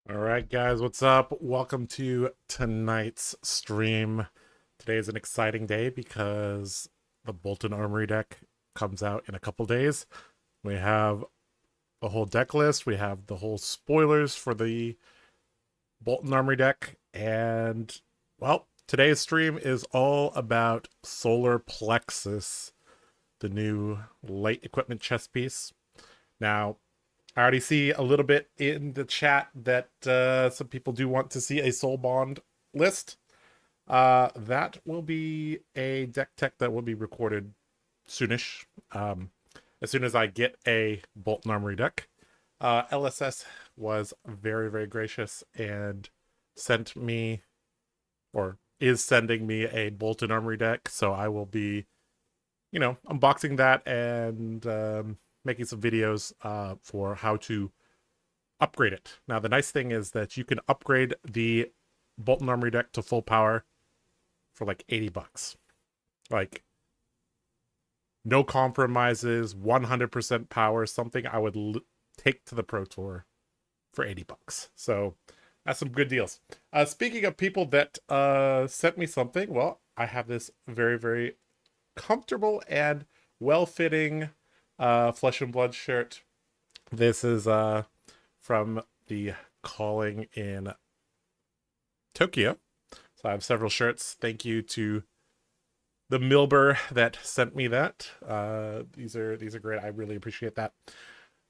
All right, guys, what's up? Welcome to tonight's stream. Today is an exciting day because the Boltyn Armory deck comes out in a couple days. We have a whole deck list. We have the whole spoilers for the Boltyn Armory deck. And, well, today's stream is all about Solar Plexus, the new light equipment chess piece. Now, I already see a little bit in the chat that some people do want to see a Soul Bond list. That will be a deck tech that will be recorded soonish. As soon as I get a Boltyn Armory deck. LSS was very, very gracious and sent me, or is sending me, a Boltyn Armory deck. So I will be, unboxing that and making some videos for how to upgrade it. Now, the nice thing is that you can upgrade the Boltyn Armory deck to full power for like $80. Like, no compromises, 100% power, something I would take to the Pro Tour for $80. So that's some good deals. Speaking of people that sent me something, well, I have this very, very comfortable and well-fitting Flesh and Blood shirt. This is from the Calling in Tokyo. So I have several shirts. Thank you to the Milber that sent me that. These are great. I really appreciate that.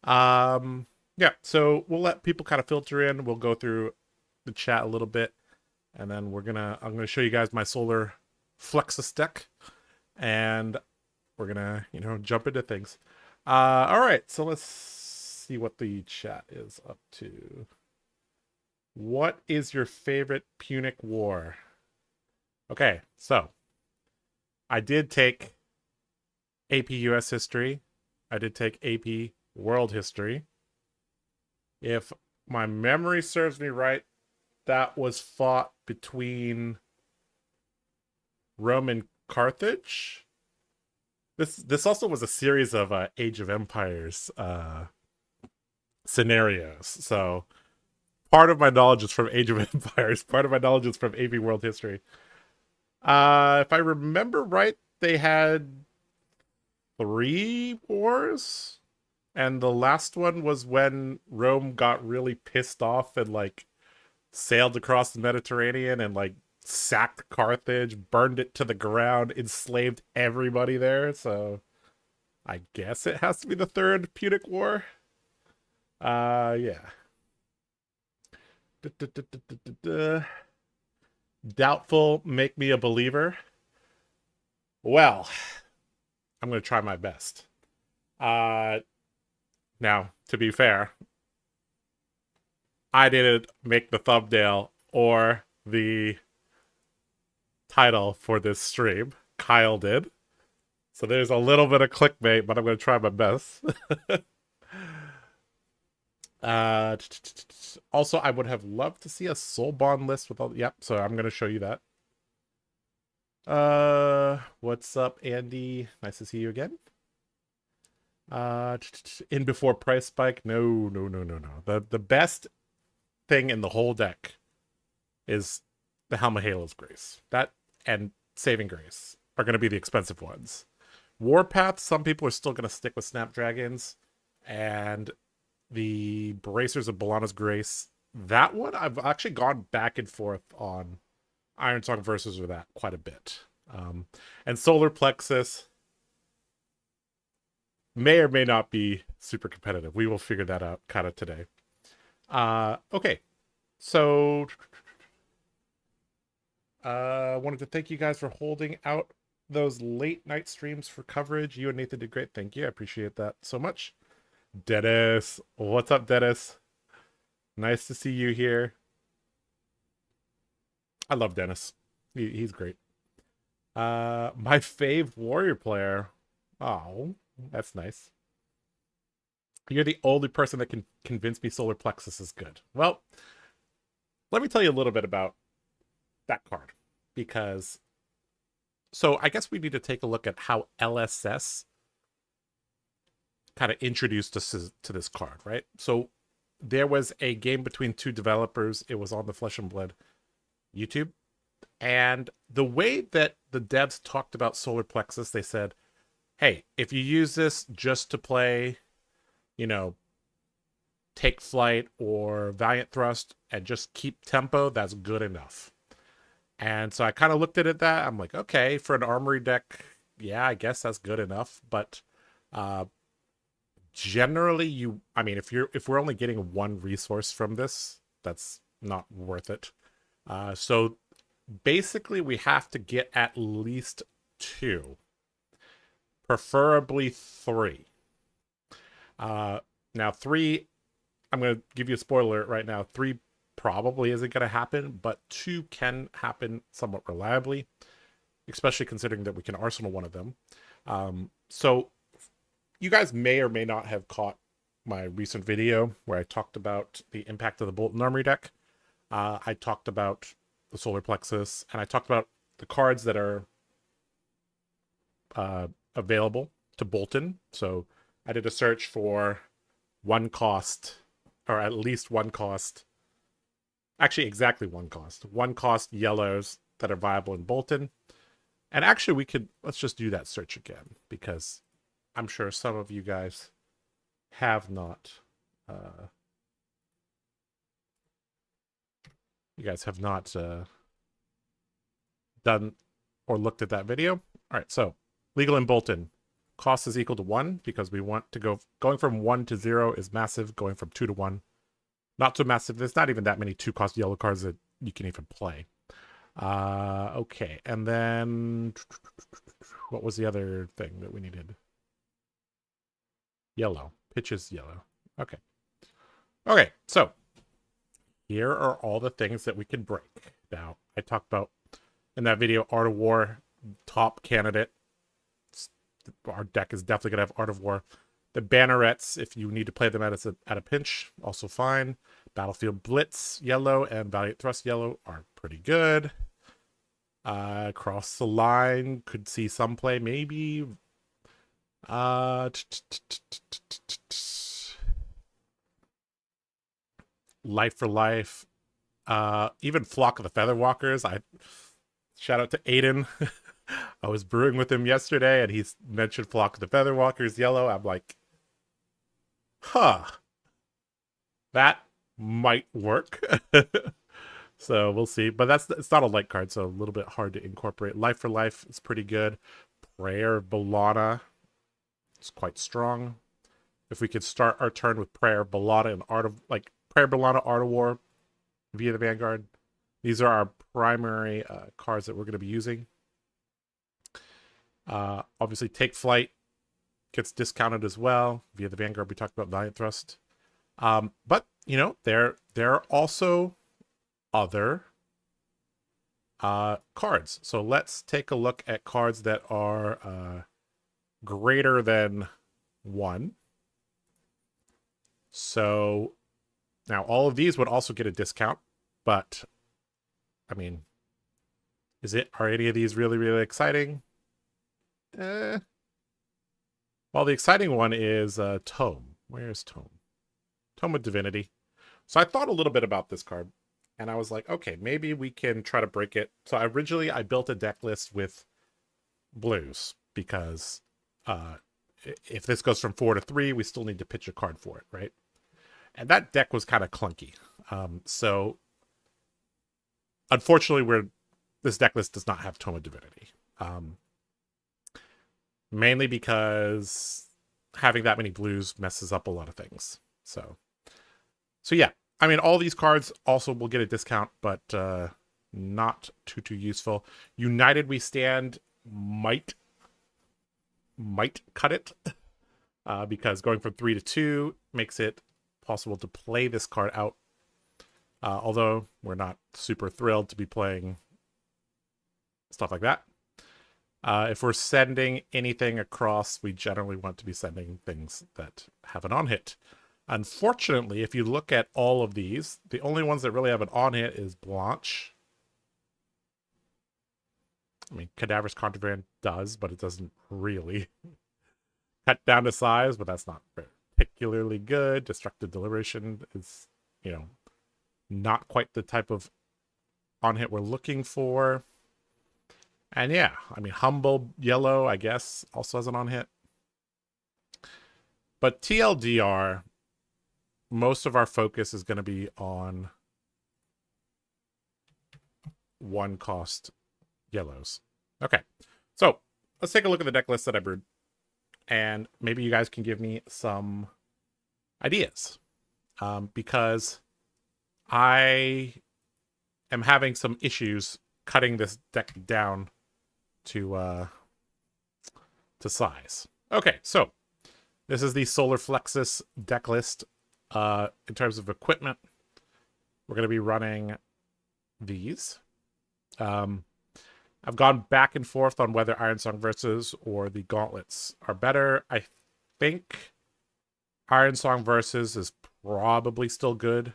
Yeah, so we'll let people kind of filter in. We'll go through the chat a little bit, and then I'm gonna show you guys my Solar Flexus deck, and we're gonna jump into things. All right, so let's see what the chat is up to. What is your favorite Punic War? Okay, so I did take AP US History. I did take AP World History. If my memory serves me right, that was fought between Rome and Carthage. This also was a series of Age of Empires scenarios. So part of my knowledge is from Age of Empires. Part of my knowledge is from AP World History. If I remember right, they had 3 wars. And the last one was when Rome got really pissed off and like sailed across the Mediterranean and like sacked Carthage, burned it to the ground, enslaved everybody there. So I guess it has to be the Third Punic War. Yeah. Doubtful, make me a believer. Well, I'm gonna try my best. Now, to be fair, I didn't make the thumbnail or the title for this stream. Kyle did. So there's a little bit of clickbait, but I'm going to try my best. Also, I would have loved to see a Soul Bond list with all... Yep, so I'm going to show you that. What's up, Andy? Nice to see you again. In before price spike? No. The best thing in the whole deck is the Helm of Halo's Grace. That and Saving Grace are going to be the expensive ones. Warpath, some people are still going to stick with Snapdragons, and the Bracers of B'Elanna's Grace. That one, I've actually gone back and forth on Iron Song versus with that quite a bit. And Solar Plexus may or may not be super competitive. We will figure that out kind of today. Okay, so wanted to thank you guys for holding out those late night streams for coverage. You and Nathan did great. Thank you. I appreciate that so much. Dennis, what's up, Dennis? Nice to see you here. I love Dennis. He's great. My fave warrior player. Oh, that's nice. You're the only person that can convince me Solar Plexus is good. Well, let me tell you a little bit about that card, because so I guess we need to take a look at how LSS kind of introduced us to this card, right? So there was a game between two developers. It was on the Flesh and Blood YouTube. And the way that the devs talked about Solar Plexus, they said, hey, if you use this just to play, you know, Take Flight or Valiant Thrust and just keep tempo, that's good enough. And so I kind of looked at it that I'm like, okay, for an armory deck, yeah, I guess that's good enough. But generally, if we're only getting one resource from this, that's not worth it. So basically, we have to get at least 2, preferably 3. Now 3, I'm going to give you a spoiler right now. 3 probably isn't going to happen, but 2 can happen somewhat reliably, especially considering that we can arsenal one of them. So you guys may or may not have caught my recent video where I talked about the impact of the Boltyn Armory deck. I talked about the Solar Plexus, and I talked about the cards that are available to Boltyn. So I did a search for 1 cost, or at least 1 cost, actually exactly 1 cost, 1 cost yellows that are viable in Boltyn. And actually let's just do that search again, because I'm sure some of you guys have not done or looked at that video. All right, so legal in Boltyn, cost is equal to 1 because we want to going from 1 to 0 is massive. Going from 2 to 1, not so massive. There's not even that many 2-cost yellow cards that you can even play. Okay, and then what was the other thing that we needed? Yellow. Pitches yellow. Okay. Okay, so here are all the things that we can break. Now, I talked about in that video, Art of War, top candidate. Our deck is definitely going to have Art of War. The Bannerets, if you need to play them at a pinch, also fine. Battlefield Blitz yellow and Valiant Thrust yellow are pretty good. Across the line, could see some play, maybe. Life for Life, even Flock of the Featherwalkers. Shout out to Aiden. I was brewing with him yesterday, and he mentioned Flock of the Featherwalkers yellow. I'm like, that might work. So we'll see. But it's not a light card, so a little bit hard to incorporate. Life for Life is pretty good. Prayer of Boltyn is quite strong. If we could start our turn with Prayer of Boltyn and Prayer Boltyn, Art of War via the Vanguard. These are our primary cards that we're going to be using. Obviously, Take Flight gets discounted as well via the Vanguard. We talked about Valiant Thrust. But, there are also other cards. So let's take a look at cards that are greater than 1. So now all of these would also get a discount, but I mean, are any of these really, really exciting? Well, the exciting one is Tome. Where's Tome? Tome of Divinity. So I thought a little bit about this card, and I was like, okay, maybe we can try to break it. So originally I built a deck list with blues because if this goes from 4 to 3, we still need to pitch a card for it, right? And that deck was kind of clunky. So unfortunately, this deck list does not have Tome of Divinity. Mainly because having that many blues messes up a lot of things. So yeah, I mean, all these cards also will get a discount, but not too useful. United We Stand might cut it because going from 3 to 2 makes it possible to play this card out. Although we're not super thrilled to be playing stuff like that. If we're sending anything across, we generally want to be sending things that have an on-hit. Unfortunately, if you look at all of these, the only ones that really have an on-hit is Blanche. I mean, Cadaverous Contraband does, but it doesn't really cut down to size, but that's not fair. particularly good. Destructive Deliberation is, you know, not quite the type of on-hit we're looking for. And yeah, I mean, Humble Yellow, I guess, also has an on-hit. But TLDR, most of our focus is going to be on one cost yellows. Okay, so let's take a look at the deck list that I brewed. And maybe you guys can give me some ideas. Because I am having some issues cutting this deck down to size. Okay, so this is the Solar Flexus deck list. In terms of equipment, we're going to be running these. I've gone back and forth on whether Ironsong Versus or the Gauntlets are better. I think Ironsong Versus is probably still good.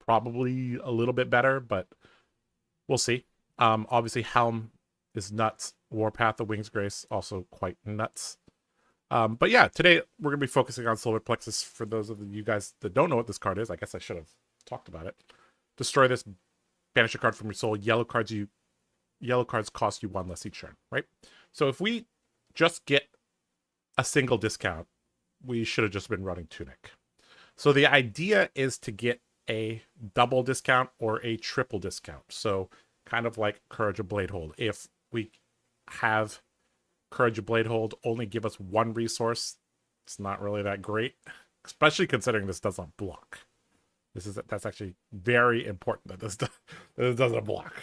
Probably a little bit better, but we'll see. Obviously, Helm is nuts. Warpath of Wings Grace, also quite nuts. But yeah, today we're going to be focusing on Solar Plexus. For those of you guys that don't know what this card is, I guess I should have talked about it. Destroy this, banish a card from your soul. Yellow cards cost you 1 less each turn, right? So if we just get a single discount, we should have just been running Tunic. So the idea is to get a double discount or a triple discount. So kind of like Courage of Bladehold. If we have Courage of Bladehold only give us 1 resource, it's not really that great, especially considering this doesn't block. That's actually very important that this doesn't block.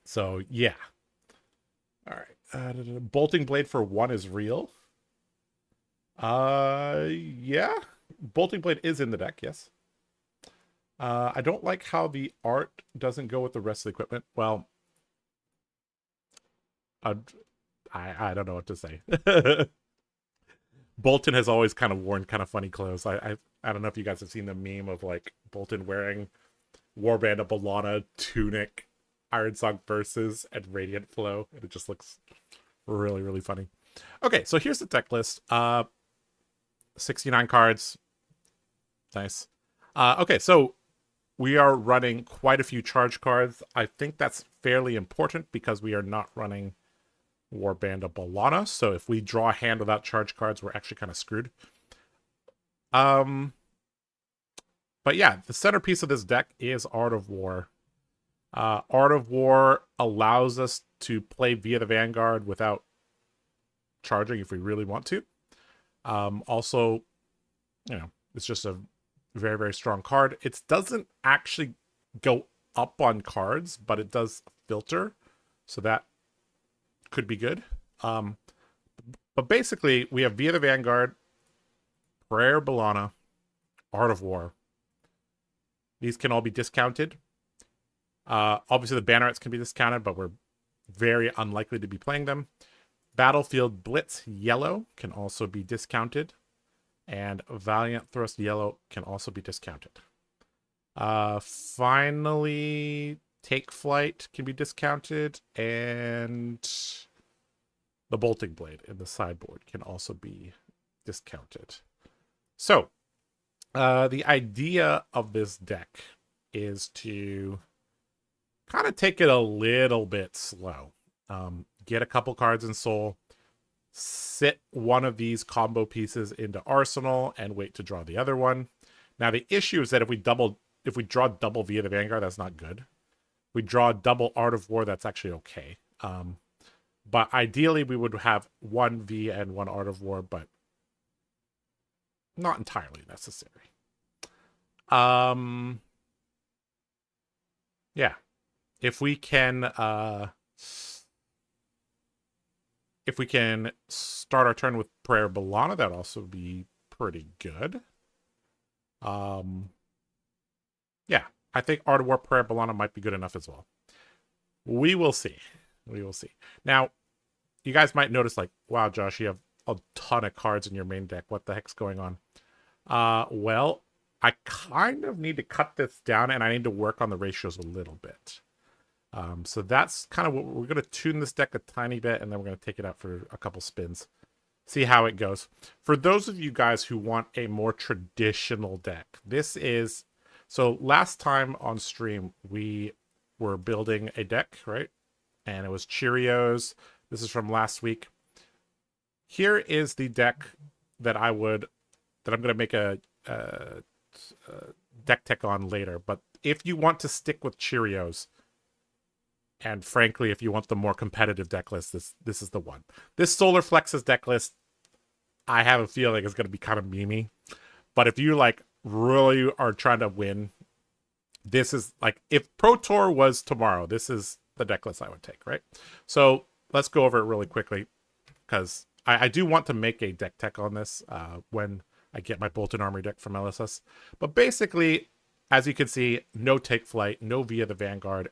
So yeah. All right. Bolting Blade for 1 is real. Yeah. Bolting Blade is in the deck, yes. I don't like how the art doesn't go with the rest of the equipment. Well, I don't know what to say. Boltyn has always kind of worn kind of funny clothes. I don't know if you guys have seen the meme of like Boltyn wearing Warband of Boltyn, Tunic, Ironsong Versus, and Radiant Flow. And it just looks really, really funny. Okay, so here's the deck list. 69 cards. Nice. Okay, so we are running quite a few charge cards. I think that's fairly important because we are not running Warband of Boltyn. So if we draw a hand without charge cards, we're actually kind of screwed. But yeah, the centerpiece of this deck is Art of War. Art of War allows us to play via the Vanguard without charging if we really want to. Also, you know, it's just a very, very strong card. It doesn't actually go up on cards, but it does filter. So that could be good. But basically, we have Via the Vanguard, Prayer Boltyn, Art of War. These can all be discounted. Obviously, the banner arts can be discounted, but we're very unlikely to be playing them. Battlefield Blitz Yellow can also be discounted. And Valiant Thrust Yellow can also be discounted. Finally, Take Flight can be discounted. And the Bolting Blade in the sideboard can also be discounted. So, the idea of this deck is to kind of take it a little bit slow. Get a couple cards in Soul, sit one of these combo pieces into Arsenal, and wait to draw the other one. Now the issue is that if we draw double via the Vanguard, that's not good. If we draw double Art of War, that's actually okay. But ideally we would have 1 V and 1 Art of War, but not entirely necessary. Yeah. If we can start our turn with Prayer Boltyn, that'd also be pretty good. Yeah, I think Art of War Prayer Boltyn might be good enough as well. We will see. We will see. Now, you guys might notice, like, wow, Josh, you have a ton of cards in your main deck. What the heck's going on? Well, I kind of need to cut this down, and I need to work on the ratios a little bit. So that's kind of what we're going to tune this deck a tiny bit, and then we're going to take it out for a couple spins. see how it goes. For those of you guys who want a more traditional deck, this is... So last time on stream, we were building a deck, right? And it was Cherrios. This is from last week. Here is the deck that I'm going to make a deck tech on later. But if you want to stick with Cherrios, and frankly, if you want the more competitive deck list, this is the one. This Solar Flexus deck list, I have a feeling is going to be kind of memey. But if you like really are trying to win, this is like, if Pro Tour was tomorrow, this is the deck list I would take, right? So let's go over it really quickly, because I do want to make a deck tech on this when I get my Boltyn Armory deck from LSS. But basically, as you can see, no take flight, no via the Vanguard,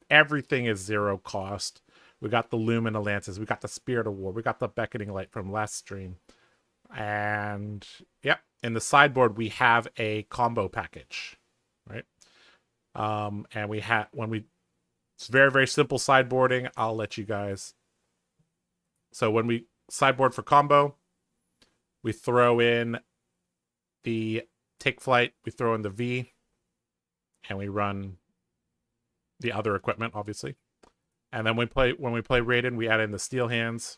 everything is 0 cost. We got the Lumina Lances, we got the Spirit of War, we got the Beckoning Light from last stream. And yeah, in the sideboard we have a combo package, right? And we have it's very, very simple sideboarding. I'll let you guys. So when we sideboard for combo, we throw in the take flight, we throw in the V, and we run the other equipment, obviously. And then when we play Raiden, we add in the Steel Hands.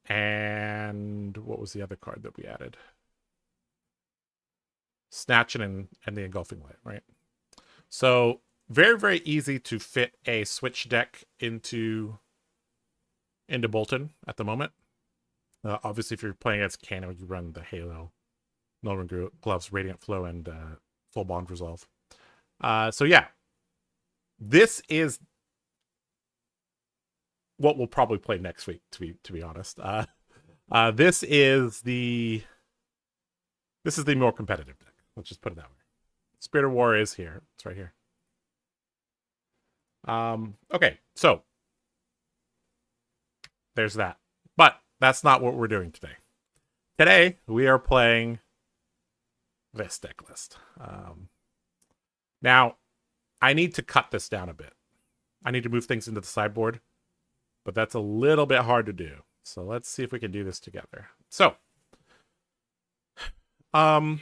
And what was the other card that we added? Snatching and the Engulfing Light, right? So very, very easy to fit a switch deck into Boltyn at the moment. Obviously, if you're playing against Kano, you run the Halo, Nullrun Gloves, Radiant Flow, and Full Bond Resolve. So yeah, this is what we'll probably play next week, to be honest. This is the more competitive deck. Let's just put it that way. Spirit of War is here. It's right here. Okay, so there's that. But that's not what we're doing today. Today, we are playing this deck list. Now, I need to cut this down a bit. I need to move things into the sideboard, but that's a little bit hard to do. So let's see if we can do this together. So, part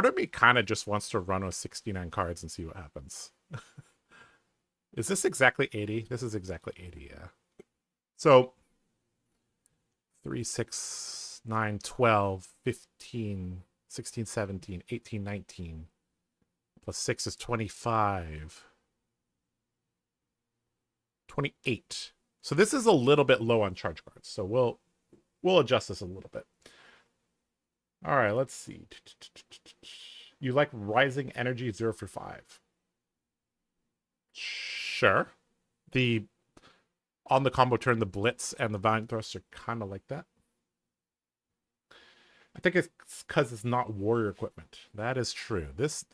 of me kind of just wants to run with 69 cards and see what happens. Is this exactly 80? This is exactly 80, yeah. So 3, 6, 9, 12, 15, 16, 17, 18, 19. Plus 6 is 25. 28. So this is a little bit low on charge cards. So we'll adjust this a little bit. All right, let's see. You like Rising Energy 0 for 5. Sure. On the combo turn, the Blitz and the Valiant Thrust are kind of like that. I think it's because it's not warrior equipment. That is true. This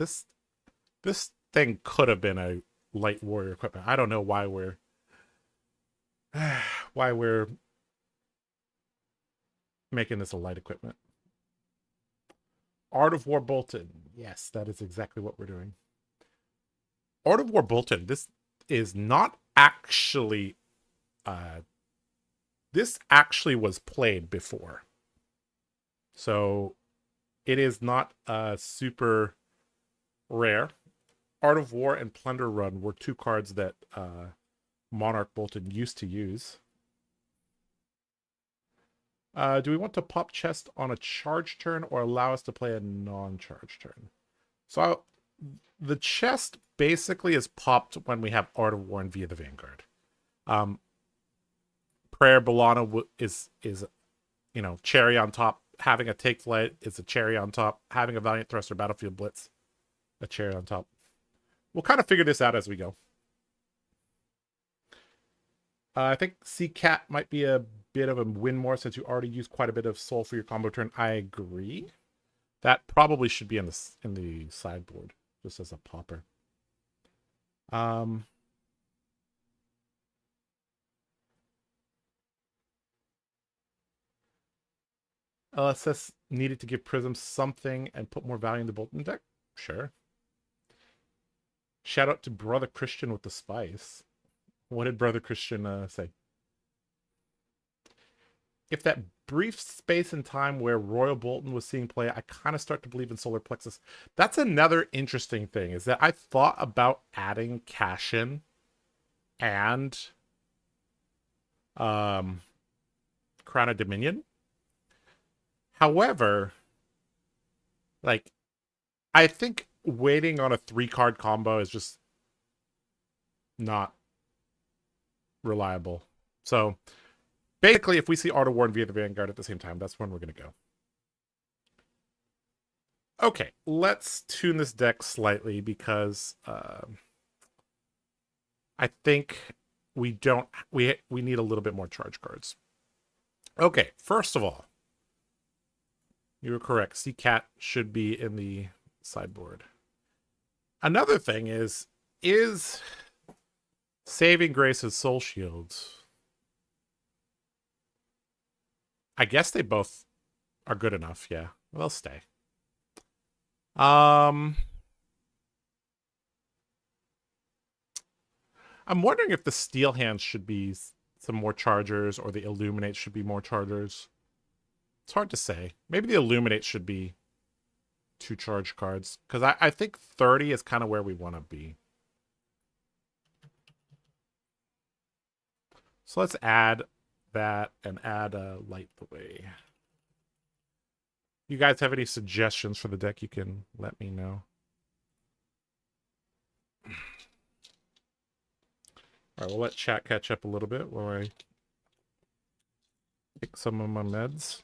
thing could have been a light warrior equipment. I don't know why we're making this a light equipment. Art of War Boltyn. Yes, that is exactly what we're doing. Art of War Boltyn. This is not actually... this actually was played before. So it is not super rare. Art of War and Plunder Run were 2 cards that Monarch Boltyn used to use. Do we want to pop chest on a charge turn or allow us to play a non-charge turn? So the chest basically is popped when we have Art of War and via the Vanguard. Prayer Bellana is you know, cherry on top. Having a take flight is a cherry on top. Having a Valiant Thrust or Battlefield Blitz, a cherry on top. We'll kind of figure this out as we go. I think C-Cat might be a bit of a win more since you already used quite a bit of soul for your combo turn. I agree. That probably should be in the sideboard, just as a popper. LSS needed to give Prism something and put more value in the Boltyn deck. Sure. Shout out to Brother Christian with the spice. What did Brother Christian say? If that brief space in time where Royal Boltyn was seeing play, I kind of start to believe in Solar Plexus. That's another interesting thing, is that I thought about adding Cashin and Crown of Dominion. However, like, I think waiting on a 3-card combo is just not reliable. So basically, if we see Art of War and Via the Vanguard at the same time, that's when we're going to go. Okay, let's tune this deck slightly because I think we need a little bit more charge cards. Okay, first of all, you were correct. C-Cat should be in the sideboard. Another thing is Saving Grace's Soul Shields. I guess they both are good enough, yeah. They'll stay. I'm wondering if the Steel Hands should be some more chargers, or the Illuminate should be more chargers. It's hard to say. Maybe the Illuminate should be 2 charge cards, because I think 30 is kind of where we want to be. So let's add that and add Light the Way. You guys have any suggestions for the deck, you can let me know. All right, we'll let chat catch up a little bit while I take some of my meds.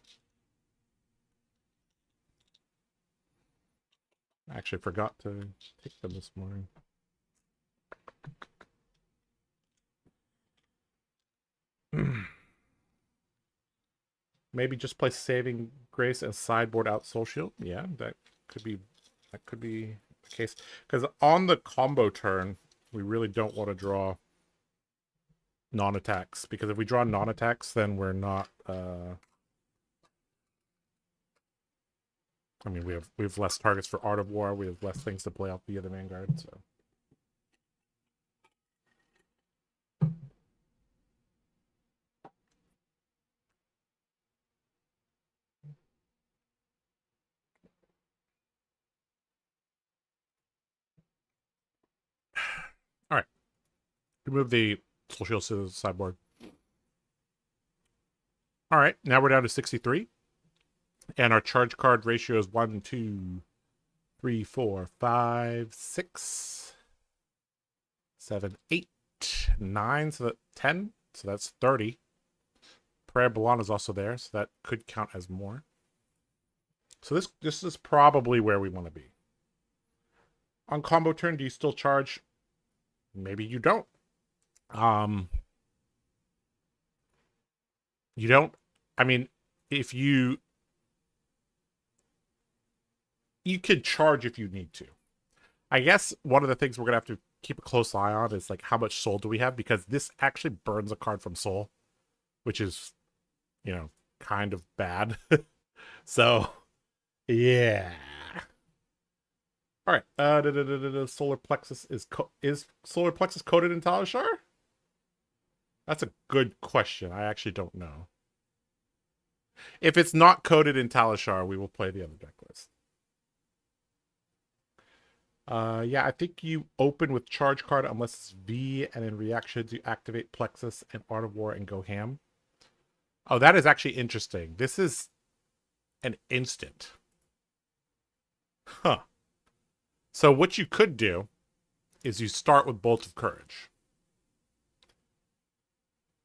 I actually forgot to take them this morning. Maybe just play Saving Grace and sideboard out Soul Shield. Yeah, that could be the case. Because on the combo turn, we really don't want to draw non-attacks. Because if we draw non-attacks, then we're not. I mean, we have less targets for Art of War. We have less things to play off via the Vanguard. So. All right. Remove the Soul Shield to the sideboard. All right. Now we're down to 63. And our charge card ratio is 1, 2, 3, 4, 5, 6, 7, 8, 9. So that's 10. So that's 30. Prayer Balan is also there. So that could count as more. So this is probably where we want to be. On combo turn, do you still charge? Maybe you don't. You don't. I mean, if you could charge if you need to. I guess one of the things we're gonna have to keep a close eye on is like how much soul do we have, because this actually burns a card from soul, which is, you know, kind of bad. So yeah. All right. Solar Plexus is Solar Plexus coded in Talishar? That's a good question. I actually don't know. If it's not coded in Talishar, we will play the other deck list. Yeah, I think you open with charge card unless it's V, and in reactions you activate Plexus and Art of War and go ham. Oh, that is actually interesting. This is an instant. Huh. So what you could do is you start with Bolt of Courage.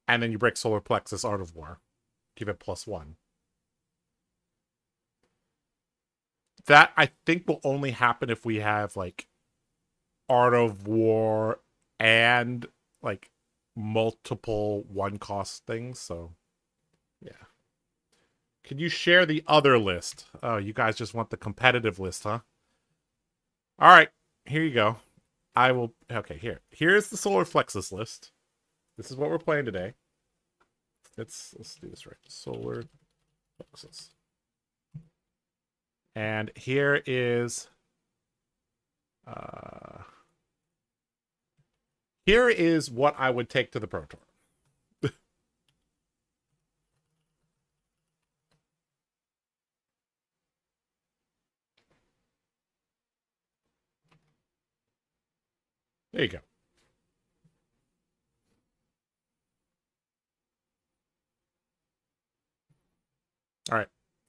And then you break Solar Plexus, Art of War. Give it +1. That, I think, will only happen if we have, like, Art of War and, like, multiple one-cost things. So, yeah. Can you share the other list? Oh, you guys just want the competitive list, huh? All right, here you go. I will. Okay, here's the Solar Plexus list. This is what we're playing today. Let's do this right. Solar Plexus. And here is Here is what I would take to the Pro Tour. There you go. All right.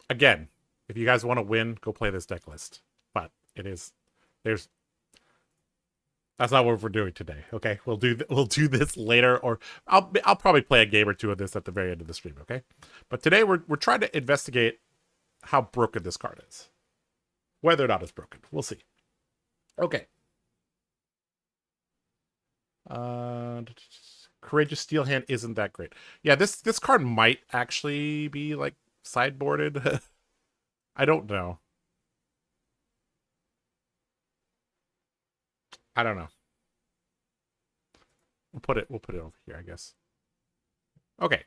Again, if you guys want to win, go play this deck list. But that's not what we're doing today. Okay, we'll do this later, or I'll probably play a game or two of this at the very end of the stream. Okay, but today we're trying to investigate how broken this card is, whether or not it's broken. We'll see. Okay. Courageous Steel Hand isn't that great. Yeah, this card might actually be like sideboarded. I don't know. I don't know. We'll put it over here, I guess. Okay.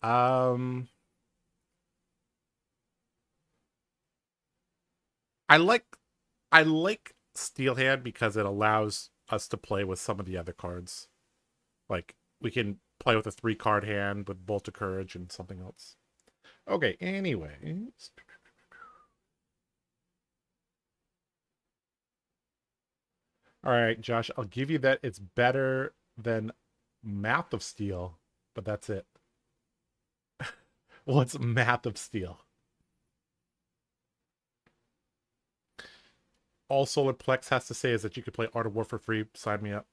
I like Steel Hand because it allows us to play with some of the other cards. Like we can play with a 3-card hand with Bolt of Courage and something else. Okay, anyways. All right, Josh, I'll give you that it's better than Math of Steel, but that's it. What's Math of Steel? All Solar Plex has to say is that you can play Art of War for free. Sign me up.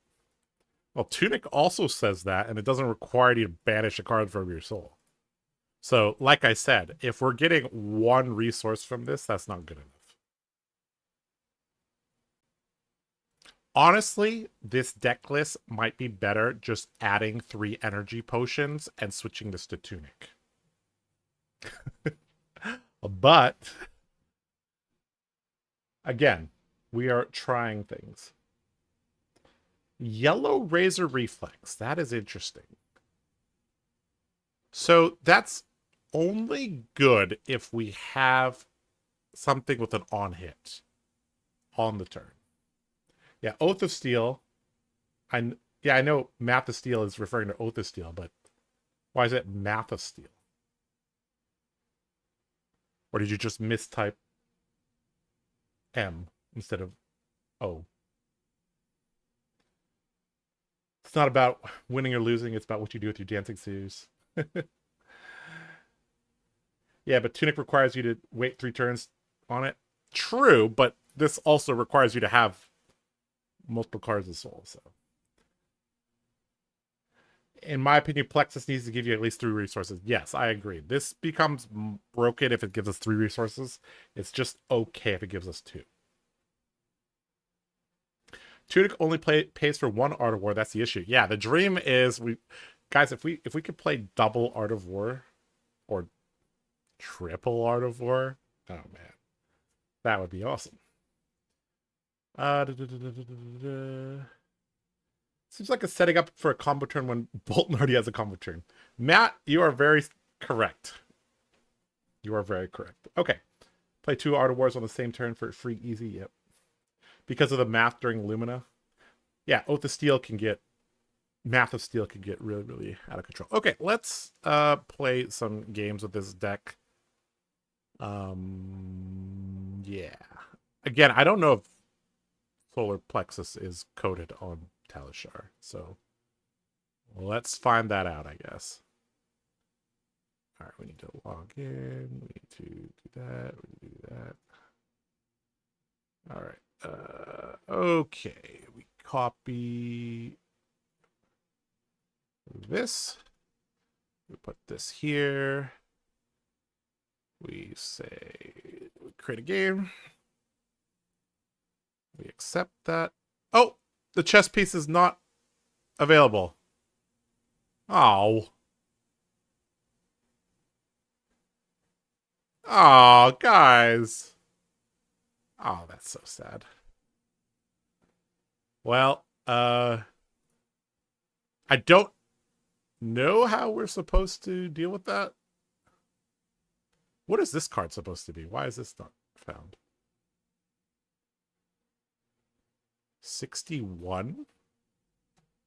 Well, Tunic also says that, and it doesn't require you to banish a card from your soul. So, like I said, if we're getting one resource from this, that's not good enough. Honestly, this deck list might be better just adding 3 energy potions and switching this to Tunic. But, again, we are trying things. Yellow Razor Reflex. That is interesting. So that's only good if we have something with an on hit on the turn. Yeah, Oath of Steel. I know Math of Steel is referring to Oath of Steel, but why is it Math of Steel? Or did you just mistype M instead of O? It's not about winning or losing. It's about what you do with your dancing shoes. Yeah, but Tunic requires you to wait 3 turns on it. True, but this also requires you to have multiple cards of soul. So, in my opinion, Plexus needs to give you at least 3 resources. Yes, I agree. This becomes broken if it gives us 3 resources. It's just okay if it gives us 2. Tunic only pays for 1 Art of War. That's the issue. Yeah, the dream is guys, if we could play double Art of War or triple Art of War, oh man, that would be awesome. Seems like it's setting up for a combo turn when Boltyn already has a combo turn. Matt, you are very correct. You are very correct. Okay. Play 2 Art of Wars on the same turn for free easy. Yep. Because of the math during Lumina. Yeah, Oath of Steel can get... Math of Steel can get really, really out of control. Okay, let's play some games with this deck. Yeah. Again, I don't know if Solar Plexus is coded on Talishar, so let's find that out, I guess. All right, we need to log in. We need to do that. We need to do that. All right. Okay, we copy this. We put this here. We say we create a game. We accept that. Oh, the chess piece is not available. Oh. Oh, guys. Oh, that's so sad. Well, I don't know how we're supposed to deal with that. What is this card supposed to be? Why is this not found? 61?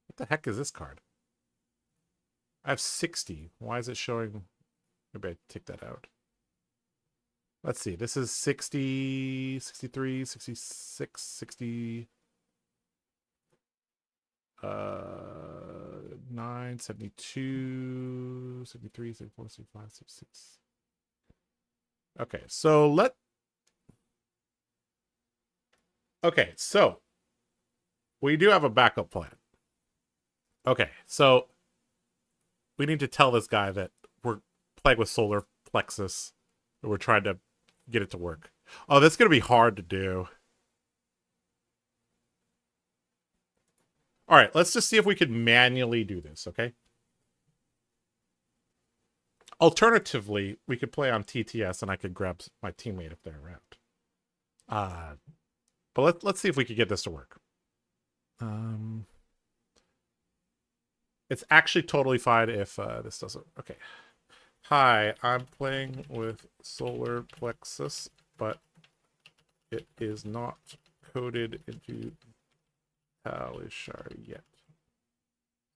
What the heck is this card? I have 60. Why is it showing? Maybe I take that out. Let's see. This is 60, 63, 66, 60... 9, 72, 73, 74, 75, 76. Okay, so Okay, so we do have a backup plan. Okay, so we need to tell this guy that we're playing with solar Plexus. And we're trying to get it to work. Oh, that's going to be hard to do. All right, let's just see if we can manually do this, okay? Alternatively, we could play on TTS and I could grab my teammate if they're around. But let's see if we could get this to work. It's actually totally fine if this doesn't. Okay. Hi, I'm playing with Solar Plexus, but it is not coded into Talishar yet.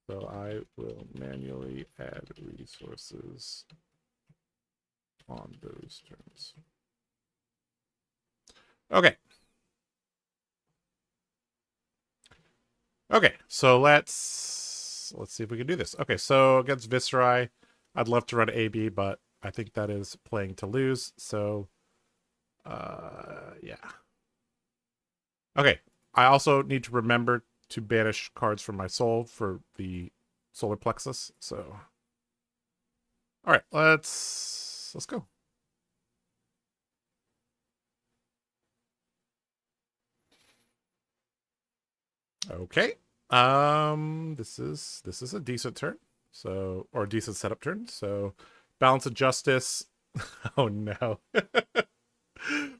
So I will manually add resources on those turns. Okay. Okay, so let's see if we can do this. Okay, so against Viscerai, I'd love to run AB, but I think that is playing to lose. So, yeah. Okay, I also need to remember to banish cards from my soul for the Solar Plexus. So, all right, let's go. Okay. This is a decent turn. So, or a decent setup turn. So, Balance of Justice. Oh no.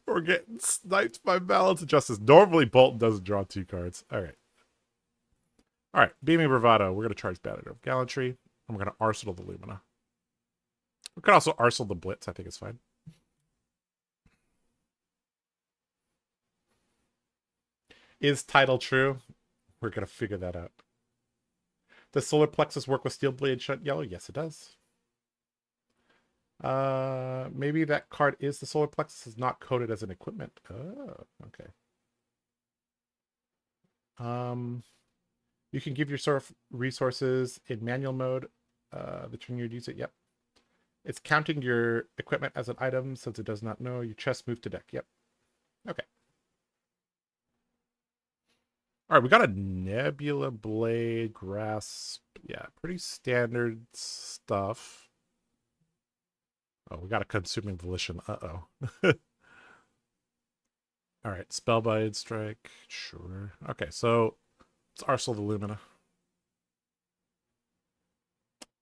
We're getting sniped by Balance of Justice. Normally Boltyn doesn't draw 2 cards. All right. All right, Beaming Bravado. We're going to charge Banner of Gallantry. And we're going to Arsenal the Lumina. We could also Arsenal the Blitz. I think it's fine. Is title true? We're going to figure that out. Does Solar Plexus work with Steel Blade Shut Yellow? Yes, it does. Maybe that card is the Solar Plexus is not coded as an equipment. Oh, okay. You can give your resources in manual mode. The turn you use it. Yep. It's counting your equipment as an item since it does not know your chest move to deck. Yep. Okay. All right, we got a Nebula Blade, Grasp. Yeah, pretty standard stuff. Oh, we got a Consuming Volition. Uh-oh. All right, Spellbind Strike. Sure. Okay, so it's Arsenal the Lumina.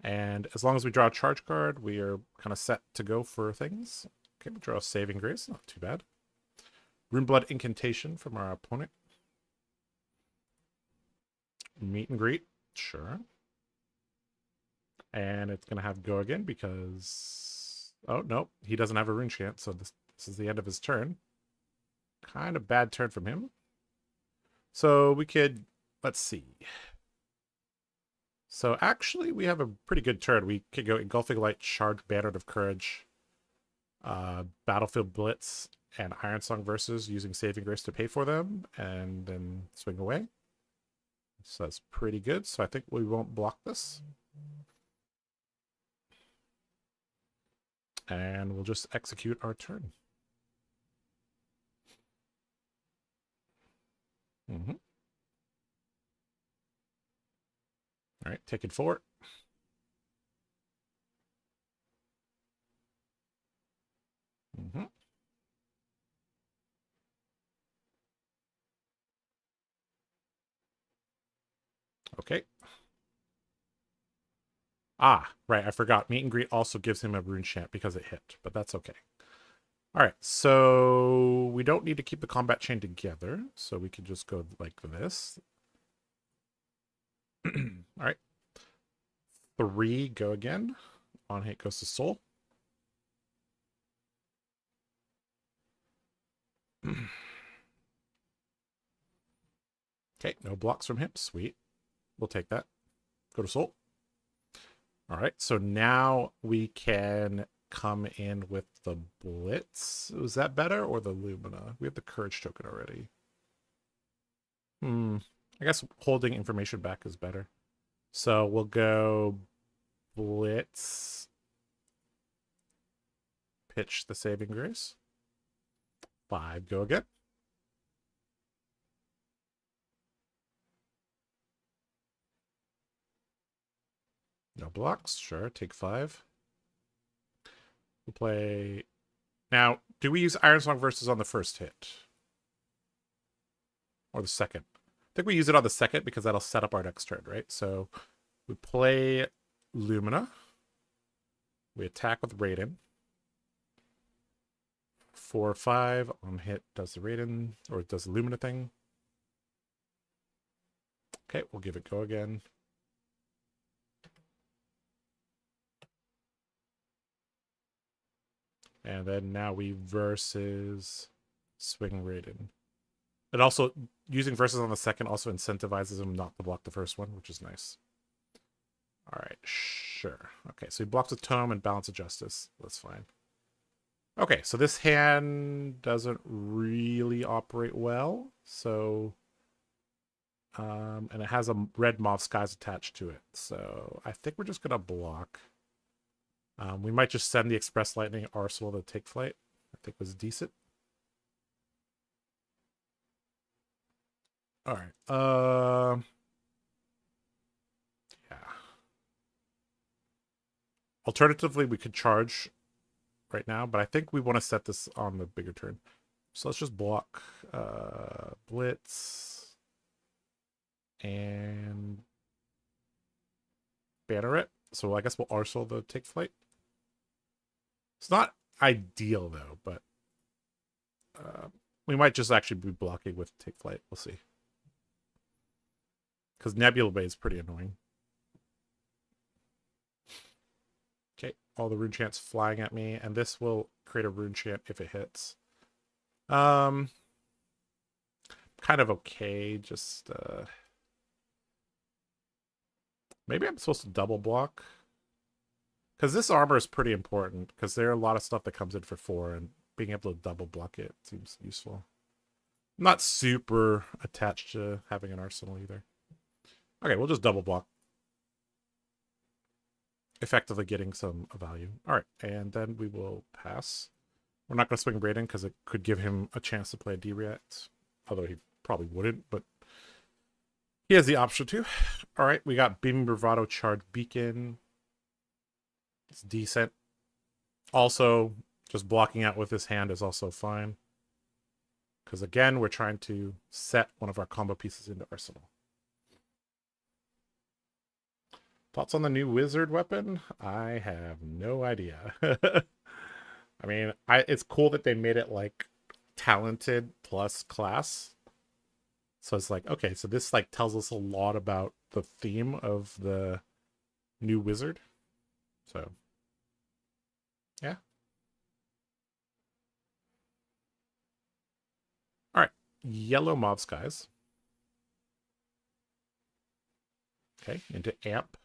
And as long as we draw a charge card, we are kind of set to go for things. Okay, we draw a Saving Grace. Not too bad. Runeblood Incantation from our opponent. Meet and Greet. Sure. And it's going to have go again because... Oh, no. He doesn't have a rune chant, so this is the end of his turn. Kind of bad turn from him. So we could... Let's see. So actually, we have a pretty good turn. We could go Engulfing Light, Charge, Banner of Courage, Battlefield Blitz, and Iron Song Versus using Saving Grace to pay for them, and then swing away. So that's pretty good. So I think we won't block this. And we'll just execute our turn. All right, taking 4. Okay. Ah, right, I forgot. Meet and Greet also gives him a rune chant because it hit, but that's okay. All right, so we don't need to keep the combat chain together, so we can just go like this. All right. 3, go again. On hit goes to Soul. Okay, no blocks from him. Sweet. We'll take that. Go to Soul. All right, so now we can come in with the Blitz. Was that better or the Lumina? We have the Courage token already. I guess holding information back is better. So we'll go Blitz. Pitch the Saving Grace. 5, go again. No blocks. Sure, take 5. We'll play... Now, do we use Iron Song Versus on the first hit? Or the second? I think we use it on the second because that'll set up our next turn, right? So we play Lumina. We attack with Raiden. 4 or 5 on hit does the Raiden, or does the Lumina thing. Okay, we'll give it go again. And then now we versus Swing Raiden. It also, using versus on the second also incentivizes him not to block the first one, which is nice. All right, sure. Okay, so he blocks with Tome and Balance of Justice. That's fine. Okay, so this hand doesn't really operate well. So, and it has a red Mauve Skies attached to it. So I think we're just going to block. We might just send the Express Lightning Arsenal to take flight. I think was decent. All right. Yeah. Alternatively, we could charge right now, but I think we want to set this on the bigger turn. So let's just block Blitz and banner it. So I guess we'll Arsenal the take flight. It's not ideal though, but we might just actually be blocking with take flight. We'll see. Because Nebula Bay is pretty annoying. Okay, all the rune chants flying at me, and this will create a rune chant if it hits. Kind of okay, just maybe I'm supposed to double block. Because this armor is pretty important, because there are a lot of stuff that comes in for 4, and being able to double block it seems useful. I'm not super attached to having an arsenal either. Okay, we'll just double block. Effectively getting some value. All right, and then we will pass. We're not going to swing Raiden because it could give him a chance to play a D-React. Although he probably wouldn't, but he has the option to. All right, we got Beaming Bravado, Charge Beacon. It's decent. Also, just blocking out with his hand is also fine. Because again, we're trying to set one of our combo pieces into Arsenal. Thoughts on the new wizard weapon? I have no idea. I mean, it's cool that they made it like talented plus class. So it's like, okay, so this like tells us a lot about the theme of the new wizard. So, yeah. All right, yellow Mauve Skies. Okay, into Amp.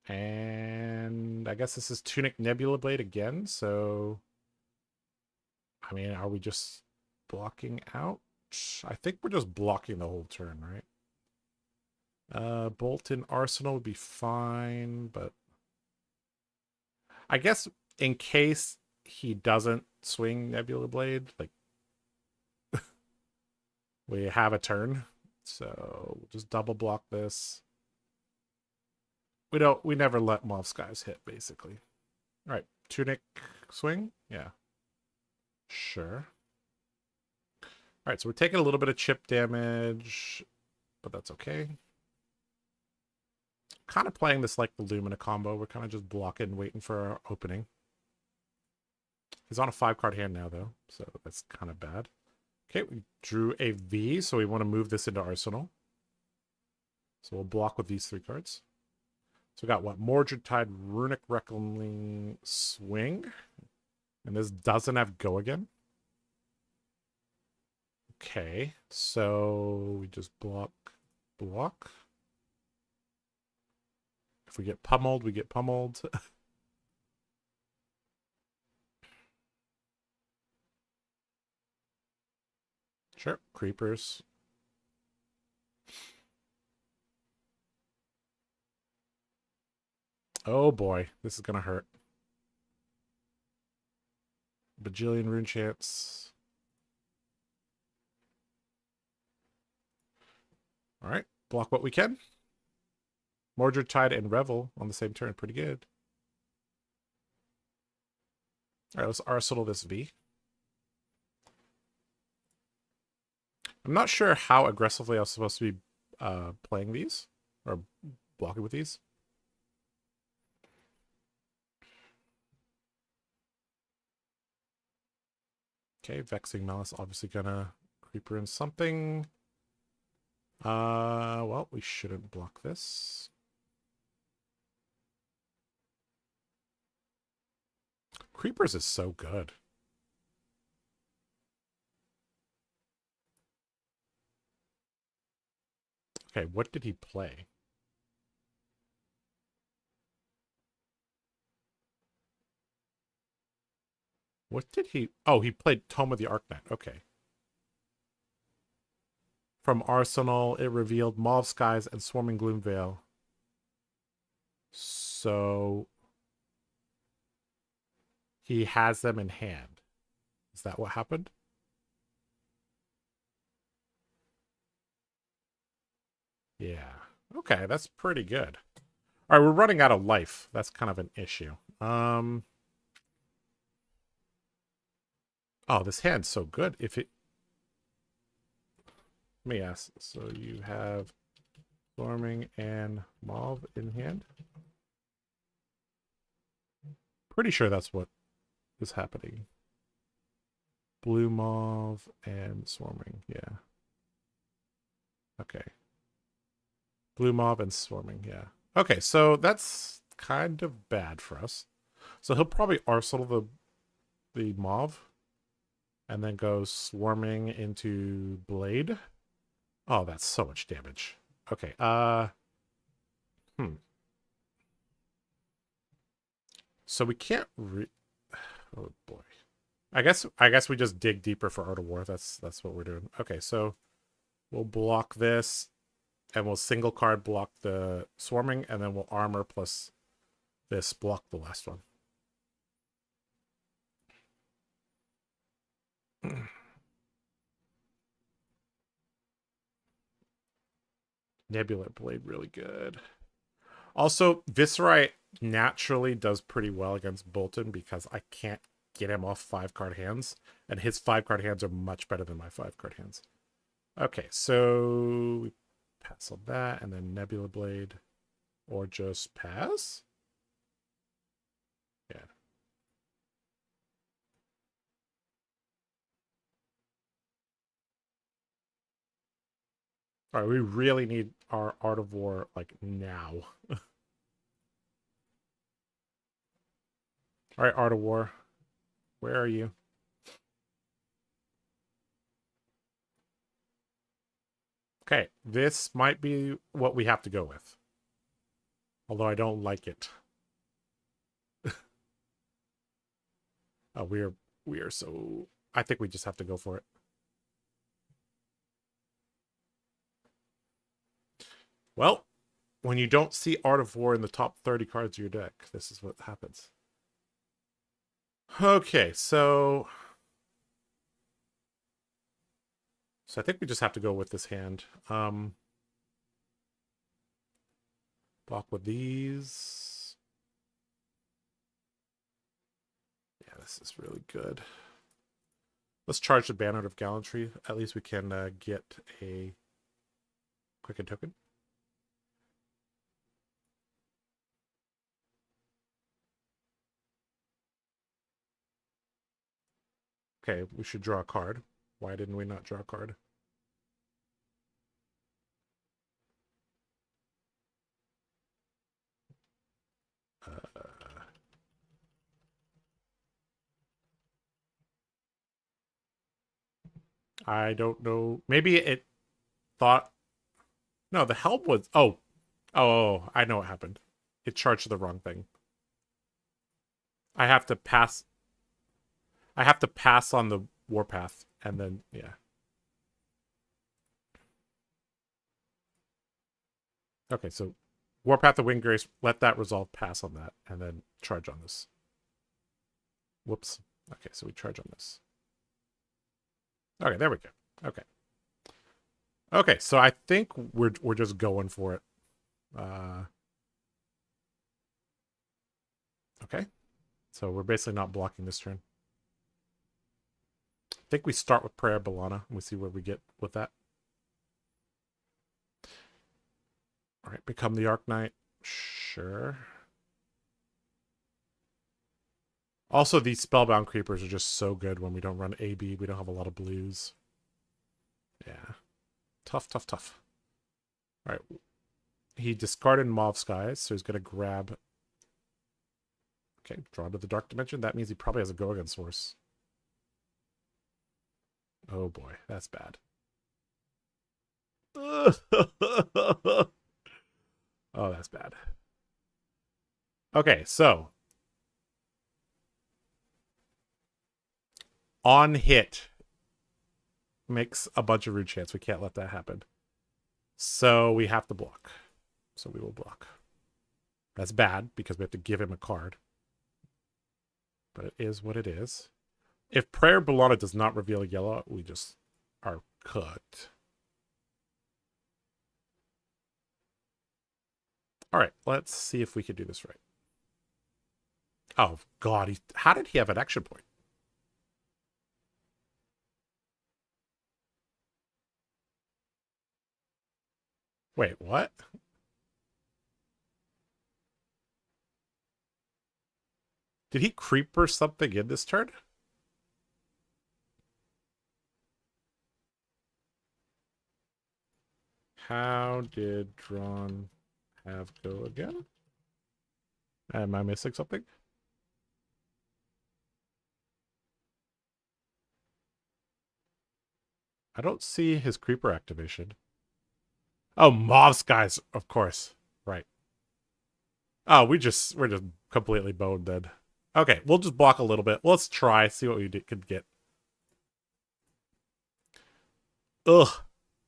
And I guess this is Tunic Nebula Blade again, so I mean, are we just blocking out? I think we're just blocking the whole turn, right? Boltyn Arsenal would be fine, but I guess in case he doesn't swing Nebula Blade, like we have a turn, so we'll just double block this. We never let Mauve Skies hit, basically. All right, Tunic swing? Yeah. Sure. All right, so we're taking a little bit of chip damage, but that's okay. Kind of playing this like the Lumina combo. We're kind of just blocking, waiting for our opening. He's on a 5-card hand now, though, so that's kind of bad. Okay, we drew a V, so we want to move this into Arsenal. So we'll block with these 3 cards. So we got what? Mordred Tide, Runic Reckoning, Swing. And this doesn't have Go again. Okay, so we just block. If we get pummeled, we get pummeled. Sure, creepers. Oh boy, this is gonna hurt. Bajillion rune chance. All right, block what we can. Mordred, Tide, and Revel on the same turn. Pretty good. All right, let's arsenal this V. I'm not sure how aggressively I was supposed to be playing these or blocking with these. Okay, Vexing Malice obviously gonna creeper in something. Well, we shouldn't block this. Creepers is so good. Okay, what did he play? What did he... Oh, he played Tome of the Arknight. Okay. From Arsenal, it revealed Mauve Skies and Swarming Gloomvale. So... he has them in hand. Is that what happened? Yeah. Okay, that's pretty good. All right, we're running out of life. That's kind of an issue. Oh, this hand's so good. If it... Let me ask. So you have Storming and Mauve in hand? Pretty sure that's what is happening. Blue, Mauve, and Swarming. Yeah. Okay. Blue, Mauve, and Swarming. Yeah. Okay, so that's kind of bad for us. So he'll probably arsenal the Mauve and then go Swarming into Blade. Oh, that's so much damage. Okay, So we can't oh boy. I guess we just dig deeper for Art of War. That's what we're doing. Okay, so we'll block this and we'll single card block the Swarming, and then we'll armor plus this block the last one. Nebula Blade really good. Also, Viscerai naturally does pretty well against Boltyn because I can't get him off 5-card hands, and his 5-card hands are much better than my 5-card hands. Okay, so we pass on that, and then Nebula Blade, or just pass? Yeah. All right, we really need our Art of War, like, now. All right, Art of War, where are you? Okay, this might be what we have to go with. Although I don't like it. Oh, we are so... I think we just have to go for it. Well, when you don't see Art of War in the top 30 cards of your deck, this is what happens. Okay, so I think we just have to go with this hand. Block with these. Yeah, this is really good. Let's charge the Banner of Gallantry. At least we can get a Quicken token. Okay, we should draw a card. Why didn't we not draw a card? I don't know. Maybe it thought... No, the help was... Oh. Oh, I know what happened. It charged the wrong thing. I have to pass... I have to pass on the warpath, and then, yeah. Okay, so warpath of Wind Grace, let that resolve pass on that, and then charge on this. Whoops. Okay, so we charge on this. Okay, there we go. Okay. Okay, so I think we're just going for it. Okay. So we're basically not blocking this turn. I think we start with Prayer Bellana, and we see where we get with that. Alright, become the Arc Knight. Sure. Also, these Spellbound Creepers are just so good when we don't run AB. We don't have a lot of blues. Yeah. Tough, tough, tough. Alright. He discarded Mauve Skies, so he's going to grab... Okay, draw to the Dark Dimension. That means he probably has a Gorgon Source. Oh boy, that's bad. Oh, that's bad. Okay, so... On hit... makes a bunch of root chants. We can't let that happen. So we have to block. So we will block. That's bad because we have to give him a card. But it is what it is. If Prayer Bellana does not reveal a yellow, we just are cooked. Alright, let's see if we can do this right. Oh, God. How did he have an action point? Wait, what? Did he creeper something in this turn? How did Drawn have go again? Am I missing something? I don't see his creeper activation. Oh, Mauve Skies, of course. Right. Oh, we're just completely boned then. Okay, we'll just block a little bit. Let's try, see what we could get. Ugh.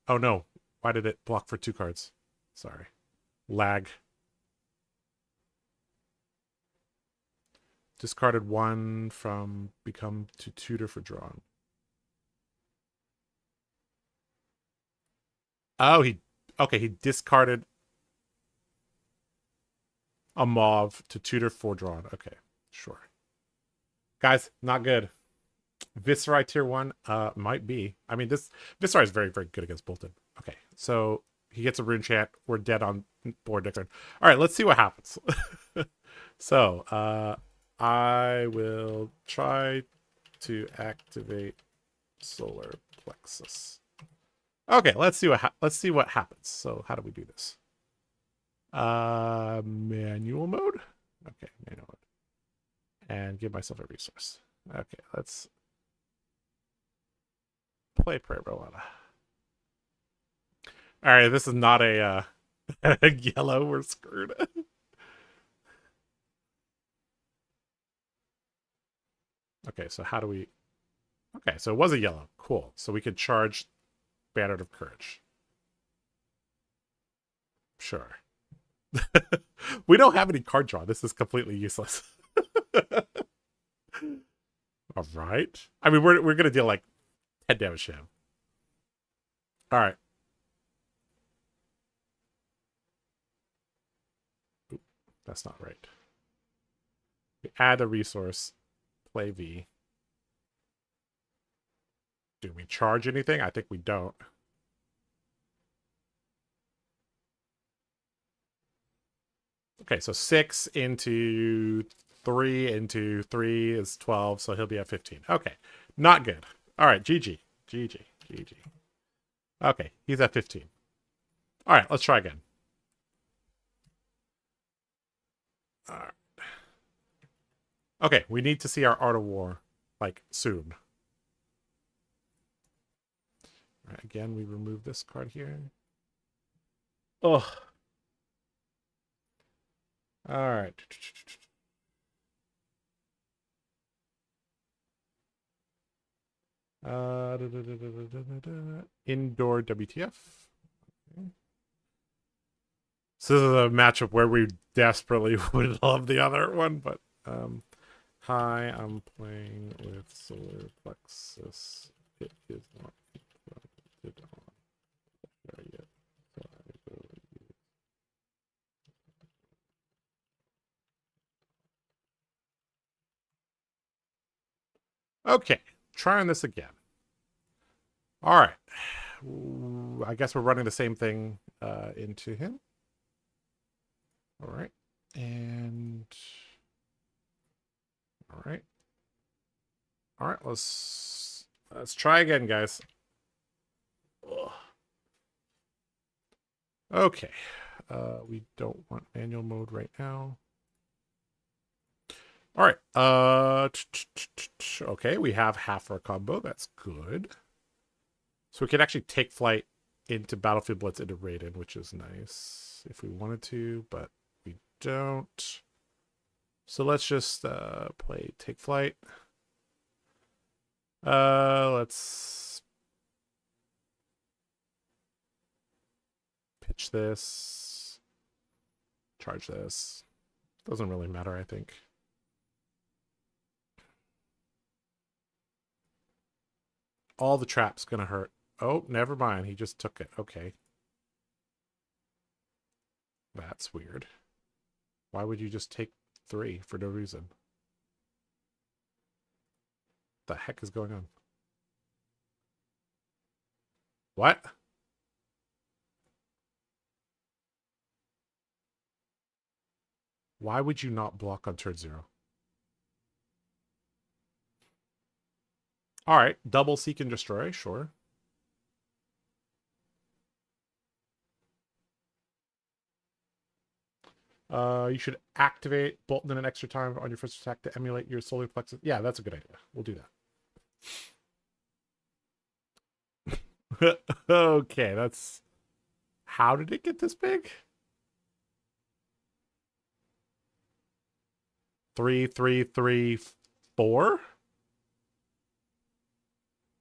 Oh no. Why did it block for 2 cards? Sorry. Lag. Discarded 1 from become to tutor for drawn. Oh, he discarded a mauve to tutor for drawn. Okay, sure. Guys, not good. Viserai tier 1 might be. I mean, this Viserai is very, very good against Boltyn. Okay, so he gets a rune chant. We're dead on board next turn. All right, let's see what happens. So, I will try to activate Solar Plexus. Okay, let's see what happens. So, how do we do this? Manual mode. Okay, manual mode. And give myself a resource. Okay, let's play Prayer Bellana. All right, this is not a yellow. We're screwed. Okay, so how do we... Okay, so it was a yellow. Cool. So we could charge Banner of Courage. Sure. We don't have any card draw. This is completely useless. All right. I mean, we're gonna deal like 10 damage to him. All right. Oop, that's not right. We add a resource. Play V. Do we charge anything? I think we don't. Okay, so 6 into 3 into 3 is 12, so he'll be at 15. Okay, not good. All right, GG. GG. GG. Okay, he's at 15. All right, let's try again. All right. Okay, we need to see our Art of War, like, soon. right, again, we remove this card here. Oh. All right. Indoor WTF. Okay. So this is a matchup where we desperately would love the other one, but hi, I'm playing with Solar Plexus. It is not plugged on there yet. So I will use... Okay, trying this again. All right. I guess we're running the same thing into him. All right. And all right. All right, let's try again, guys. Ugh. Okay. We don't want manual mode right now. All right. Okay, we have half our combo. That's good. So we can actually take flight into Battlefield Blitz into Raiden, which is nice if we wanted to, but we don't. So let's just play take flight. Let's pitch this. Charge this. Doesn't really matter, I think. All the traps gonna hurt. Oh, never mind. He just took it. Okay. That's weird. Why would you just take 3 for no reason? The heck is going on? What? Why would you not block on turn 0? All right, double seek and destroy, sure. You should activate Boltyn an extra time on your first attack to emulate your solar plexus. Yeah, that's a good idea. We'll do that. Okay, that's... How did it get this big? 3, 3, 3, 4?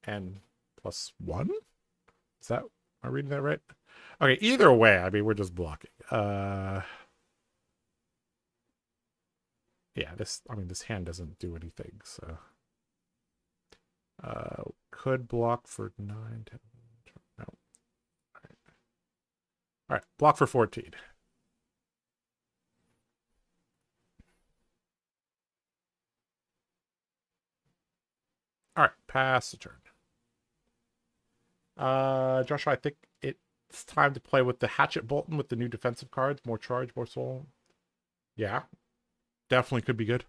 And +1? Is that... Am I reading that right? Okay, either way, I mean, we're just blocking. Yeah, this hand doesn't do anything, so could block for 9, 10, no. All right, block for 14. All right, pass the turn. Joshua, I think it's time to play with the Hatchet Boltyn with the new defensive cards. More charge, more soul. Yeah, definitely could be good.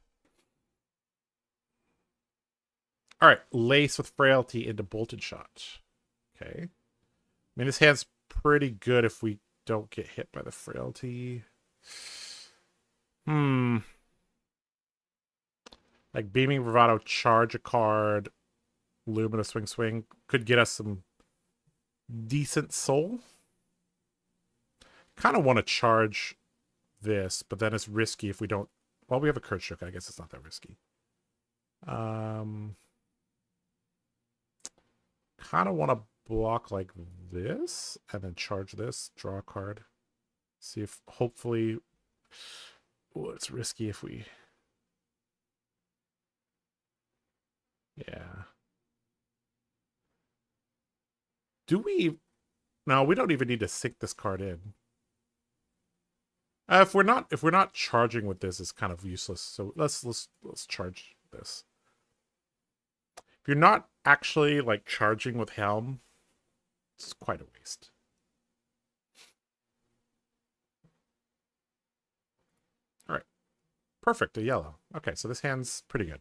All right, Lace with Frailty into Boltyn Shot. Okay. I mean, this hand's pretty good if we don't get hit by the Frailty. Like Beaming Bravado, charge a card, Lumina Swing could get us some decent soul. Kind of want to charge this, but then it's risky if we don't... Well, we have a Curse Shook. I guess it's not that risky. Kind of want to block like this and then charge this, draw a card. See if hopefully... Oh, it's risky if we... Yeah. Do we... No, we don't even need to sink this card in. If we're not charging with this, it's kind of useless. So let's charge this. If you're not actually like charging with Helm, it's quite a waste. All right, perfect. A yellow. Okay, so this hand's pretty good.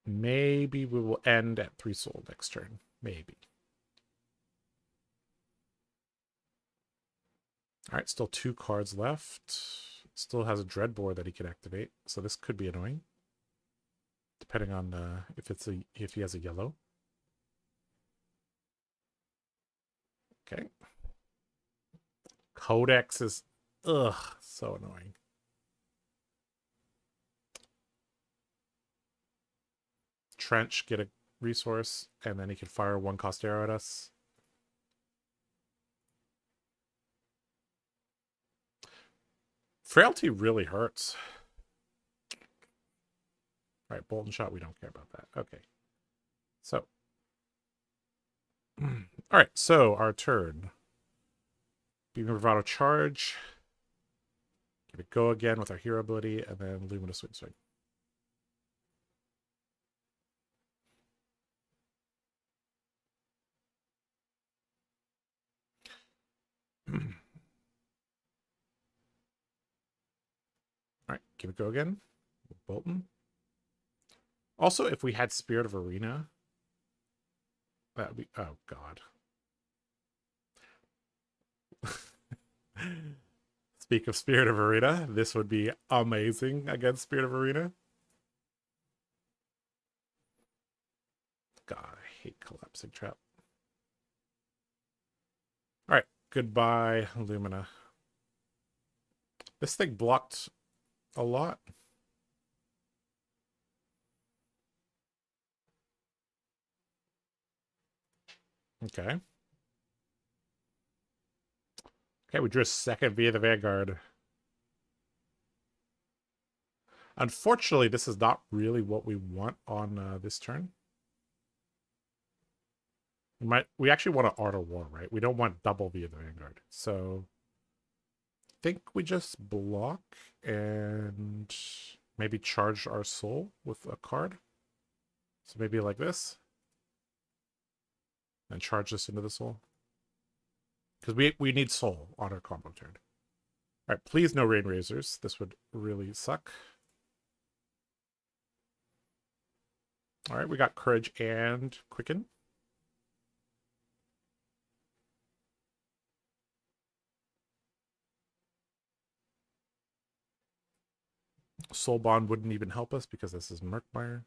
Maybe we will end at 3 soul next turn. Maybe. All right, still 2 cards left. Still has a Dreadbore that he can activate, so this could be annoying. depending on if he has a yellow. Okay. Codex is so annoying. Trench, get a resource, and then he can fire 1-cost arrow at us. Frailty really hurts. All right, Boltyn shot, we don't care about that. Okay. So. All right, so our turn. Beam Bravado charge. Give it go again with our hero ability, and then Luminous Swing Swing. All right, give it go again. Boltyn. Also, if we had Spirit of Arena, that would be... Oh, God. Speak of Spirit of Arena, this would be amazing against Spirit of Arena. God, I hate Collapsing Trap. All right, goodbye, Lumina. This thing blocked a lot. Okay. Okay, we drew a second via the Vanguard. Unfortunately, this is not really what we want on this turn. We actually want to Art of War, right? We don't want double via the Vanguard. So I think we just block and maybe charge our soul with a card. So maybe like this. And charge this into the soul. Because we need soul on our combo turn. All right, please no Rain Razors. This would really suck. All right, we got Courage and Quicken. Soul Bond wouldn't even help us because this is Murkmire.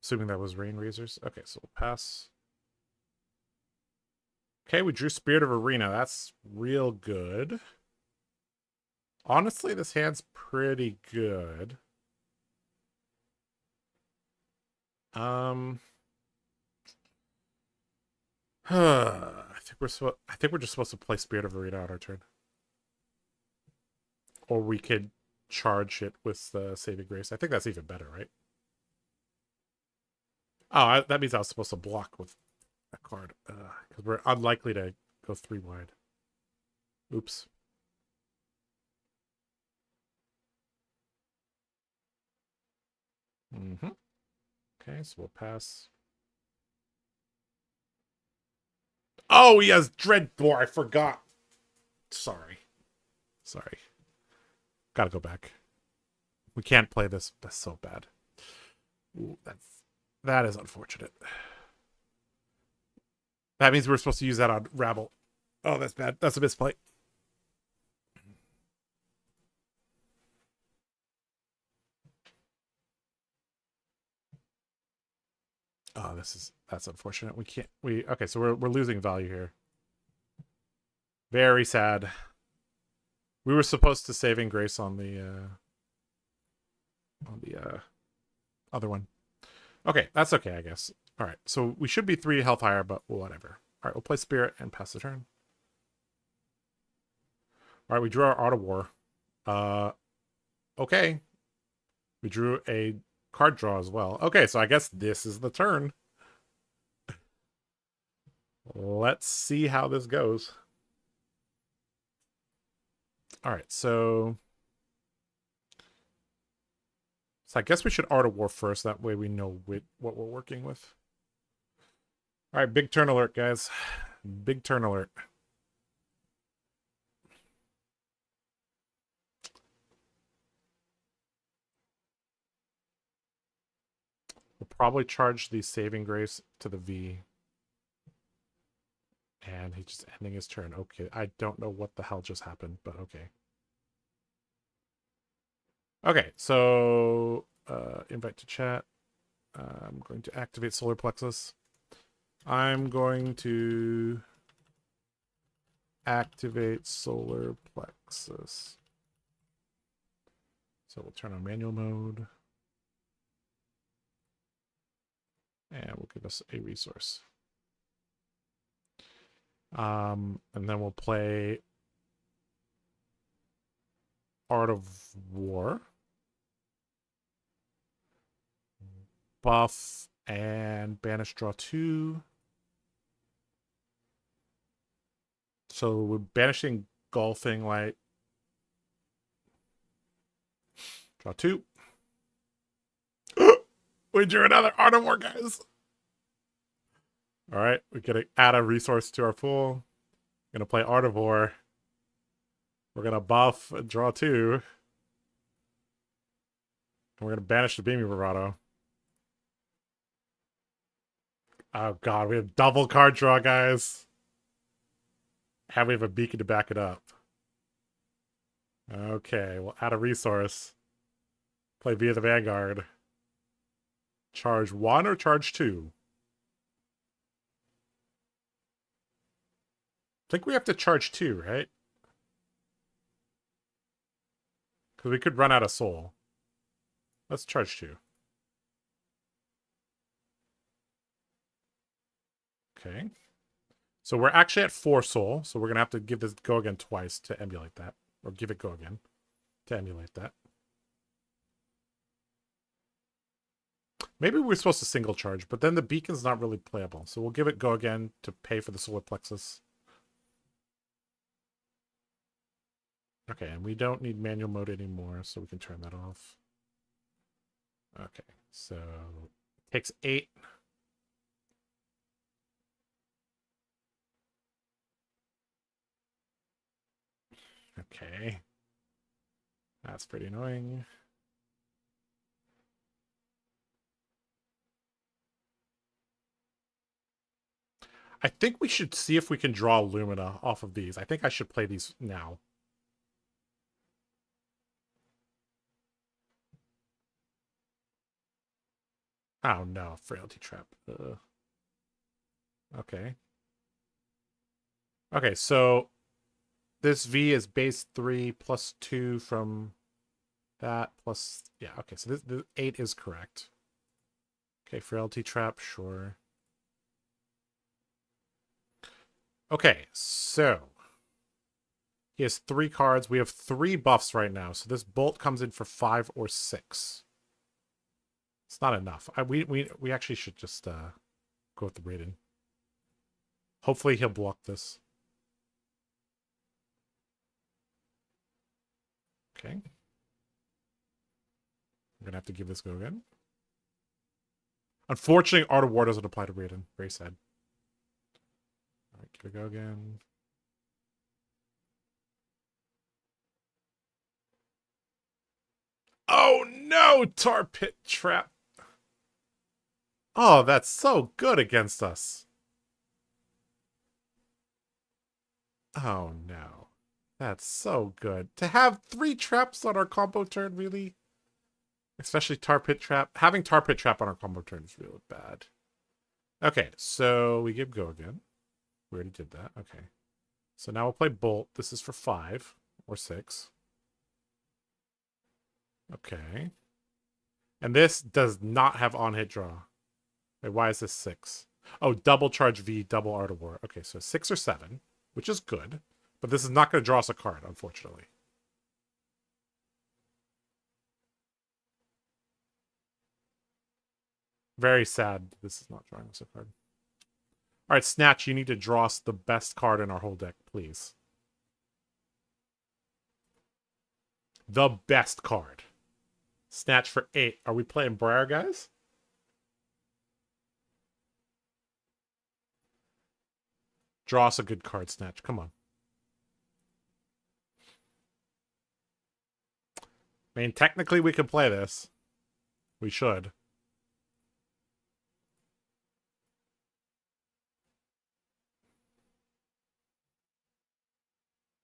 Assuming that was Rain Razors. Okay, so we'll pass. Okay, we drew Spirit of Arena. That's real good. Honestly, this hand's pretty good. I think we're just supposed to play Spirit of Arena on our turn. Or we could charge it with the Saving Grace. I think that's even better, right? Oh, that means I was supposed to block with a card. Because we're unlikely to go 3 wide. Oops. Okay, so we'll pass. Oh, he has Dreadbore. I forgot. Sorry. Gotta go back. We can't play this. That's so bad. Ooh, that is unfortunate. That means we're supposed to use that on Rabble. Oh, that's bad. That's a misplay. Oh, that's unfortunate. Okay, so we're losing value here. Very sad. We were supposed to Saving Grace on the other one. Okay, that's okay, I guess. All right, so we should be 3 health higher, but whatever. All right, we'll play Spirit and pass the turn. All right, we drew our Art of War. Okay. We drew a card draw as well. Okay, so I guess this is the turn. Let's see how this goes. All right, so I guess we should Art of War first. That way we know what we're working with. All right, big turn alert, guys. Big turn alert. We'll probably charge the Saving Grace to the V. And he's just ending his turn. Okay, I don't know what the hell just happened, but okay. Okay, so invite to chat. I'm going to activate solar plexus. I'm going to activate solar plexus. So we'll turn on manual mode. And we'll give us a resource. And then we'll play Art of War. Buff and banish draw 2. So we're banishing Golfing Light. Draw 2. We drew another Art of War, guys. All right, we're gonna add a resource to our pool. We're gonna play Art of War. We're gonna buff and draw 2. And we're gonna banish the Beaming Bravado. Oh god, we have double card draw, guys. And we have a beacon to back it up. Okay, we'll add a resource. Play via the Vanguard. Charge 1 or charge 2? I think we have to charge 2, right? Because we could run out of soul. Let's charge 2. Okay. So we're actually at 4 soul, so we're going to have to give this go again twice to emulate that. Or give it go again to emulate that. Maybe we're supposed to single charge, but then the beacon's not really playable. So we'll give it go again to pay for the solar plexus. Okay, and we don't need manual mode anymore, so we can turn that off. Okay, so it takes 8. Okay. That's pretty annoying. I think we should see if we can draw Lumina off of these. I think I should play these now. Oh no, Frailty Trap. Okay. Okay, so this V is base 3 plus 2 from that plus... Yeah, okay, so this 8 is correct. Okay, Frailty Trap, sure. Okay, so he has 3 cards. We have 3 buffs right now, so this Bolt comes in for 5 or 6. It's not enough. We actually should just go with the Raiden. Hopefully he'll block this. Okay. I'm gonna have to give this go again. Unfortunately, Art of War doesn't apply to Raiden. Very sad. Alright, give it go again. Oh no! Tar Pit Trap. Oh, that's so good against us. Oh no. That's so good. To have 3 traps on our combo turn, really? Especially Tar Pit Trap. Having Tar Pit Trap on our combo turn is really bad. Okay, so we give go again. We already did that. Okay. So now we'll play Bolt. This is for 5 or 6. Okay. And this does not have on-hit draw. Wait, why is this 6? Oh, double charge V, double Art of War. Okay, so 6 or 7, which is good. But this is not going to draw us a card, unfortunately. Very sad this is not drawing us a card. All right, Snatch, you need to draw us the best card in our whole deck, please. The best card. Snatch for 8. Are we playing Briar, guys? Draw us a good card, Snatch. Come on. I mean, technically we could play this. We should.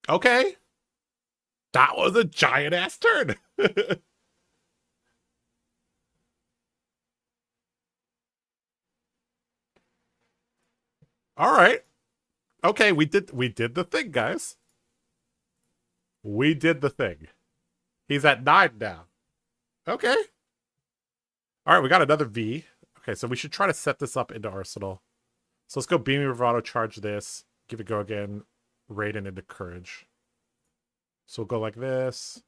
Okay. That was a giant-ass turn. All right. Okay, we did the thing, guys. We did the thing. He's at 9 now. Okay. All right, we got another V. Okay, so we should try to set this up into Arsenal. So let's go Beaming Bravado, charge this, give it go again, Raiden into Courage. So we'll go like this.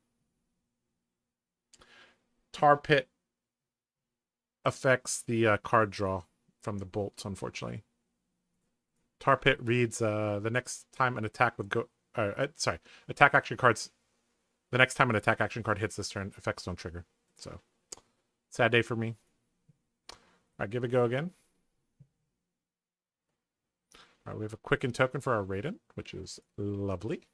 Tar Pit affects the card draw from the bolts, unfortunately. Tar Pit reads the next time an attack with go... attack action cards... The next time an attack action card hits this turn, effects don't trigger. So, sad day for me. All right, give it go again. All right, we have a quicken token for our Raiden, which is lovely.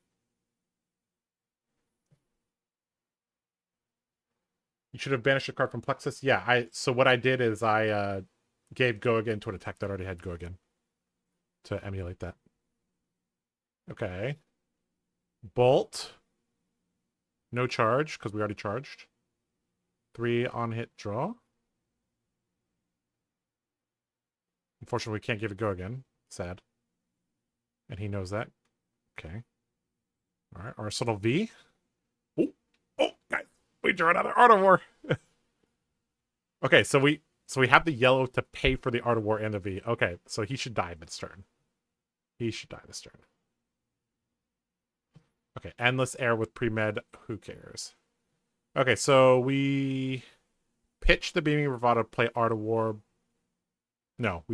You should have banished a card from Plexus. Yeah, so what I did is I gave go again to an attack that already had go again to emulate that. Okay. Bolt. No charge, because we already charged. 3 on hit draw. Unfortunately, we can't give it go again. Sad. And he knows that. Okay. All right, Arsenal V. Oh, guys, we drew another Art of War. Okay, so we have the yellow to pay for the Art of War and the V. Okay, so he should die this turn. He should die this turn. Okay, Endless Air with pre-med. Who cares? Okay, so we pitch the Beaming Bravado, play Art of War. No,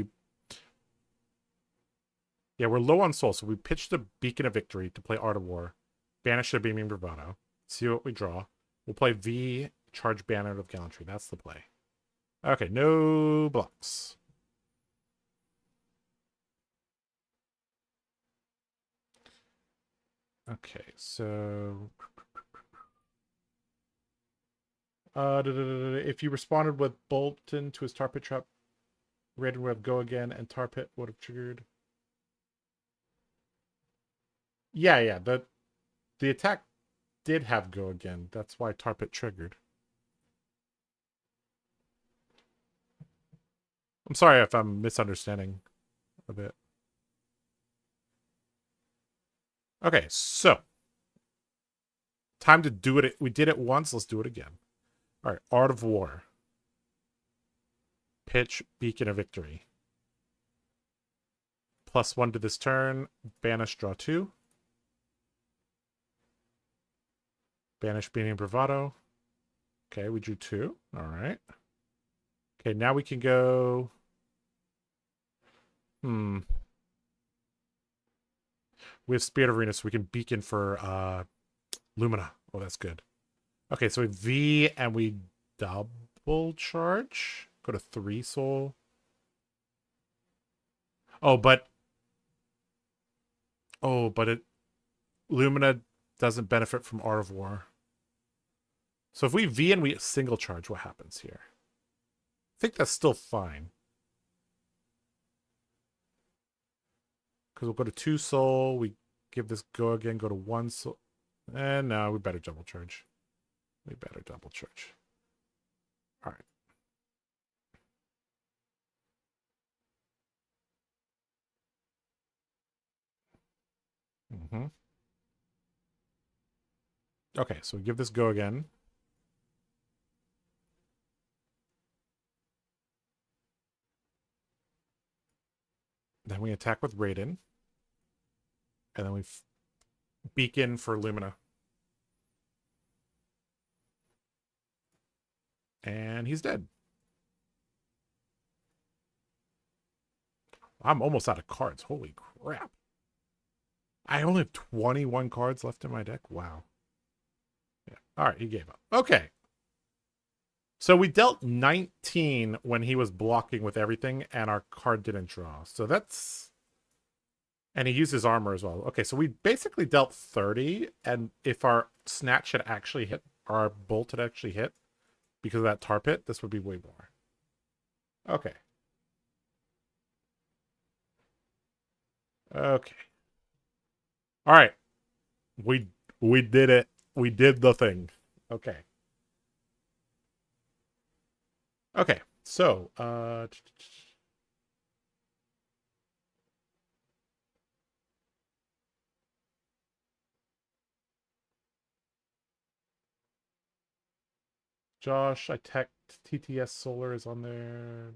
yeah, we're low on soul, so we pitch the Beacon of Victory to play Art of War, banish the Beaming Bravado, see what we draw. We'll play V, charge Banner of Gallantry. That's the play. Okay, no blocks. Okay, so if you responded with Boltyn to his Tar Pit trap, Raiden would have go again, and Tar Pit would have triggered. Yeah. The attack did have go again. That's why Tar Pit triggered. I'm sorry if I'm misunderstanding a bit. Okay, so time to do it. We did it once. Let's do it again. All right, Art of War. Pitch Beacon of Victory. +1 to this turn. Banish, draw 2. Banish Beaming Bravado. Okay, we drew 2. All right. Okay, now we can go... We have Spirit Arena, so we can Beacon for Lumina. Oh, that's good. Okay, so we V and we double charge. Go to 3 soul. Oh, but Lumina doesn't benefit from Art of War. So if we V and we single charge, what happens here? I think that's still fine. Because we'll go to 2 soul. We give this go again, go to 1 soul. And no, we better double charge. We better double charge. All right. Okay, so we give this go again. Then we attack with Raiden. And then we Beacon for Lumina. And he's dead. I'm almost out of cards. Holy crap. I only have 21 cards left in my deck. Wow. Yeah. All right, he gave up. Okay. So we dealt 19 when he was blocking with everything, and our card didn't draw. So that's... And he used his armor as well. Okay, so we basically dealt 30, and if our Snatch had actually hit, our Bolt had actually hit, because of that Tar Pit, this would be way more. Okay. Okay. All right. We did it. We did the thing. Okay. Okay. So, Josh, I tech TTS Solar is on there.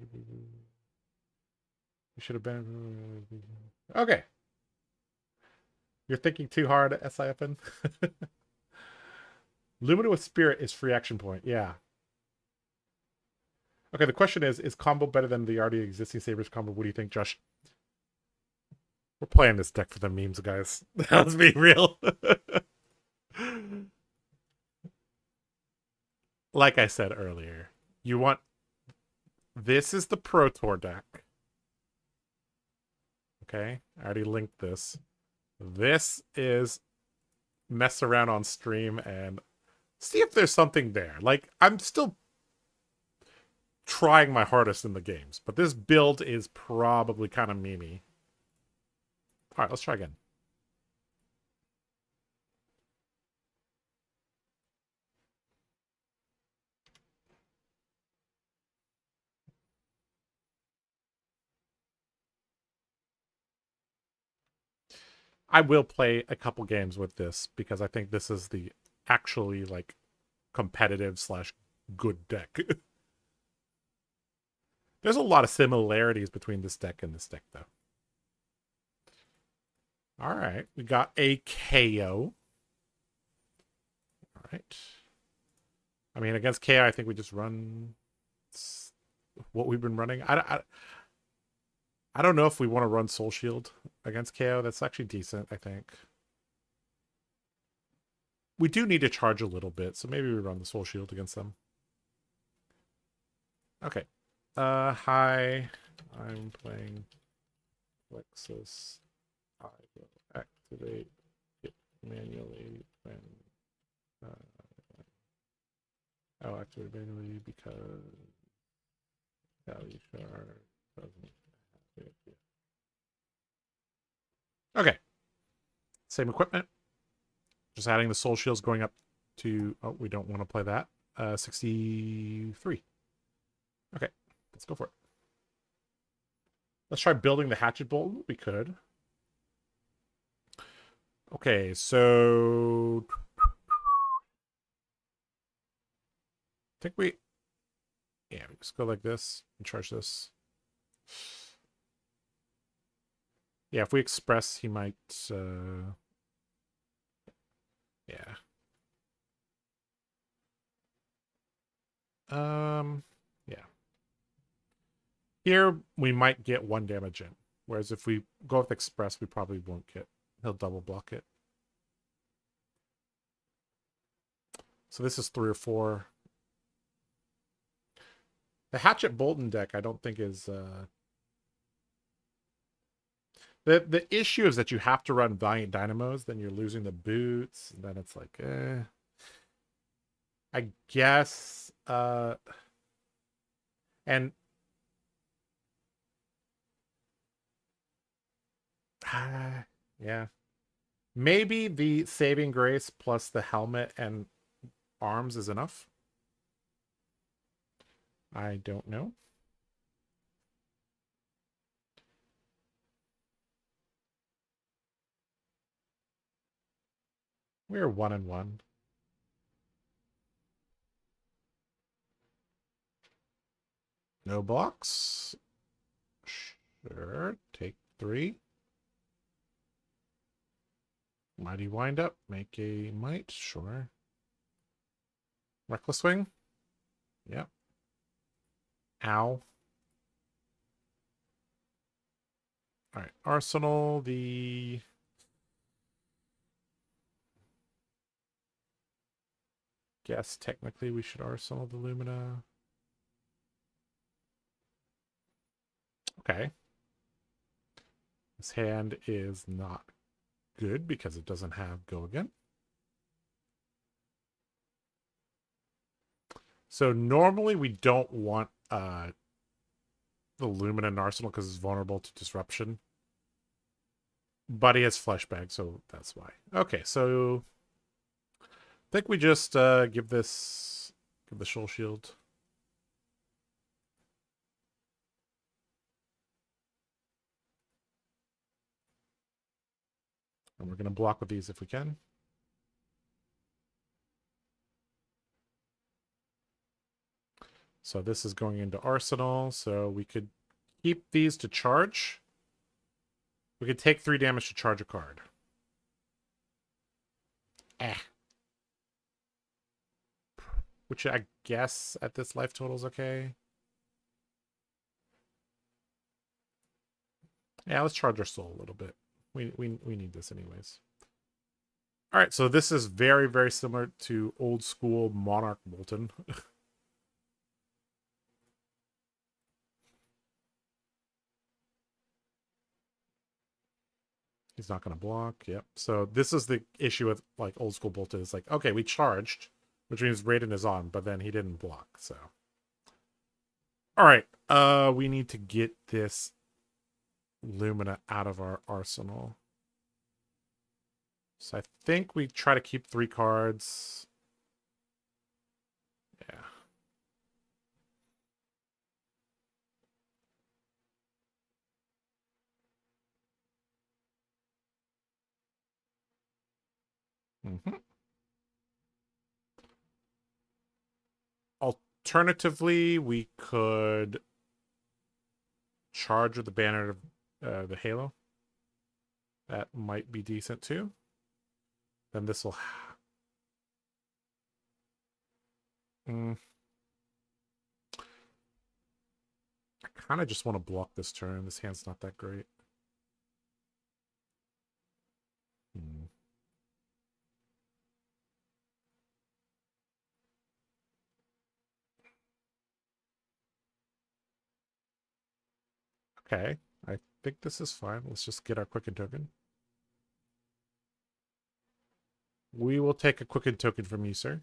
We should have been. Okay. You're thinking too hard, SIFN. Lumina with Spirit is free action point. Yeah. Okay, the question is combo better than the already existing Sabres combo? What do you think, Josh? We're playing this deck for the memes, guys. Let's be real. Like I said earlier, you want... This is the Pro Tour deck. Okay, I already linked this. This is mess around on stream and see if there's something there. Like, I'm still trying my hardest in the games, but this build is probably kind of memey. All right, let's try again. I will play a couple games with this because I think this is the actually like competitive slash good deck. There's a lot of similarities between this deck and this deck, though. All right, we got a KO. All right. I mean, against KO, I think we just run what we've been running. I don't know if we want to run Soul Shield against KO. That's actually decent, I think. We do need to charge a little bit, so maybe we run the Soul Shield against them. Okay. Hi. I'm playing Plexus. I will activate it manually when I'll activate it manually because Value Shard doesn't have it yet. Okay. Same equipment. Just adding the Soul Shields going up to... Oh, we don't want to play that. 63. Okay, let's go for it. Let's try building the Hatchet Boltyn. We could. Okay, so... I think we... Yeah, we just go like this and charge this. Yeah, if we express, he might... Yeah. Yeah. Here, we might get 1 damage in. Whereas if we go with Express, we probably won't get... He'll double block it. So this is 3 or 4. The Hatchet Boltyn deck, I don't think is... The issue is that you have to run Valiant Dynamos, then you're losing the boots, and then it's like, I guess... And... yeah. Maybe the Saving Grace plus the helmet and arms is enough. I don't know. We're 1-1. No blocks. Sure. Take 3. Mighty Wind Up. Make a Might. Sure. Reckless Swing. Yep. Ow. All right. Arsenal. The... Guess technically we should Arsenal the Lumina. Okay. This hand is not good because it doesn't have Go Again. So normally we don't want the Lumina in Arsenal because it's vulnerable to disruption. But he has Fleshbag, so that's why. Okay, so I think we just give the Soul Shield. And we're going to block with these if we can. So this is going into Arsenal, so we could keep these to charge. We could take 3 damage to charge a card. Which I guess at this life total is okay. Yeah, let's charge our soul a little bit. We need this anyways. All right, so this is very, very similar to old school Monarch Boltyn. He's not going to block. Yep. So this is the issue with like old school Boltyn. It's like, okay, we charged, which means Raiden is on, but then he didn't block. So, all right, we need to get this Lumina out of our arsenal. So I think we try to keep 3 cards. Yeah. Mm-hmm. Alternatively, we could charge with the banner of the Halo. That might be decent too. Then this will... I kind of just want to block this turn. This hand's not that great. Okay, I think this is fine. Let's just get our Quicken token. We will take a Quicken token from you, sir.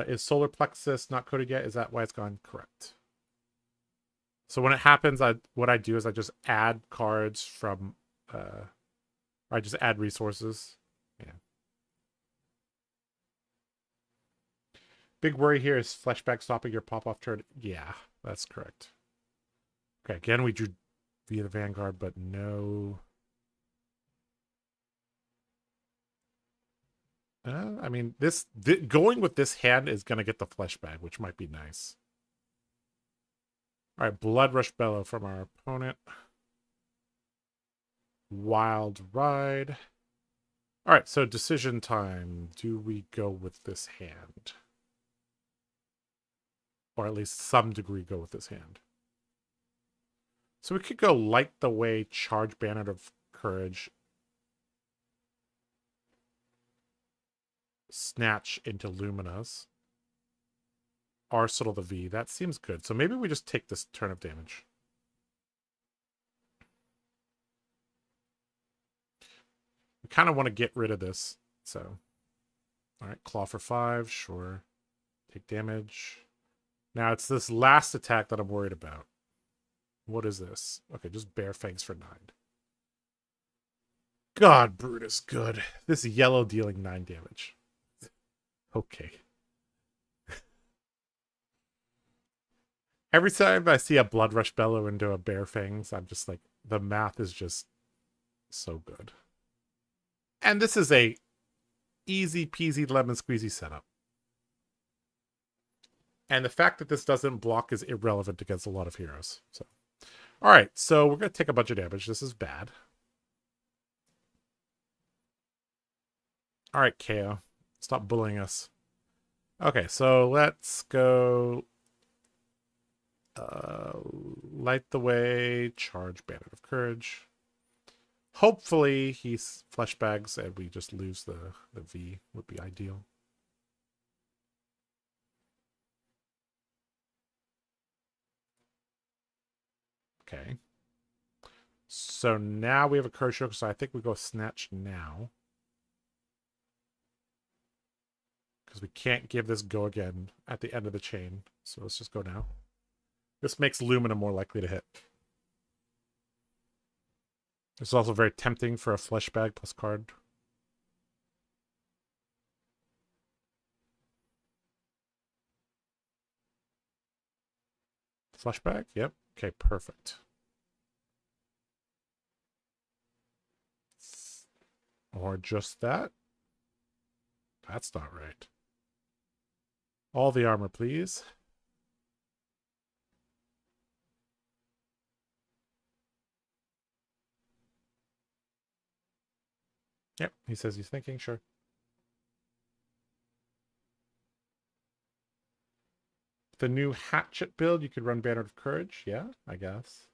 Is Solar Plexus not coded yet? Is that why it's gone? Correct. So when it happens, what I do is I just add cards from... I just add resources. Yeah. Big worry here is flashback stopping your pop-off turn. Yeah, that's correct. Okay, again, we drew via the Vanguard, but no... I mean, going with this hand is going to get the flashback, which might be nice. All right, Blood Rush Bellow from our opponent. Wild Ride. All right, so decision time. Do we go with this hand? Or at least some degree go with this hand. So we could go Light the Way, charge Banner of Courage, snatch into Luminas, Arsenal the V. That seems good. So maybe we just take this turn of damage. We kind of want to get rid of this. So, all right, Claw for 5, sure. Take damage. Now it's this last attack that I'm worried about. What is this? Okay, just Bare Fangs for 9. God, Brutus, good. This yellow dealing 9 damage. Okay. Every time I see a Blood Rush Bellow into a Bare Fangs, I'm just like, the math is just so good. And this is a easy peasy lemon squeezy setup. And the fact that this doesn't block is irrelevant against a lot of heroes. So, all right, so we're going to take a bunch of damage. This is bad. All right, KO. Stop bullying us. Okay, so let's go... Light the Way, charge Banner of Courage. Hopefully he fleshbags and we just lose the V would be ideal. Okay. So now we have a Courage Choke, so I think we go Snatch now. Because we can't give this go again at the end of the chain. So let's just go now. This makes Lumina more likely to hit. It's also very tempting for a flesh bag plus card. Flashback? Yep. Okay, perfect. Or just that. That's not right. All the armor, please. Yep, he says he's thinking, sure. The new hatchet build, you could run Banner of Courage. Yeah, I guess.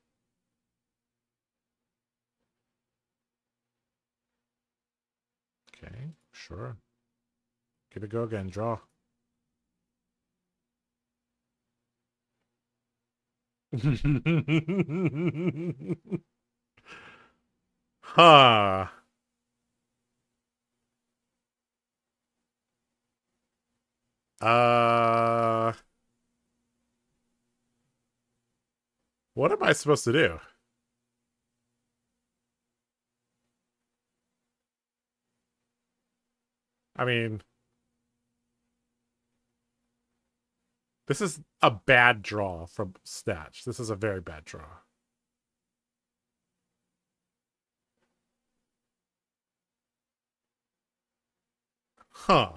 Okay, sure. Give it a go again. Draw. Huh. What am I supposed to do? I mean, this is a bad draw from Snatch. This is a very bad draw. Huh.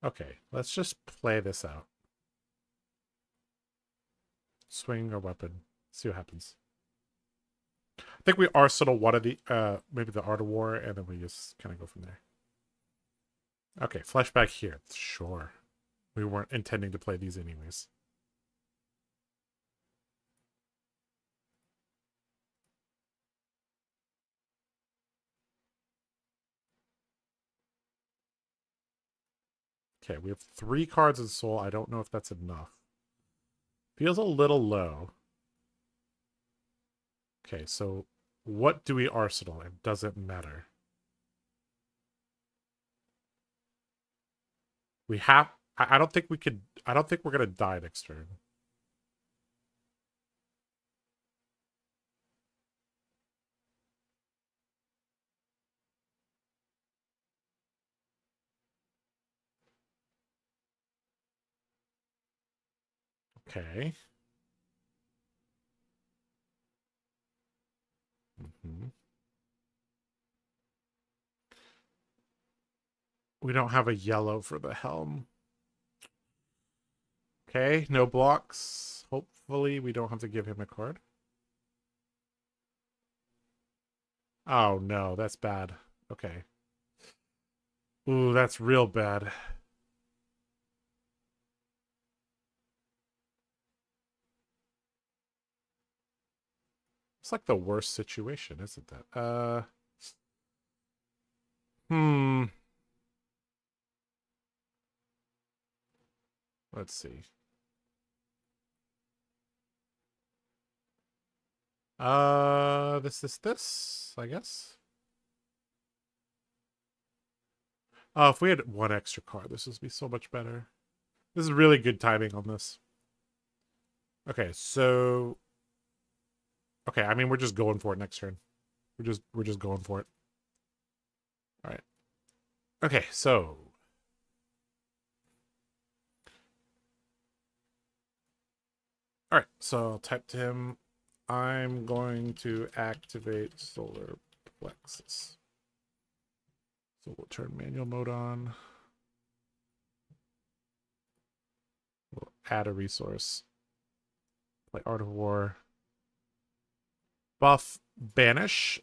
Okay, let's just play this out. Swing or weapon. See what happens. I think we arsenal one of the maybe the Art of War, and then we just kind of go from there. Okay, flashback here. Sure. We weren't intending to play these anyways. Okay, we have 3 cards in Soul. I don't know if that's enough. Feels a little low. Okay, so what do we arsenal? It doesn't matter. We have... I don't think we could... I don't think we're going to die next turn. Okay. We don't have a yellow for the helm. Okay, no blocks. Hopefully we don't have to give him a card. Oh, no, that's bad. Okay. Ooh, that's real bad. It's like the worst situation, isn't that? Let's see. This, I guess. Oh, if we had 1 extra card, this would be so much better. This is really good timing on this. Okay, so... Okay, I mean, we're just going for it next turn. We're just going for it. All right. Okay, so... All right, so I'll type to him. I'm going to activate Solar Plexus. So we'll turn manual mode on. We'll add a resource. Play Art of War. Buff, banish,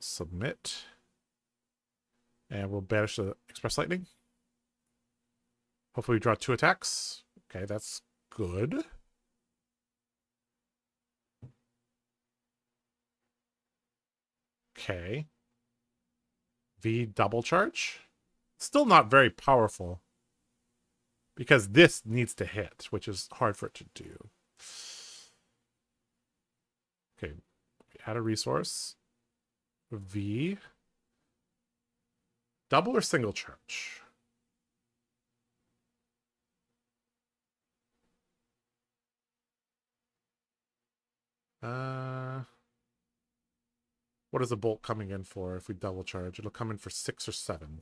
submit. And we'll banish the Express Lightning. Hopefully we draw 2 attacks. Okay, that's good. Okay. V double charge. Still not very powerful. Because this needs to hit, which is hard for it to do. Okay. Add a resource. V. Double or single charge? What is the bolt coming in for if we double charge? It'll come in for 6 or 7.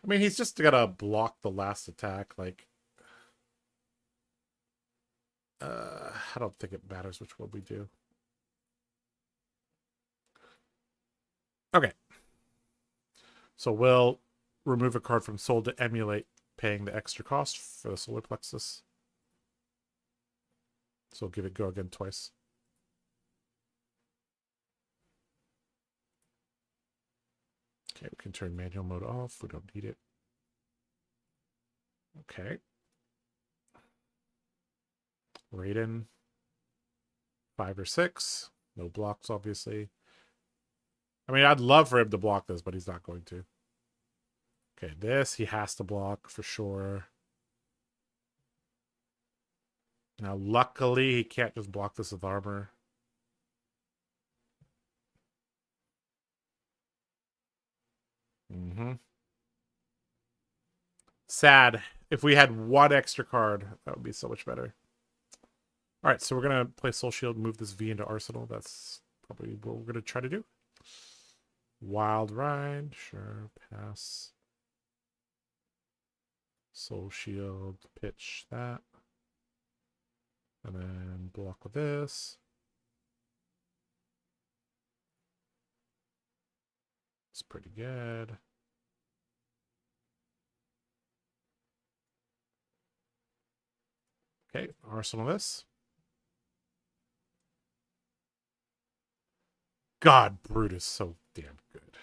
I mean, he's just gotta block the last attack, like... I don't think it matters which one we do. Okay. So we'll remove a card from soul to emulate paying the extra cost for the solar plexus. So we'll give it go again twice. Okay, we can turn manual mode off. We don't need it. Okay. Raiden. 5 or 6. No blocks, obviously. I mean, I'd love for him to block this, but he's not going to. Okay, this he has to block for sure. Now, luckily, he can't just block this with armor. Sad. If we had one extra card, that would be so much better. All right, so we're going to play Soul Shield, move this V into Arsenal. That's probably what we're going to try to do. Wild Ride, sure, pass. Soul Shield, pitch that. And then block with this. It's pretty good. Okay, Arsenal this. God, Brute is so damn good.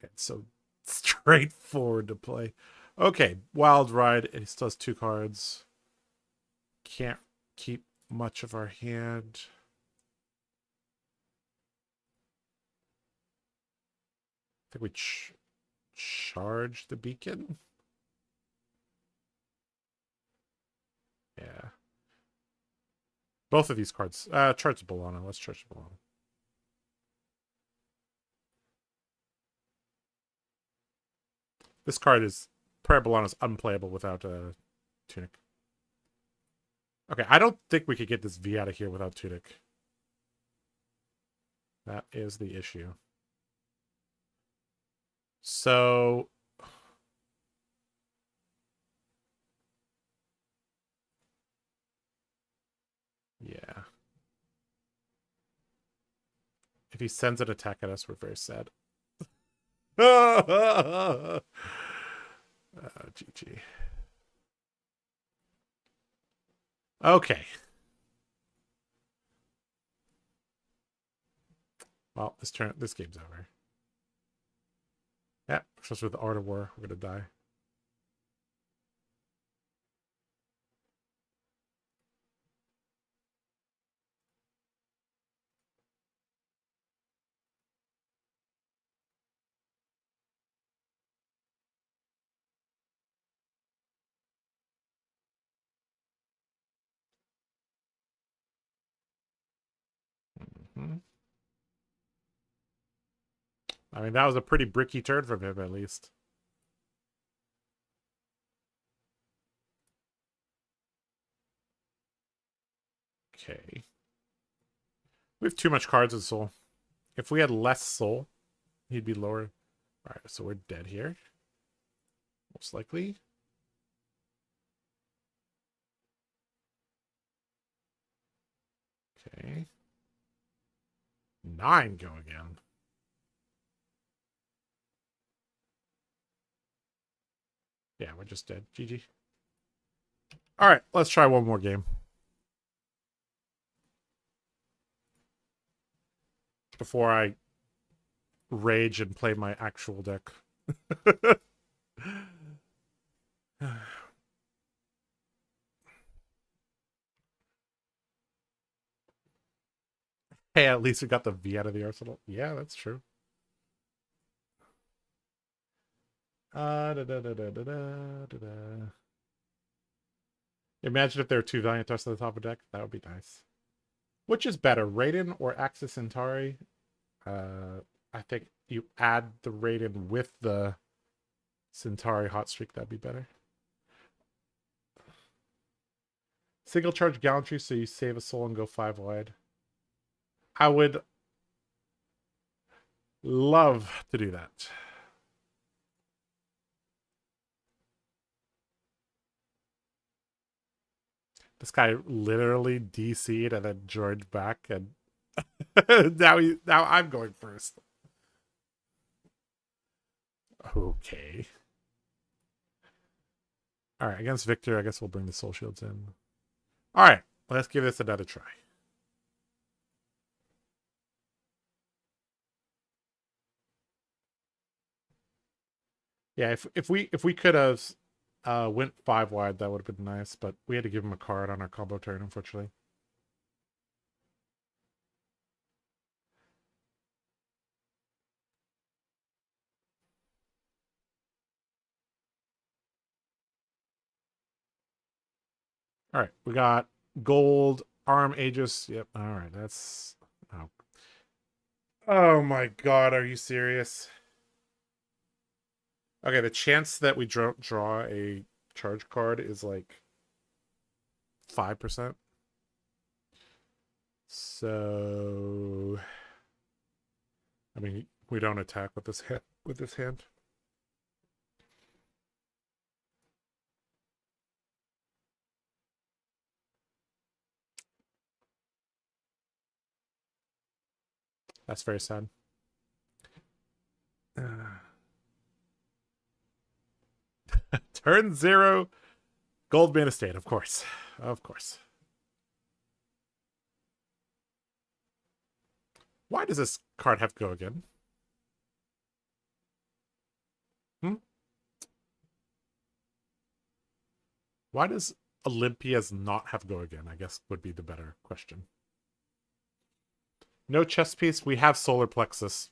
It's so straightforward to play. Okay, Wild Ride. It still has 2 cards. Can't keep much of our hand. I think we charge the beacon. Yeah. Both of these cards. Charge the Boltyn. Let's charge the Boltyn. This card is Prayer Boltyn is unplayable without a Tunic. Okay, I don't think we could get this V out of here without Tunic. That is the issue. So yeah. If he sends an attack at us, we're very sad. GG. Okay. Well, this game's over. Yeah, just with the Art of War, we're gonna die. I mean, that was a pretty bricky turn from him, at least. Okay. We have too much cards in Soul. If we had less Soul, he'd be lower. Alright, so we're dead here. Most likely. Okay. 9 go again. Yeah, we're just dead. GG. Alright, let's try one more game. Before I rage and play my actual deck. Hey, at least we got the V out of the arsenal. Yeah, that's true. Imagine if there were 2 Valiant Tusk on the top of the deck. That would be nice. Which is better, Raiden or Axis Centauri? I think you add the Raiden with the Centauri hot streak. That'd be better. Single charge Gallantry, so you save a soul and go 5 wide. I would love to do that. This guy literally DC'd and then joined back, and now I'm going first. Okay. All right, against Victor, I guess we'll bring the soul shields in. All right, let's give this another try. Yeah, if we could have went 5 wide, that would have been nice, but we had to give him a card on our combo turn, unfortunately. All right, we got gold arm Aegis. Yep. All right, that's oh. Oh my god, are you serious? Okay, the chance that we draw a charge card is like 5%. So I mean, we don't attack with this hand. That's very sad. Turn 0, gold mana state, of course. Of course. Why does this card have go again? Why does Olympias not have go again? I guess would be the better question. No chess piece. We have solar plexus.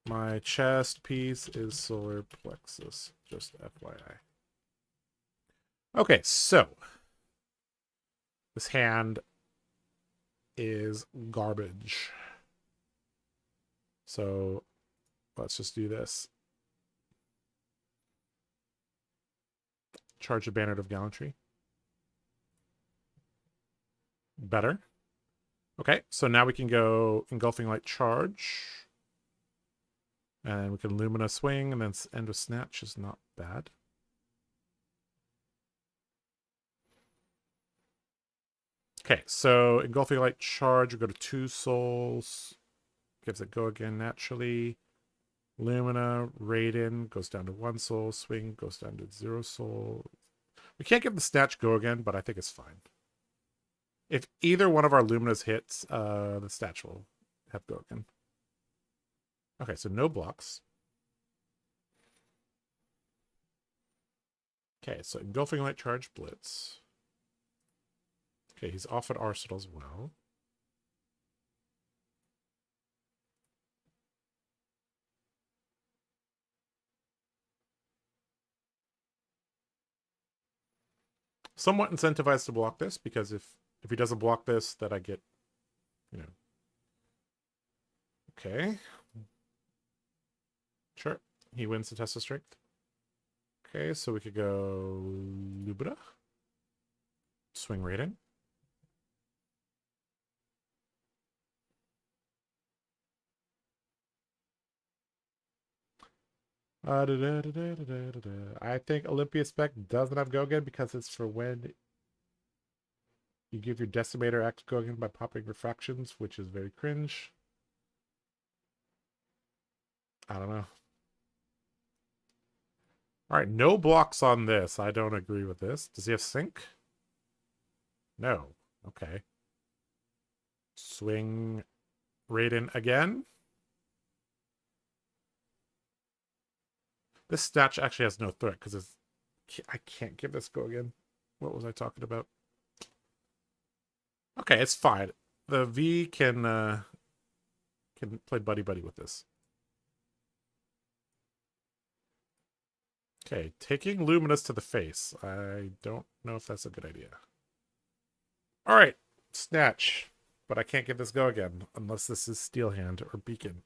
My chest piece is solar plexus. Just FYI. Okay, so this hand is garbage. So let's just do this. Charge a Banner of Gallantry. Better. Okay, so now we can go Engulfing Light Charge. And we can Lumina Swing, and then end with Snatch is not bad. Okay, so Engulfing Light Charge, we go to 2 souls. Gives it go again naturally. Lumina, Raiden, goes down to 1 soul. Swing, goes down to 0 soul. We can't give the Snatch go again, but I think it's fine. If either one of our Luminas hits, the Snatch will have go again. Okay, so no blocks. Okay, so Engulfing Light Charge, Blitz. Okay, he's off at Arsenal as well. Somewhat incentivized to block this, because if he doesn't block this, then I get, you know. Okay. Sure. He wins the test of strength. Okay, so we could go Lubida. Swing Raiden. I think Olympia Spec doesn't have Gogan because it's for when you give your Decimator act Gogan by popping refractions, which is very cringe. I don't know. All right, no blocks on this. I don't agree with this. Does he have Sync? No. Okay. Swing Raiden again. This Snatch actually has no threat because it's... I can't give this go again. What was I talking about? Okay, it's fine. The V can play buddy-buddy with this. Okay, taking Luminous to the face. I don't know if that's a good idea. All right, Snatch. But I can't get this go again unless this is Steel Hand or Beacon.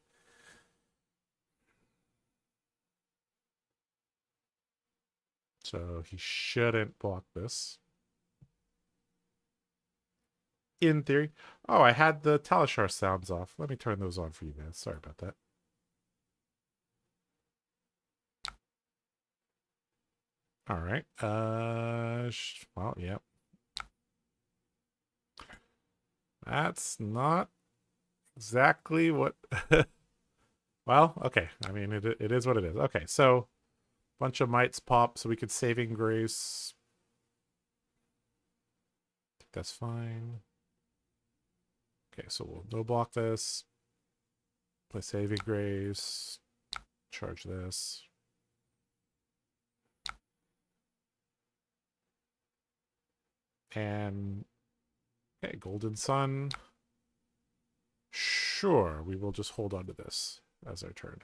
So he shouldn't block this. In theory. Oh, I had the Talishar sounds off. Let me turn those on for you guys. Sorry about that. All right. Well, yep. That's not exactly what. Well, okay. I mean, it is what it is. Okay, so bunch of mites pop, so we could saving grace. I think that's fine. Okay, so we'll no block this. Play saving grace. Charge this. And okay, Golden Sun. Sure, we will just hold on to this as our turn.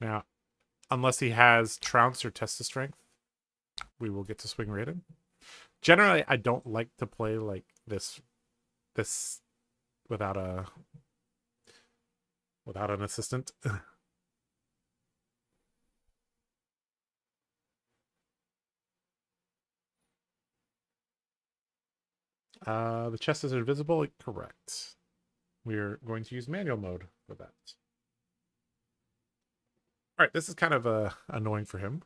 Now, unless he has Trounce or Test of Strength, we will get to swing rated. Generally, I don't like to play like this without an assistant. The chest is invisible. Correct. We're going to use manual mode for that. All right, this is kind of annoying for him.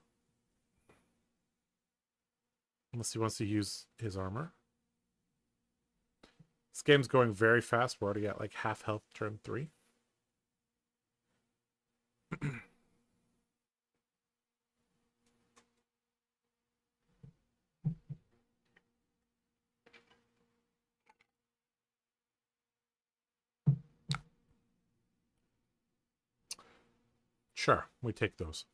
Unless he wants to use his armor. This game's going very fast. We're already at like half health turn 3. Sure, we take those.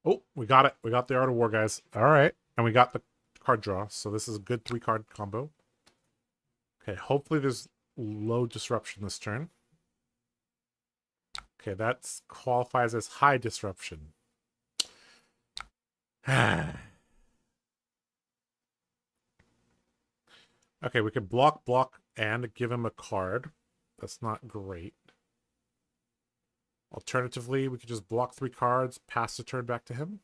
Oh, we got it. We got the Art of War, guys. All right. And we got the card draw. So this is a good 3-card combo. Okay, hopefully there's low disruption this turn. Okay, that qualifies as high disruption. Okay, we could block, and give him a card. That's not great. Alternatively, we could just block 3 cards, pass the turn back to him.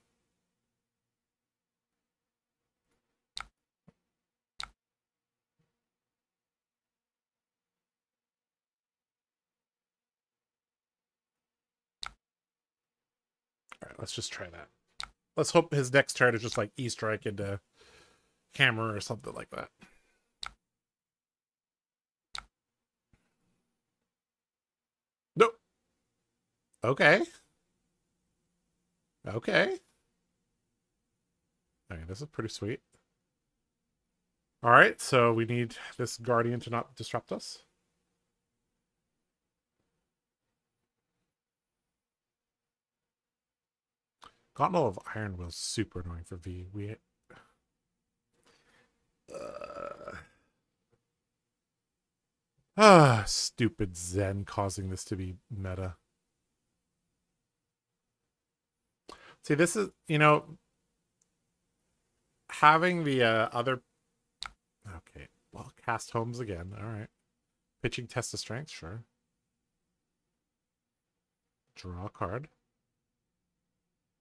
All right, let's just try that. Let's hope his next turn is just like E-Strike into Hammer or something like that. Nope. Okay. Okay. I mean, this is pretty sweet. All right, so we need this Guardian to not disrupt us. Gauntlet of Iron Will is super annoying for V. Stupid Zen causing this to be meta. See, this is, having the other... Okay, well, cast homes again. All right. Pitching Test of Strength, sure. Draw a card.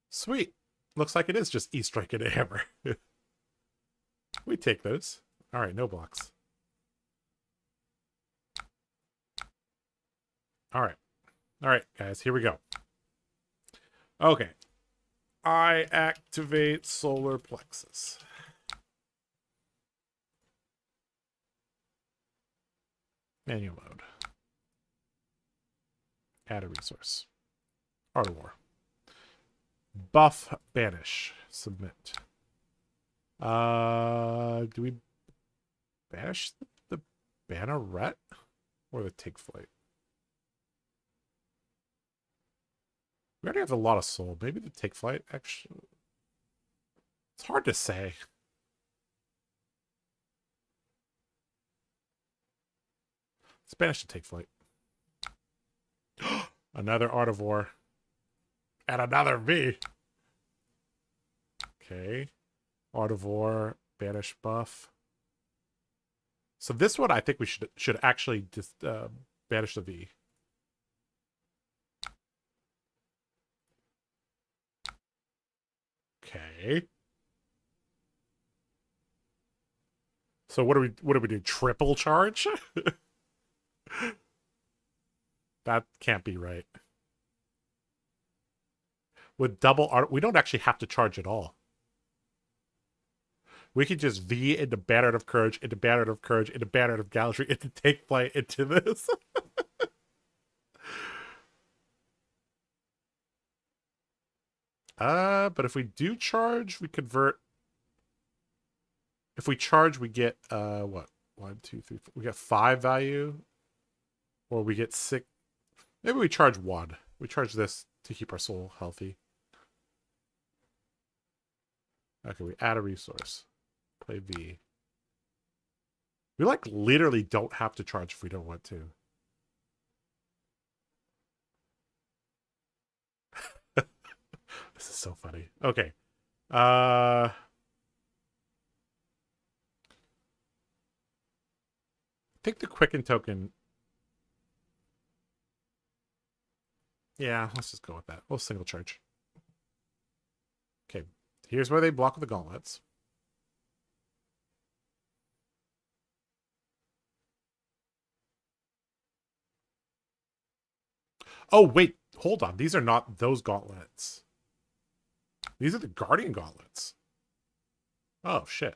Sweet. Looks like it is just E-Strike and a Hammer. We take those. All right, no blocks. All right. All right, guys, here we go. Okay. I activate Solar Plexus. Manual mode. Add a resource. Art of War. Buff, banish, submit. Do we banish the Banneret or the Take Flight? We already have a lot of soul. Maybe the Take Flight, actually. It's hard to say. Let's banish the Take Flight. Another Art of War. And another V. Okay. Art of War, banish buff. So this one, I think we should actually just banish the V. Okay. So what do we do? Triple charge? That can't be right. with double art. We don't actually have to charge at all. We could just V into Banner of Courage, into Banner of Courage, into Banner of Gallantry, into Take Flight, into this. But if we do charge, we convert. If we charge, we get what? 1, 2, 3, 4. We get 5 value, or we get 6. Maybe we charge 1. We charge this to keep our soul healthy. Okay, we add a resource. Play V. We like literally don't have to charge if we don't want to. This is so funny. Okay. I think the Quicken token. Yeah, let's just go with that. We'll single charge. Okay. Here's where they block the gauntlets. Oh, wait. Hold on. These are not those gauntlets. These are the Guardian gauntlets. Oh, shit.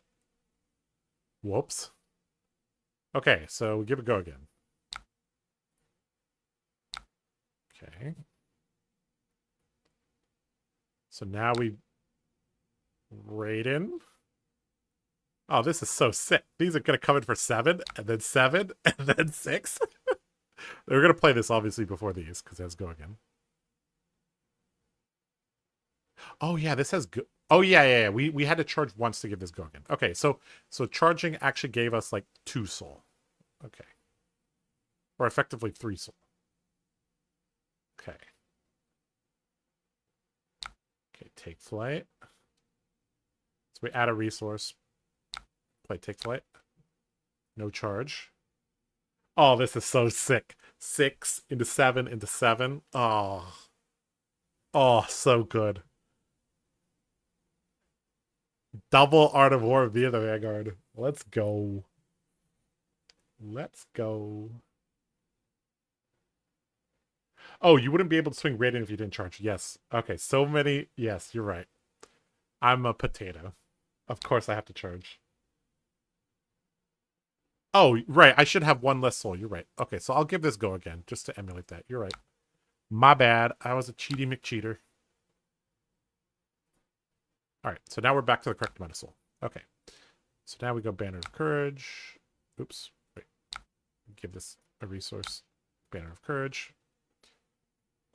Whoops. Okay, so we give it a go again. Okay. So now we Raiden. Oh, this is so sick. These are going to come in for 7, and then 7, and then 6. We're going to play this, obviously, before these, because let's go again. Oh, yeah, this has good... Oh, yeah. We had to charge once to give this go again. Okay, so charging actually gave us, like, 2 soul. Okay. Or effectively 3 soul. Okay. Okay, take flight. So we add a resource. Play take flight. No charge. Oh, this is so sick. 6 into 7 into 7. Oh. Oh, so good. Double Art of War via the Vanguard. Let's go. Let's go. Oh, you wouldn't be able to swing Raiden if you didn't charge. Yes. Okay, so many. Yes, you're right. I'm a potato. Of course I have to charge. Oh, right. I should have 1 less soul. You're right. Okay, so I'll give this go again, just to emulate that. You're right. My bad. I was a cheaty McCheater. All right, so now we're back to the correct amount of soul. Okay. So now we go Banner of Courage. Oops. Wait. Give this a resource. Banner of Courage.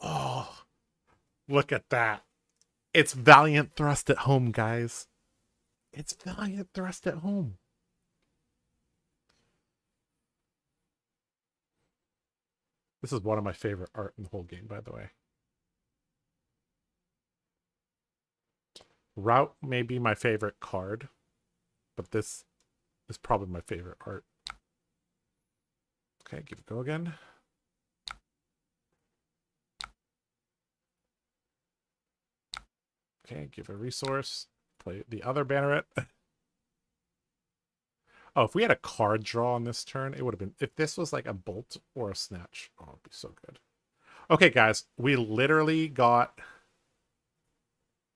Oh, look at that. It's Valiant Thrust at home, guys. It's Valiant Thrust at home. This is one of my favorite art in the whole game, by the way. Route may be my favorite card, but this is probably my favorite art. Okay, give it a go again. Okay, give a resource. Play the other banneret. Oh, if we had a card draw on this turn, it would have been... If this was like a bolt or a snatch, oh, it'd be so good. Okay, guys, we literally got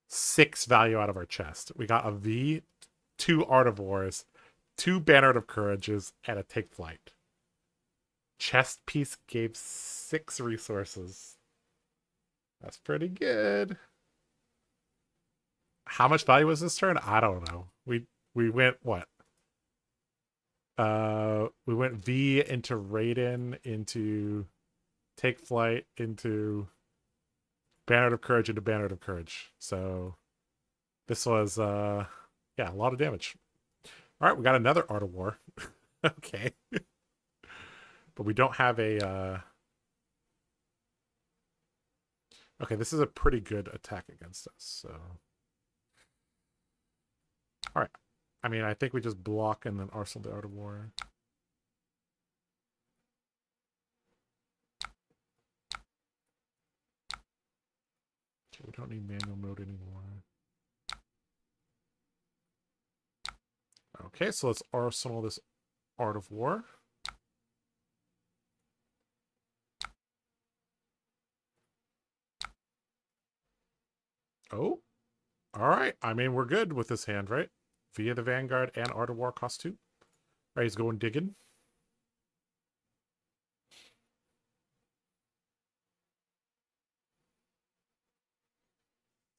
6 value out of our chest. We got a V, 2 Art of Wars, 2 Banner of Courages, and a Take Flight. Chest piece gave 6 resources. That's pretty good. How much value was this turn? I don't know. We went what? We went V into Raiden, into Take Flight, into Banner of Courage, into Banner of Courage. So this was yeah, a lot of damage. All right, we got another Art of War. Okay. But we don't have a okay, this is a pretty good attack against us, so all right. I mean, I think we just block and then Arsenal the Art of War. Okay, we don't need manual mode anymore. Okay, so let's Arsenal this Art of War. Oh, all right. I mean, we're good with this hand, right? Via the Vanguard and Art of War cost 2. All right, he's going digging.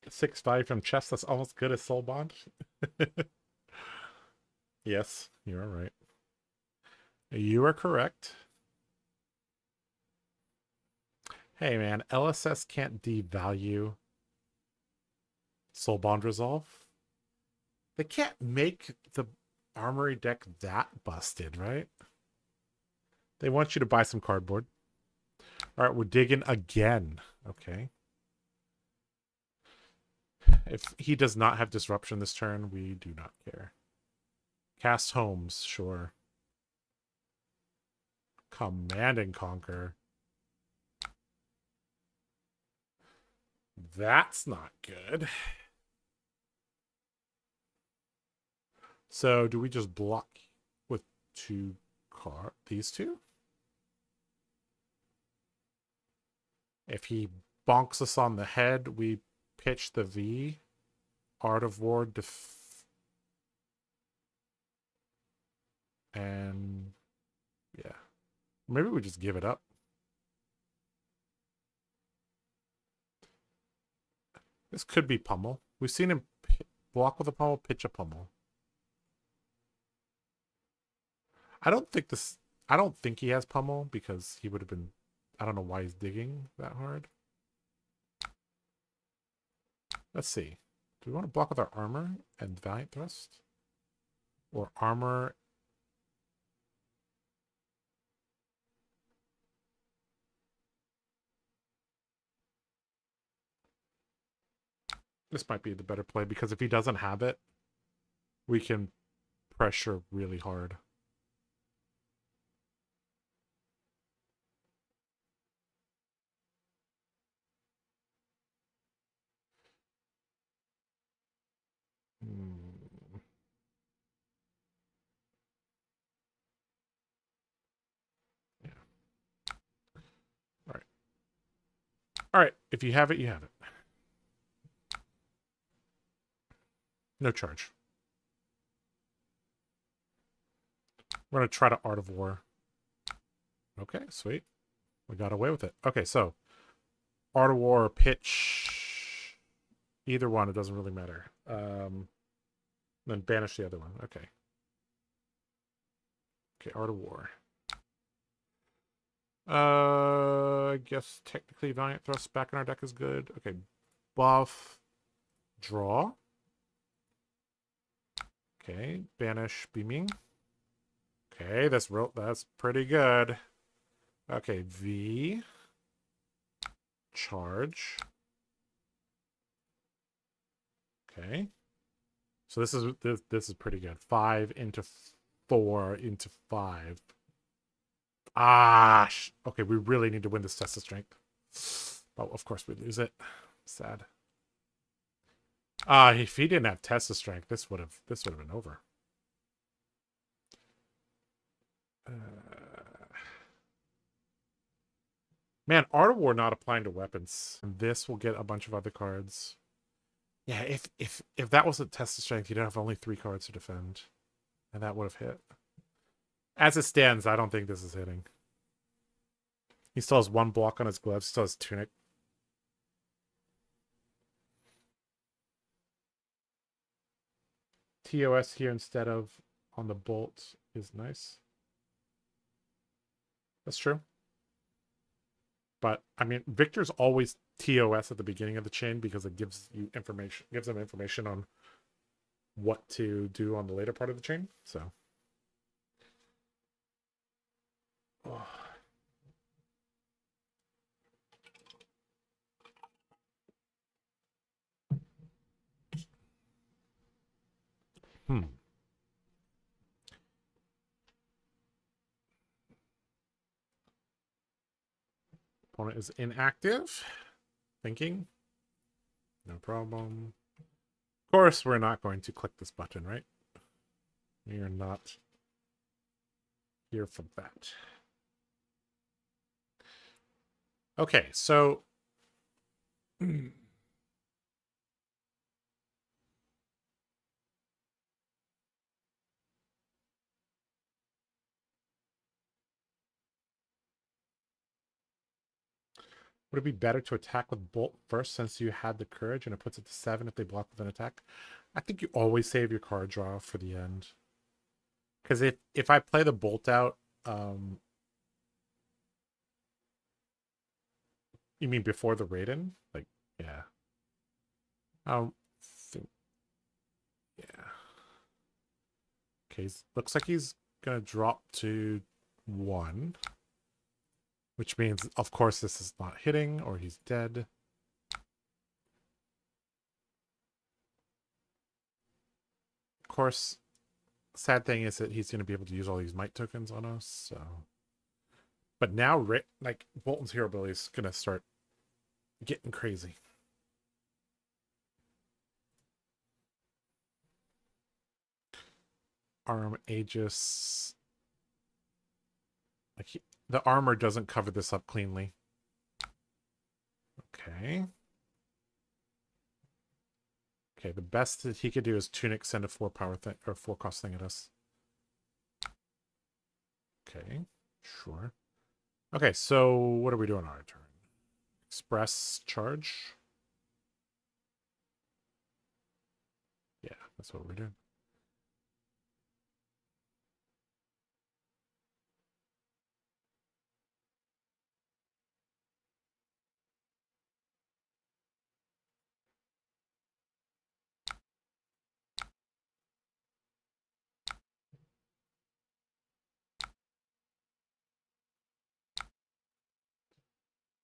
Six value from chest. That's almost good as Soul Bond. Yes, you're right. You are correct. Hey, man, LSS can't devalue Soul Bond Resolve. They can't make the Armory deck that busted, right? They want you to buy some cardboard. All right, we're digging again. Okay. If he does not have disruption this turn, we do not care. Cast Homes, sure. Command and Conquer. That's not good. So do we just block with these two? If he bonks us on the head, we pitch the V. Art of War and yeah. Maybe we just give it up. This could be pummel. We've seen him block with a pummel, pitch a pummel. I don't think he has pummel because he would have been, I don't know why he's digging that hard. Let's see. Do we want to block with our armor and Valiant Thrust? Or armor? This might be the better play because if he doesn't have it, we can pressure really hard. Yeah. All right. All right. If you have it, you have it. No charge. We're going to try to Art of War. Okay, sweet. We got away with it. Okay, so Art of War, pitch. Either one, it doesn't really matter. Then banish the other one. Okay. Okay, Art of War. I guess technically Valiant Thrust back in our deck is good. Okay, buff, draw. Okay, banish beaming. Okay, that's pretty good. Okay, V, charge. Okay, so this is pretty good. 5 into 4 into 5. Ah, okay, we really need to win this test of strength. Oh, of course we lose it. Sad. If he didn't have test of strength, this would have been over. Man, Art of War not applying to weapons. This will get a bunch of other cards. Yeah, if that wasn't test of strength, he'd have only 3 cards to defend, and that would have hit. As it stands, I don't think this is hitting. He still has 1 block on his gloves. Still has tunic. TOS here instead of on the bolt is nice. That's true. But I mean, Victor's always TOS at the beginning of the chain because it gives them information on what to do on the later part of the chain. So, oh. Opponent is inactive. Thinking. No problem. Of course, we're not going to click this button, right? We are not here for that. Okay, so Would it be better to attack with Bolt first since you had the courage and it puts it to 7 if they block with an attack? I think you always save your card draw for the end. Because if I play the Bolt out, you mean before the Raiden? Like, yeah. Think, yeah. Okay, looks like he's gonna drop to 1. Which means, of course, this is not hitting, or he's dead. Of course, sad thing is that he's going to be able to use all these might tokens on us, so... But now, like, Boltyn's hero ability is going to start getting crazy. Arm Aegis... Like, the armor doesn't cover this up cleanly. Okay. Okay, the best that he could do is Tunic send a 4 power thing or 4 cost thing at us. Okay, sure. Okay, so what are we doing on our turn? Express charge. Yeah, that's what we're doing.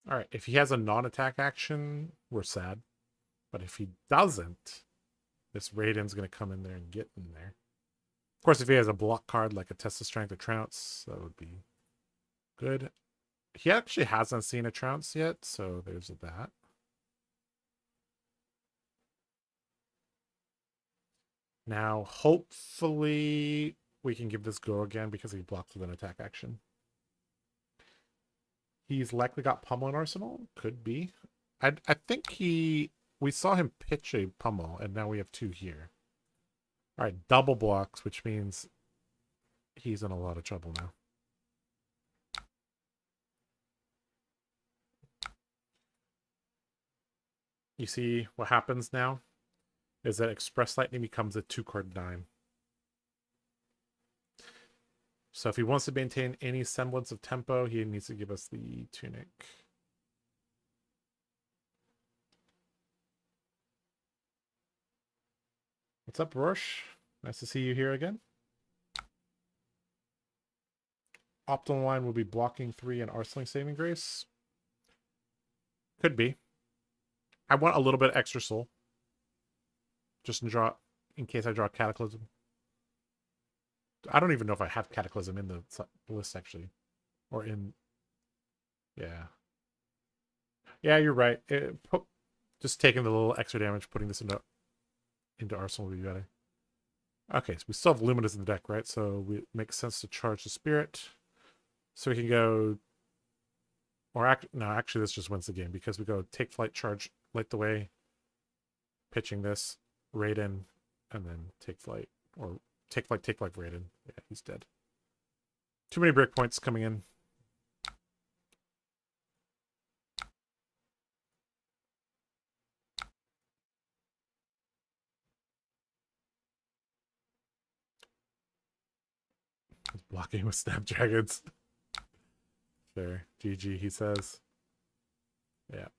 All right, if he has a non-attack action, we're sad. But if he doesn't, this Raiden's going to come in there and get in there. Of course, if he has a block card like a Test of Strength or Trounce, that would be good. He actually hasn't seen a Trounce yet, so there's that. Now, hopefully, we can give this go again because he blocks with an attack action. He's likely got Pummel in Arsenal. Could be. I think we saw him pitch a Pummel, and now we have 2 here. All right, double blocks, which means he's in a lot of trouble now. You see what happens now? Is that Express Lightning becomes a 2-card 9. So if he wants to maintain any semblance of tempo, he needs to give us the Tunic. What's up, Rorsch? Nice to see you here again. Optimal line will be blocking 3 and Arsenal saving grace. Could be. I want a little bit extra soul. Just in case I draw Cataclysm. I don't even know if I have Cataclysm in the list, actually. Or in... Yeah. Yeah, you're right. Just taking the little extra damage, putting this into Arsenal would be better. Okay, so we still have Luminous in the deck, right? So it makes sense to charge the Spirit. So we can go... No, actually this just wins the game because we go Take Flight, Charge, Light the Way, pitching this, Raiden, and then Take Flight. Or Take Flight, Raiden. Yeah, he's dead. Too many break points coming in. He's blocking with Snapdragons. There, GG, he says. Yeah,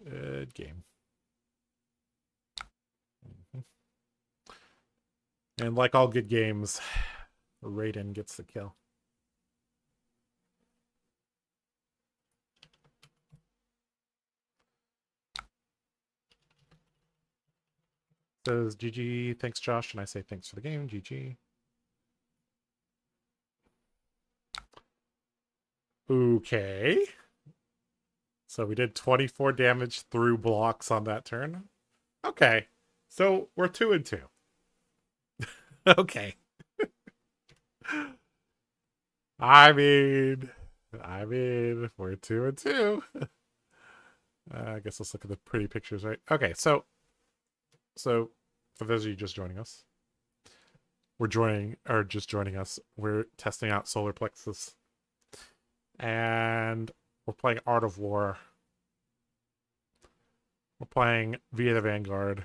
good game. And like all good games, Raiden gets the kill. Says GG, thanks Josh, and I say thanks for the game, GG. Okay. So we did 24 damage through blocks on that turn. Okay. So we're 2 and 2. Okay. I mean, we're 2 and 2. I guess let's look at the pretty pictures, right? Okay, so for those of you just joining us, we're testing out Solar Plexus. And we're playing Art of War We're playing Via the Vanguard.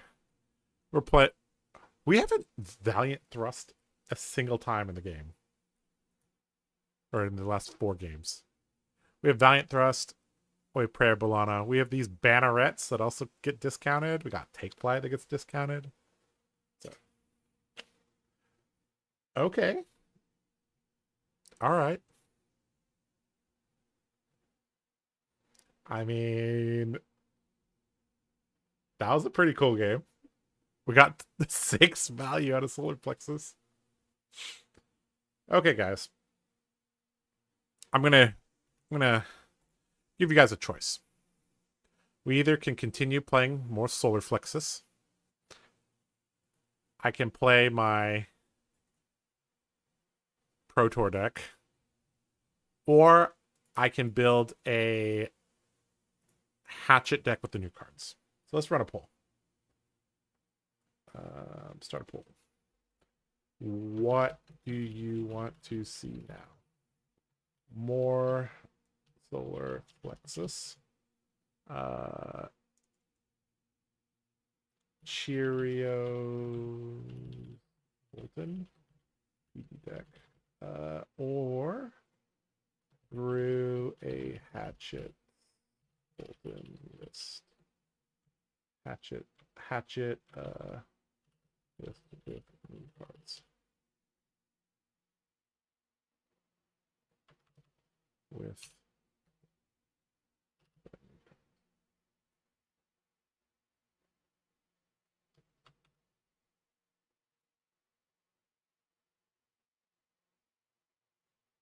We haven't Valiant Thrust a single time in the game. Or in the last 4 games. We have Valiant Thrust. We have Prayer Bolana. We have these bannerets that also get discounted. We got Take Flight that gets discounted. So, okay. All right. I mean, that was a pretty cool game. We got the 6 value out of Solar Plexus. Okay, guys. I'm gonna give you guys a choice. We either can continue playing more Solar Plexus. I can play my Pro Tour deck. Or I can build a Hatchet deck with the new cards. So let's run a poll. Start a poll. What do you want to see now? More Solar Plexus. Cherrios, Boltyn, PD deck, or through a Hatchet, Boltyn list. Hatchet, list with new cards. With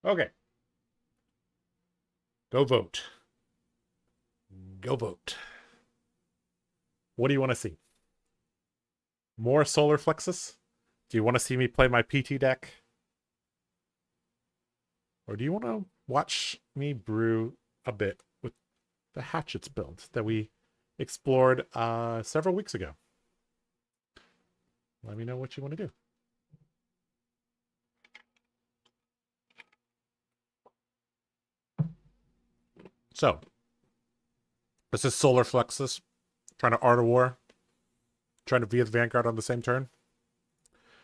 okay. Go vote. Go vote. What do you want to see? More Solar Plexus? Do you want to see me play my PT deck? Or do you want to watch me brew a bit with the Hatchets build that we explored several weeks ago? Let me know what you want to do. So, this is Solar Plexus, trying to Art of War, trying to Via the Vanguard on the same turn.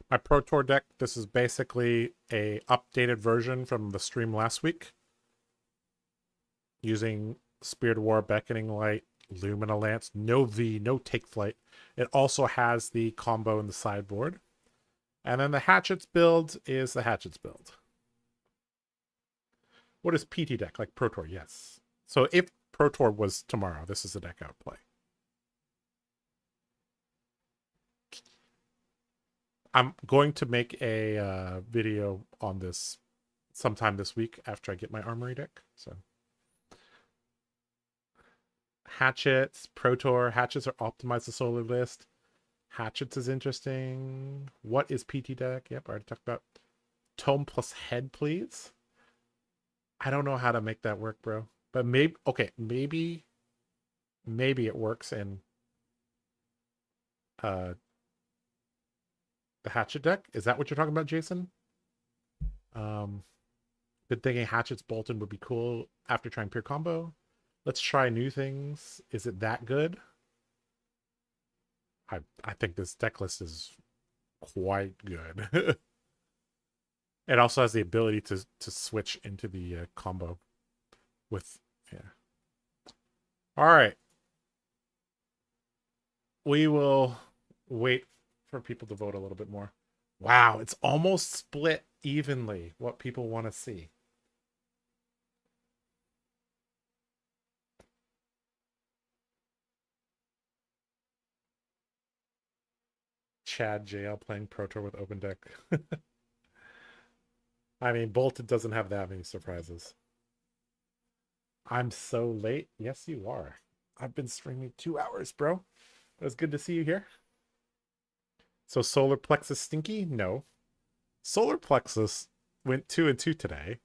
My Pro Tour deck, this is basically a updated version from the stream last week. Using Spirit of War, Beckoning Light, Lumina Lance, no V, no Take Flight. It also has the combo in the sideboard. And then the Hatchets build is the Hatchets build. What is PT deck? Like Pro Tour? Yes. So if Pro Tour was tomorrow, this is the deck I would play. I'm going to make a video on this sometime this week after I get my Armory deck. So Hatchets, Pro Tour. Hatchets are optimized the Solar list. Hatchets is interesting. What is PT deck? Yep, I already talked about. Tome plus Head, please. I don't know how to make that work, bro. But maybe, okay, maybe it works in the Hatchet deck. Is that what you're talking about, Jason? Been thinking Hatchets Boltyn would be cool after trying pure combo. Let's try new things. Is it that good? I think this deck list is quite good. It also has the ability to switch into the combo with, yeah. All right. We will wait for people to vote a little bit more. Wow, it's almost split evenly what people want to see. Chad JL playing Pro Tour with open deck. I mean, Boltyn doesn't have that many surprises. I'm so late. Yes, you are. I've been streaming 2 hours, bro. It was good to see you here. So Solar Plexus stinky? No. Solar Plexus went 2-2 today.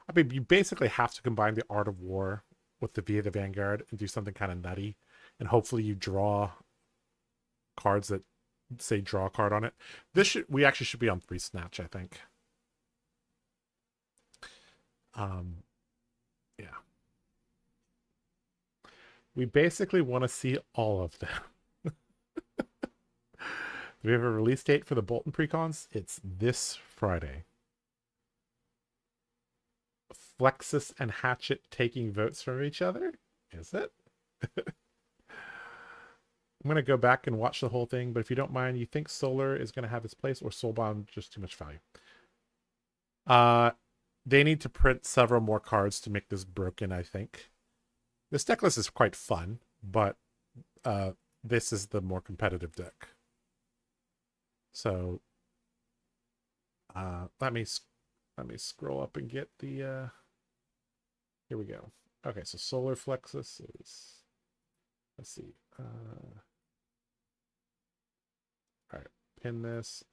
I mean, you basically have to combine the Art of War with the Via the Vanguard and do something kind of nutty. And hopefully you draw cards that say draw a card on it. We actually should be on 3 Snatch, I think. Yeah. We basically want to see all of them. Do we have a release date for the Boltyn precons? It's this Friday. Flexus and Hatchet taking votes from each other? Is it? I'm going to go back and watch the whole thing, but if you don't mind, you think Solar is going to have its place or Soulbound just too much value? They need to print several more cards to make this broken, I think. This deck list is quite fun, but this is the more competitive deck. So let me scroll up and get the here we go. Okay, so Solar Flexus is, let's see. All right, pin this,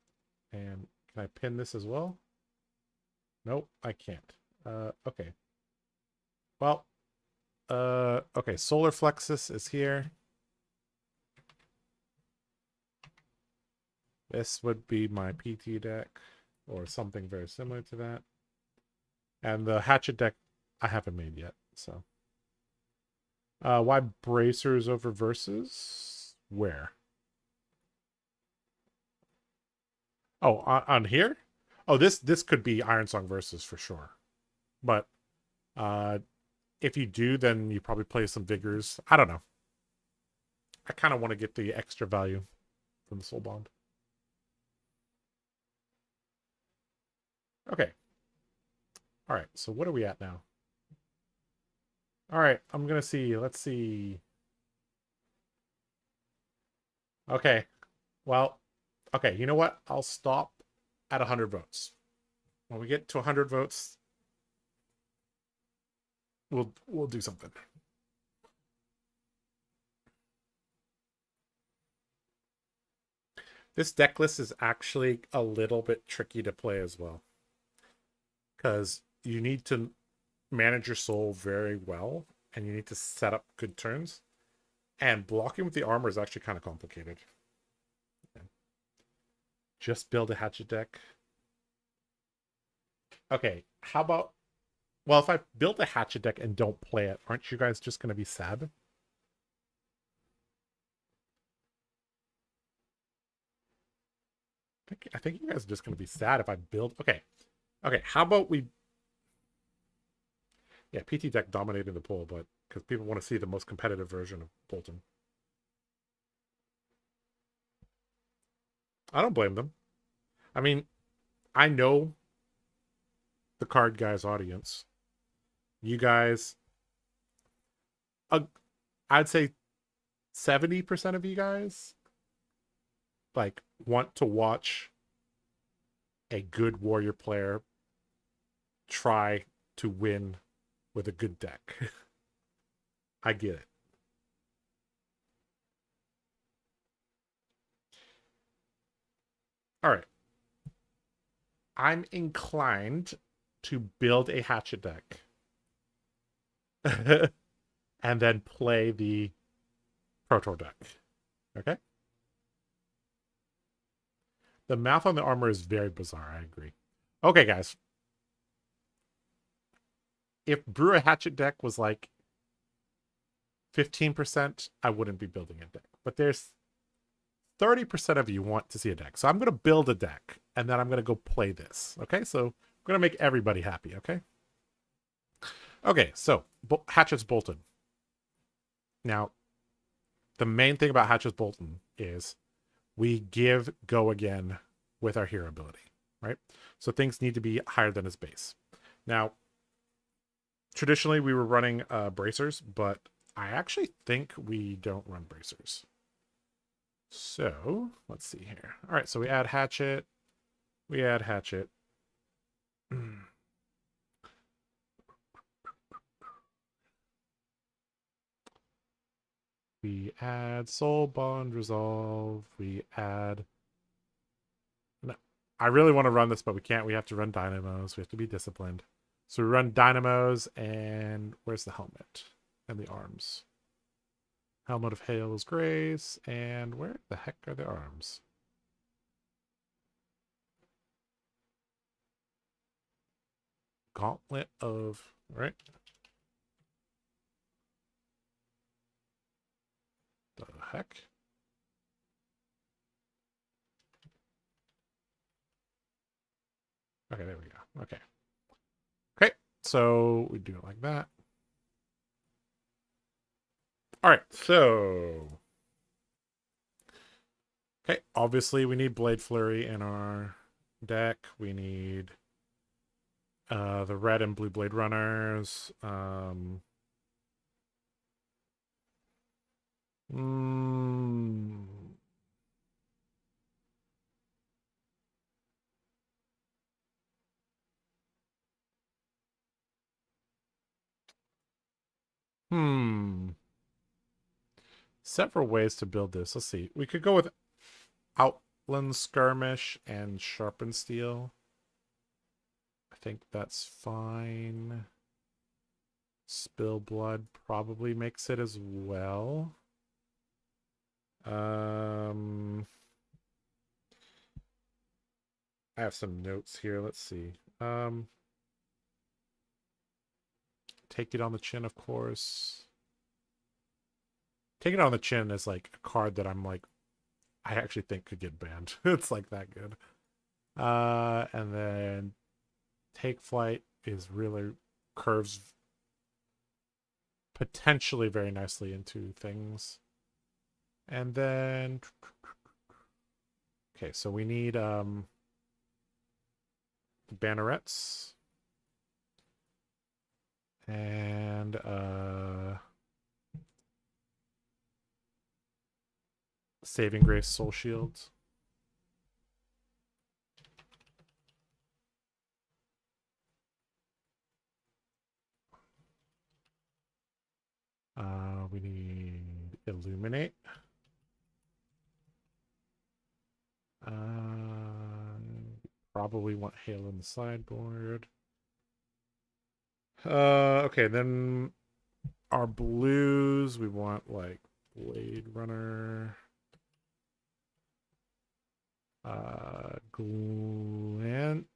and can I pin this as well? Nope, I can't. Okay. Well, okay, Solar Flexus is here. This would be my PT deck, or something very similar to that. And the Hatchet deck, I haven't made yet, so. Why Bracers over Versus? Where? Oh, on here? Oh, this could be Iron Song Versus for sure. But if you do, then you probably play some Vigors. I don't know. I kind of want to get the extra value from the Soul Bond. Okay. All right, so what are we at now? All right, I'm going to see. Let's see. Okay. Well, okay, you know what? I'll stop at 100 votes. When we get to 100 votes, we'll do something. This deck list is actually a little bit tricky to play as well, because you need to manage your soul very well, and you need to set up good turns. And blocking with the armor is actually kind of complicated. Just build a Hatchet deck. Okay, how about... Well, if I build a Hatchet deck and don't play it, aren't you guys just going to be sad? I think you guys are just going to be sad if I build... Okay, how about we... Yeah, PT deck dominating the poll, but because people want to see the most competitive version of Boltyn. I don't blame them. I mean, I know the Card Guys audience. You guys, I'd say 70% of you guys like want to watch a good warrior player try to win with a good deck. I get it. All right. I'm inclined to build a Hatchet deck and then play the Pro Tour deck. Okay? The math on the armor is very bizarre, I agree. Okay, guys. If Brew a Hatchet deck was like 15%, I wouldn't be building a deck. But there's 30% of you want to see a deck. So I'm going to build a deck, and then I'm going to go play this. Okay? So I'm going to make everybody happy, okay? Okay, so Hatchets Boltyn. Now, the main thing about Hatchets Boltyn is we give go again with our hero ability, right? So things need to be higher than his base. Now, traditionally we were running bracers, but I actually think we don't run bracers. So let's see here. All right, so we add Hatchet. We add Hatchet. We add Soul Bond Resolve. We add... No, I really want to run this, but we can't. We have to run Dynamos. We have to be disciplined. So we run Dynamos, and where's the helmet? And the arms. Helmet of Hail's Grace, and where the heck are the arms? Gauntlet of... Right? heck? Okay, there we go. Okay. Okay, so we do it like that. All right, so... Okay, obviously we need Blade Flurry in our deck. We need the red and blue Blade Runners. Mm, hmm. Several ways to build this. Let's see. We could go with Outland Skirmish and Sharpened Steel. I think that's fine. Spill Blood probably makes it as well. I have some notes here. Let's see. Take It on the Chin, of course. Take It on the Chin is like a card that I'm like, I actually think could get banned. It's like that good. And then Take Flight is really curves potentially very nicely into things. And then okay, so we need the bannerets and Saving Grace Soul Shields. We need Illuminate. Probably want Hail in the sideboard. Okay, then our blues, we want like Blade Runner. Glint.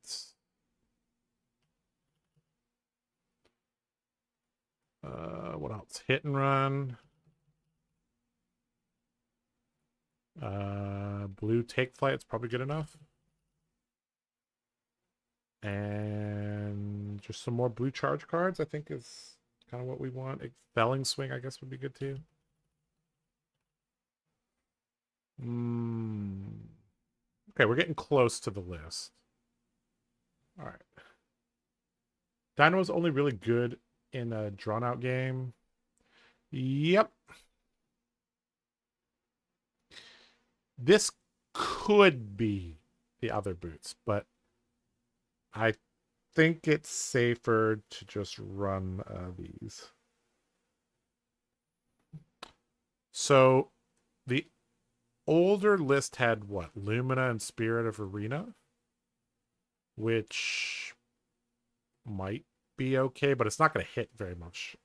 What else? Hit and Run. Blue Take Flight, it's probably good enough. And just some more blue charge cards, I think is kind of what we want. Felling Swing, I guess, would be good too. Okay, we're getting close to the list. All right. Dino is only really good in a drawn-out game. Yep. This could be the other boots, but I think it's safer to just run these. So the older list had what? Lumina and Spirit of Arena, which might be okay, but it's not going to hit very much.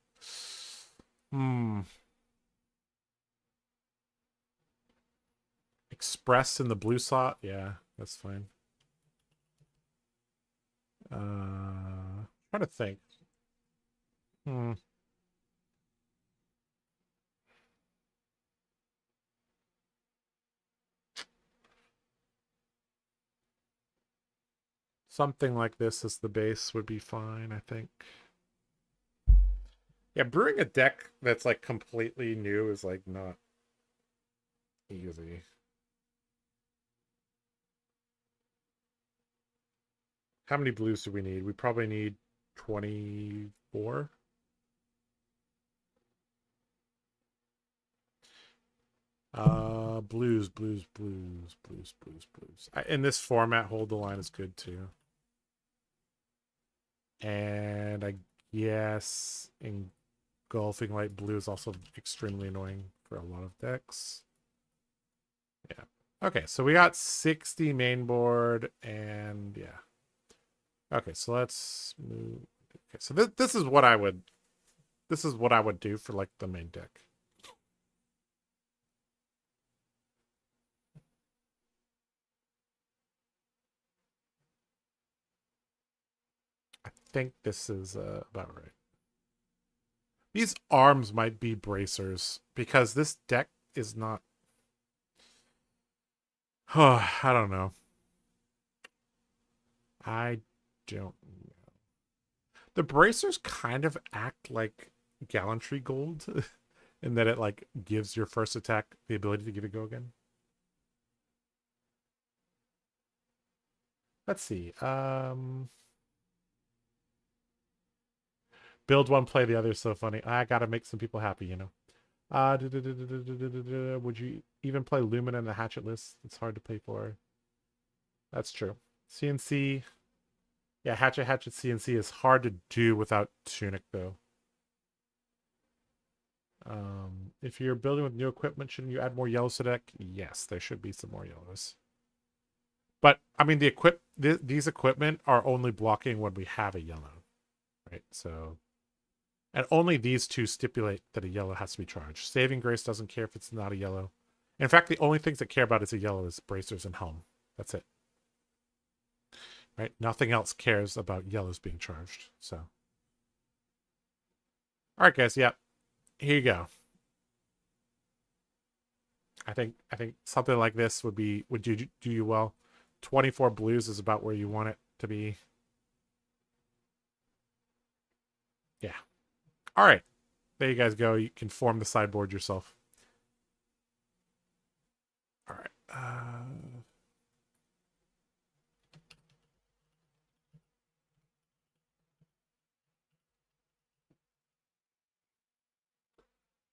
Express in the blue slot? Yeah, that's fine. Trying to think. Something like this as the base would be fine, I think. Yeah, brewing a deck that's like completely new is like not easy. How many blues do we need? We probably need 24. Blues. In this format, Hold the Line is good too. And I guess Engulfing Light Blue is also extremely annoying for a lot of decks. Yeah. Okay, so we got 60 main board, and yeah. Okay, so let's move. Okay, so this is what I would do for like the main deck. I think this is about right. These arms might be bracers because this deck is not. Oh, I don't know. I don't know. The bracers kind of act like gallantry gold in that it like gives your first attack the ability to get a go again. Let's see. Build one, play the other is so funny. I gotta make some people happy, you know. Would you even play Lumen in the Hatchet list? It's hard to pay for. That's true. CNC. Yeah, Hatchet CNC is hard to do without Tunic, though. If you're building with new equipment, shouldn't you add more yellows to the deck? Yes, there should be some more yellows. But, I mean, these equipment are only blocking when we have a yellow, right? So, and only these two stipulate that a yellow has to be charged. Saving Grace doesn't care if it's not a yellow. In fact, the only things that care about is a yellow is bracers and helm. That's it. Right? Nothing else cares about yellows being charged. So, all right, guys. Yeah, here you go. I think something like this would do you well. 24 blues is about where you want it to be. Yeah. All right. There you guys go. You can form the sideboard yourself. All right.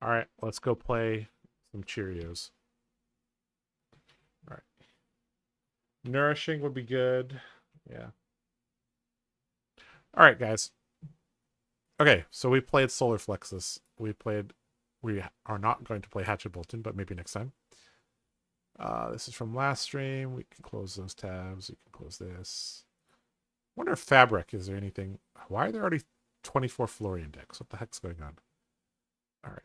All right. Let's go play some Cherrios. All right. Nourishing would be good. Yeah. All right, guys. Okay, so we played Solar Flexus. We are not going to play Hatchet Boltyn, but maybe next time. This is from last stream. We can close those tabs. We can close this. Wonder if Fabric, is there anything? Why are there already 24 Florian decks? What the heck's going on? All right.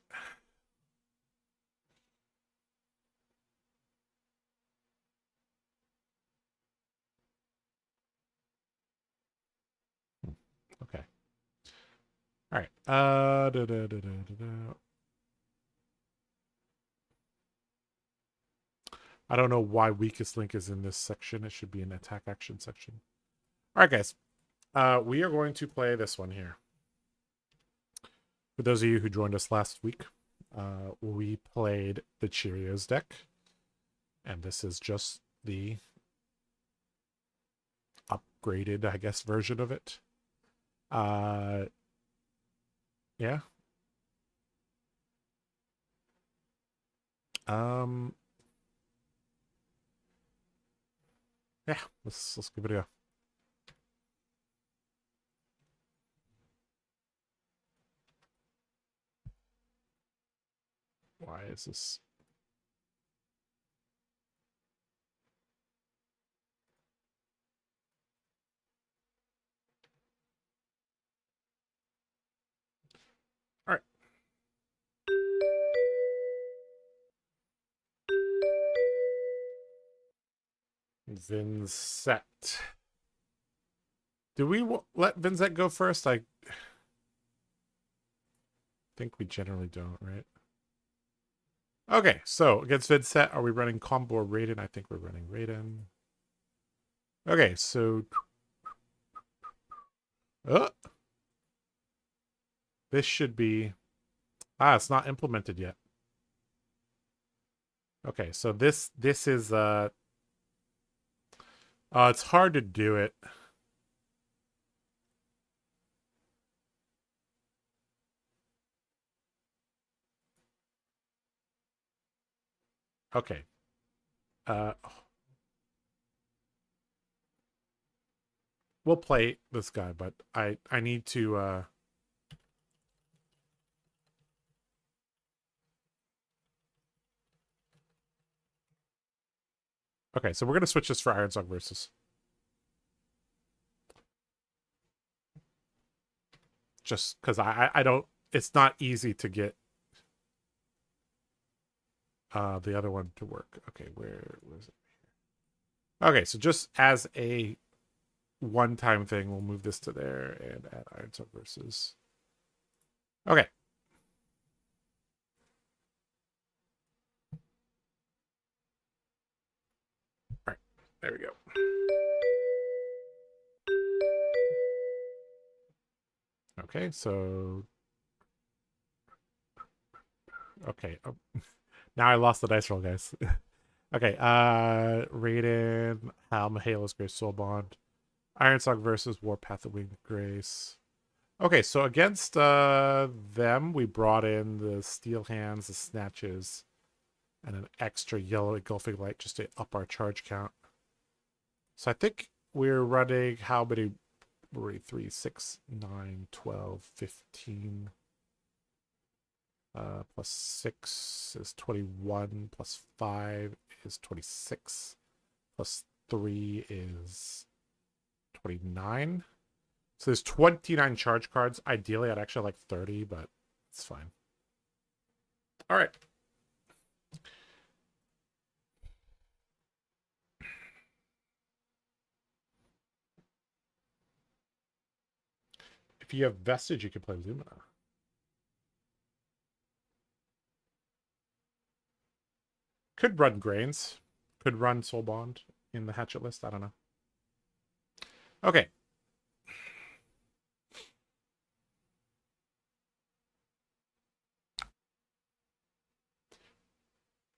Okay. All right. I don't know why weakest link is in this section. It should be an attack action section. All right, guys. We are going to play this one here. For those of you who joined us last week, we played the Cherrios deck. And this is just the upgraded, I guess, version of it. Yeah. Yeah, let's give it a go. Why is this? All right. Vincent. Do we let Vincent go first? I think we generally don't, right? Okay, so against Vincent, are we running combo or Raiden? I think we're running Raiden. Okay, so this should be it's not implemented yet. Okay, so this is it's hard to do it. Okay. We'll play this guy, but I need to okay, so we're gonna switch this for Ironsong versus. Just because I don't, it's not easy to get the other one to work. Okay, where was it? Okay, so just as a one-time thing, we'll move this to there and add Ironsong versus. Okay. There we go. Okay, so... Okay. Oh. Now I lost the dice roll, guys. Okay, Raiden, Helm, Halo's Grace, Soul Bond. Ironsong versus Warpath of Winged Grace. Okay, so against them, we brought in the Steel Hands, the Snatches, and an extra yellow engulfing light just to up our charge count. So I think we're running how many? 3, 6, 9, 12, 15. Plus 6 is 21. Plus 5 is 26. Plus 3 is 29. So there's 29 charge cards. Ideally, I'd actually like 30, but it's fine. All right. If you have Vestige, you can play Lumina. Could run Grains. Could run Soul Bond in the Hatchet list. I don't know. Okay.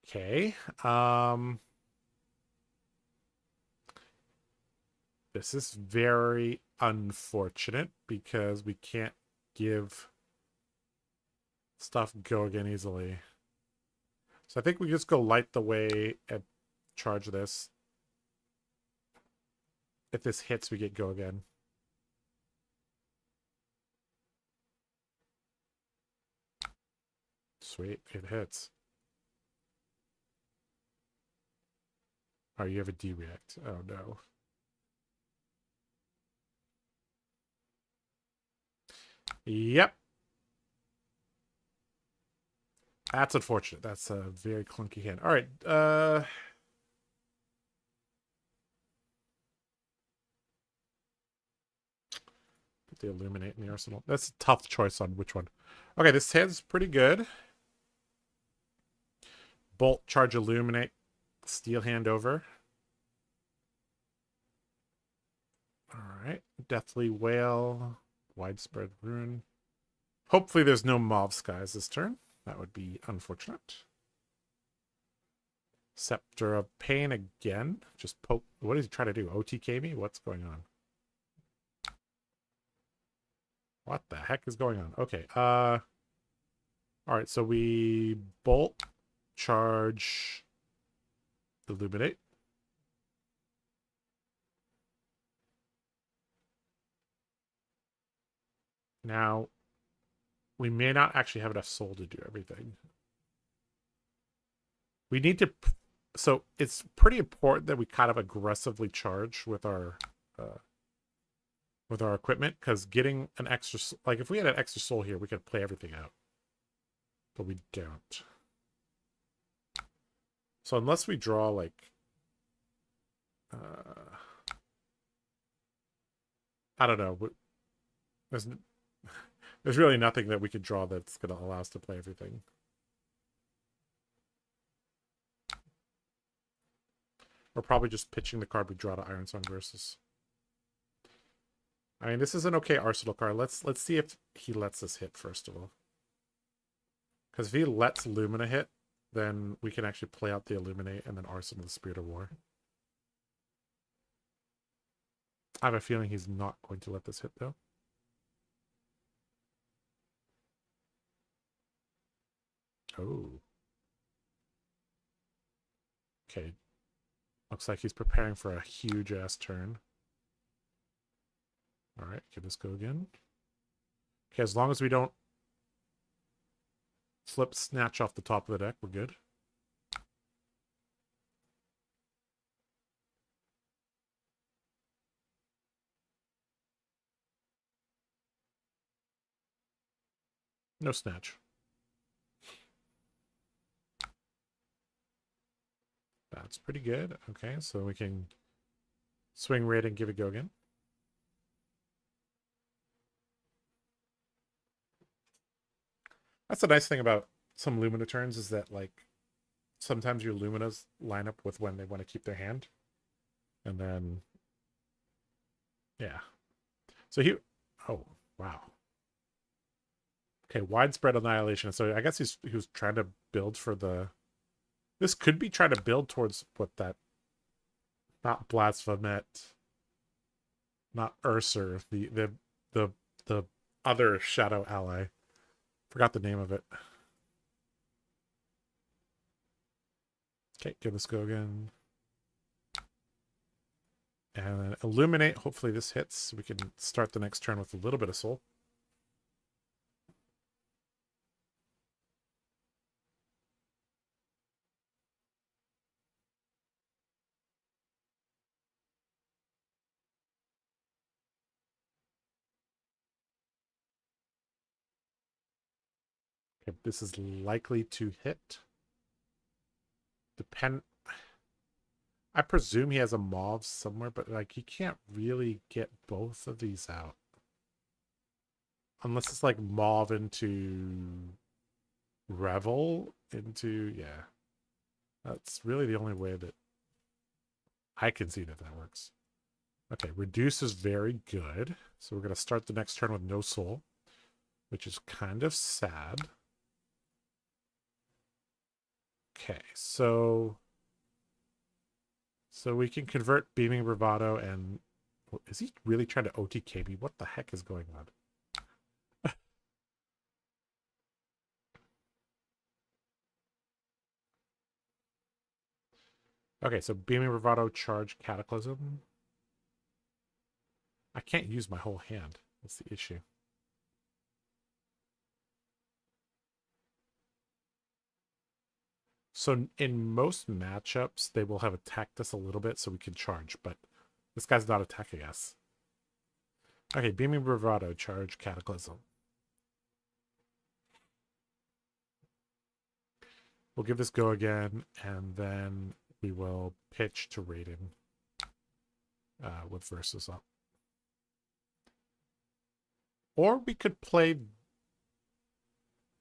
Okay. This is very unfortunate because we can't give stuff go again easily. So I think we just go Light the Way and charge this. If this hits, we get go again. Sweet, it hits. Oh, you have a D-react. Oh, no. Yep. That's unfortunate. That's a very clunky hand. All right. Put the Illuminate in the arsenal. That's a tough choice on which one. Okay, this hand's pretty good. Bolt, charge, Illuminate, Steel Hand over. All right. Deathly Whale, Widespread Ruin. Hopefully there's no Mauve Skies this turn. That would be unfortunate. Scepter of Pain again. Just poke. What is he trying to do? OTK me? What's going on? What the heck is going on? Okay. All right. So we bolt, charge, Illuminate. Now, we may not actually have enough soul to do everything. We need to... So it's pretty important that we kind of aggressively charge with our equipment, because getting an extra... Like, if we had an extra soul here, we could play everything out. But we don't. So unless we draw, like... I don't know. There's really nothing that we could draw that's going to allow us to play everything. We're probably just pitching the card we draw to Ironsong Versus. I mean, this is an okay arsenal card. Let's see if he lets us hit, first of all. Because if he lets Lumina hit, then we can actually play out the Illuminate and then Arsenal the Spirit of War. I have a feeling he's not going to let this hit, though. Oh. Okay. Looks like he's preparing for a huge-ass turn. Alright, can this go again? Okay, as long as we don't flip Snatch off the top of the deck, we're good. No Snatch. That's pretty good. Okay, so we can swing Raid and give it go again. That's the nice thing about some Lumina turns, is that, like, sometimes your Luminas line up with when they want to keep their hand. And then, yeah. So he, oh, wow. Okay, widespread annihilation. So I guess he was trying to build for the, this could be trying to build towards what that, not Blasphemet, not Urser, the other shadow ally. Forgot the name of it. Okay, give this go again. And then illuminate. Hopefully this hits so we can start the next turn with a little bit of soul. Okay, this is likely to hit. I presume he has a mauve somewhere, but like he can't really get both of these out. Unless it's like mauve into Revel into, yeah. That's really the only way that I can see that works. Okay, reduce is very good. So we're going to start the next turn with no soul, which is kind of sad. Okay, so we can convert Beaming Bravado and... Is he really trying to OTK me? What the heck is going on? Okay, so Beaming Bravado, charge Cataclysm. I can't use my whole hand. That's the issue. So in most matchups, they will have attacked us a little bit so we can charge, but this guy's not attacking us. Okay, Beaming Bravado, charge Cataclysm. We'll give this go again, and then we will pitch to Raiden with Versus up. Or we could play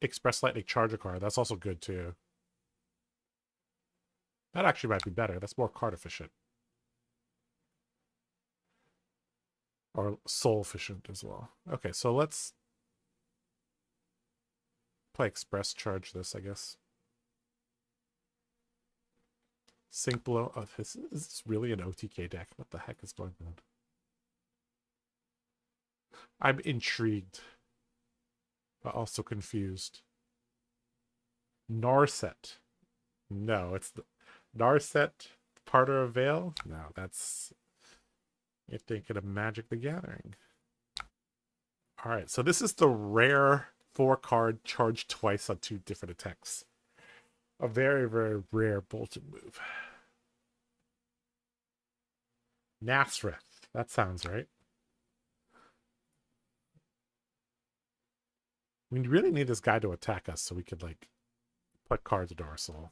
Express Lightning, charge a card. That's also good too. That actually might be better. That's more card efficient. Or soul efficient as well. Okay, so let's play Express Charge this, I guess. Sink below. Oh, this is really an OTK deck. What the heck is going on? I'm intrigued, but also confused. Narset. No, it's the Narset, Parter of Veil. No, that's... You're thinking of Magic the Gathering. All right, so this is the rare 4-card charge twice on 2 different attacks. A very, very rare Boltyn move. Nasrith. That sounds right. We really need this guy to attack us so we could, like, put cards into our soul.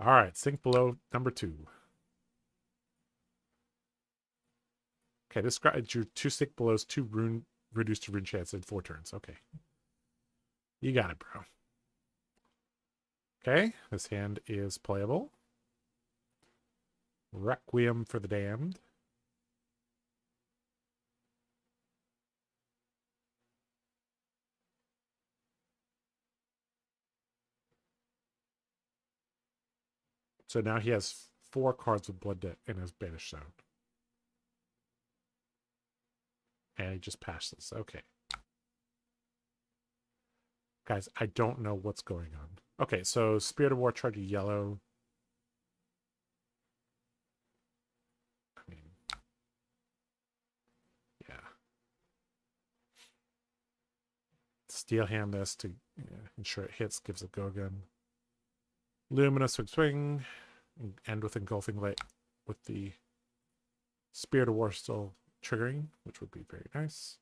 All right, sink below number 2. Okay, this guy drew 2 sink belows, 2 rune reduced to rune chance in 4 turns. Okay. You got it, bro. Okay, this hand is playable. Requiem for the Damned. So now he has 4 cards with Blood Debt in his Banish Zone. And he just passes. Okay. Guys, I don't know what's going on. Okay, so Spirit of War, charge a yellow. I mean, yeah. Steel hand this to ensure it hits, gives a go again. Luminous swing, end with Engulfing Light with the Spirit of War still triggering, which would be very nice.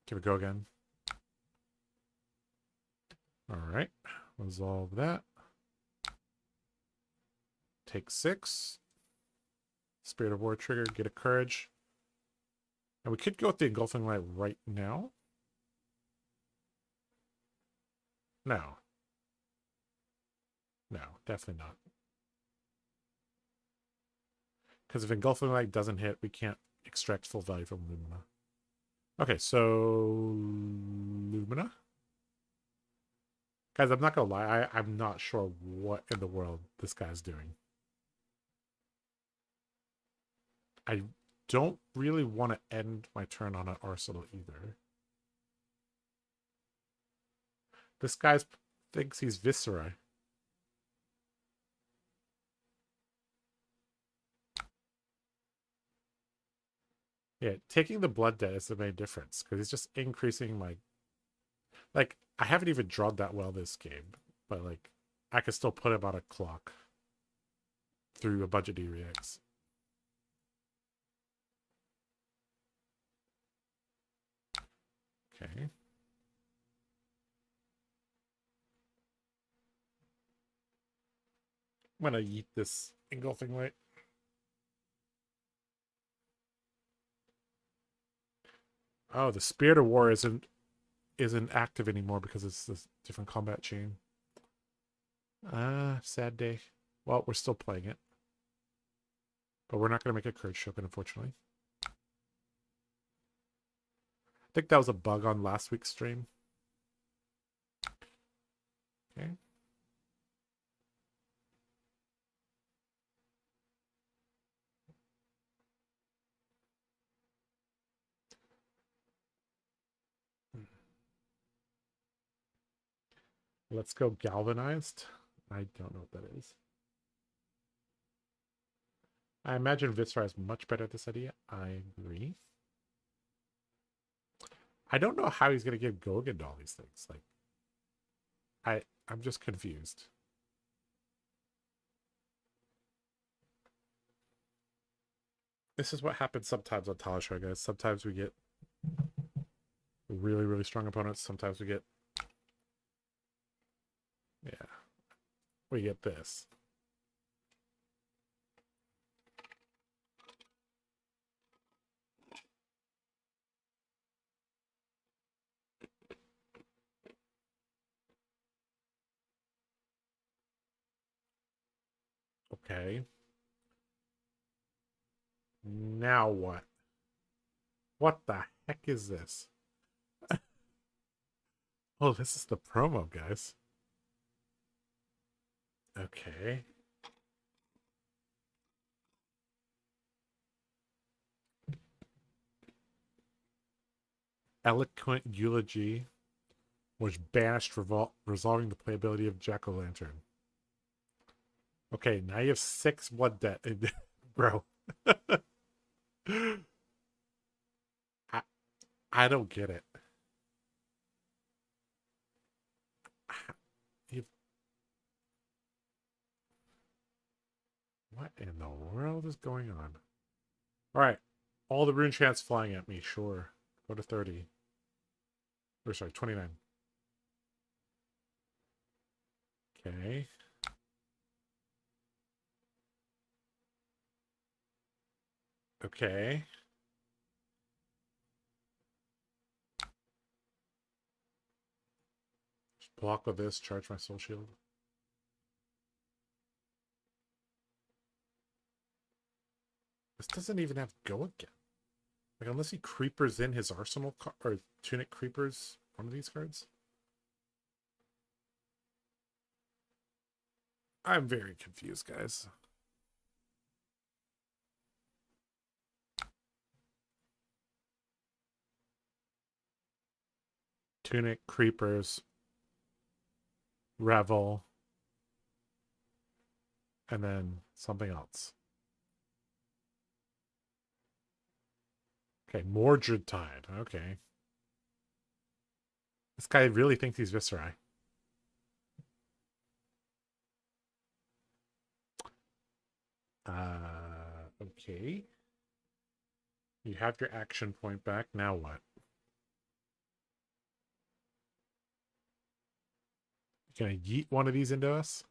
Give it a go again. All right, resolve that. Take 6. Spirit of War trigger, get a Courage. And we could go with the Engulfing Light right now. No. No, definitely not. Because if Engulfing Light doesn't hit, we can't extract full value from Lumina. Okay, so Lumina? Guys, I'm not gonna lie, I'm not sure what in the world this guy's doing. I don't really want to end my turn on an arsenal either. This guy thinks he's Viscera. Yeah, taking the blood debt is the main difference, because he's just increasing my... Like, I haven't even drawn that well this game, but, like, I can still put him on a clock through a bunch of D-Reacts. Okay. I'm gonna eat this Engulfing Light. Oh, the Spirit of War isn't active anymore because it's this different combat chain. Sad day. Well, we're still playing it. But we're not going to make a Courage Token, unfortunately. I think that was a bug on last week's stream. Okay. Let's go Galvanized. I don't know what that is. I imagine Viscera is much better at this idea. I agree. I don't know how he's going to give Gogan to all these things. Like, I'm just confused. This is what happens sometimes on Talishar, guys. Sometimes we get really, really strong opponents. Sometimes we get... Yeah. We get this. Okay. Now what? What the heck is this? Oh, this is the promo, guys. Okay. Eloquent Eulogy was banished, resolving the playability of Jack-o'-lantern. Okay, now you have 6 blood debt. Bro. I don't get it. What in the world is going on? Alright. All the rune chants flying at me, sure. Go to 30. Or sorry, 29. Okay. Okay. Just block with this, charge my soul shield. This doesn't even have go again. Like, unless he creepers in his arsenal or tunic creepers one of these cards. I'm very confused, guys. Tunic creepers, revel, and then something else. Okay, Mordred Tide. Okay. This guy really thinks he's Viscera. Okay. You have your action point back. Now what? You gonna yeet one of these into us?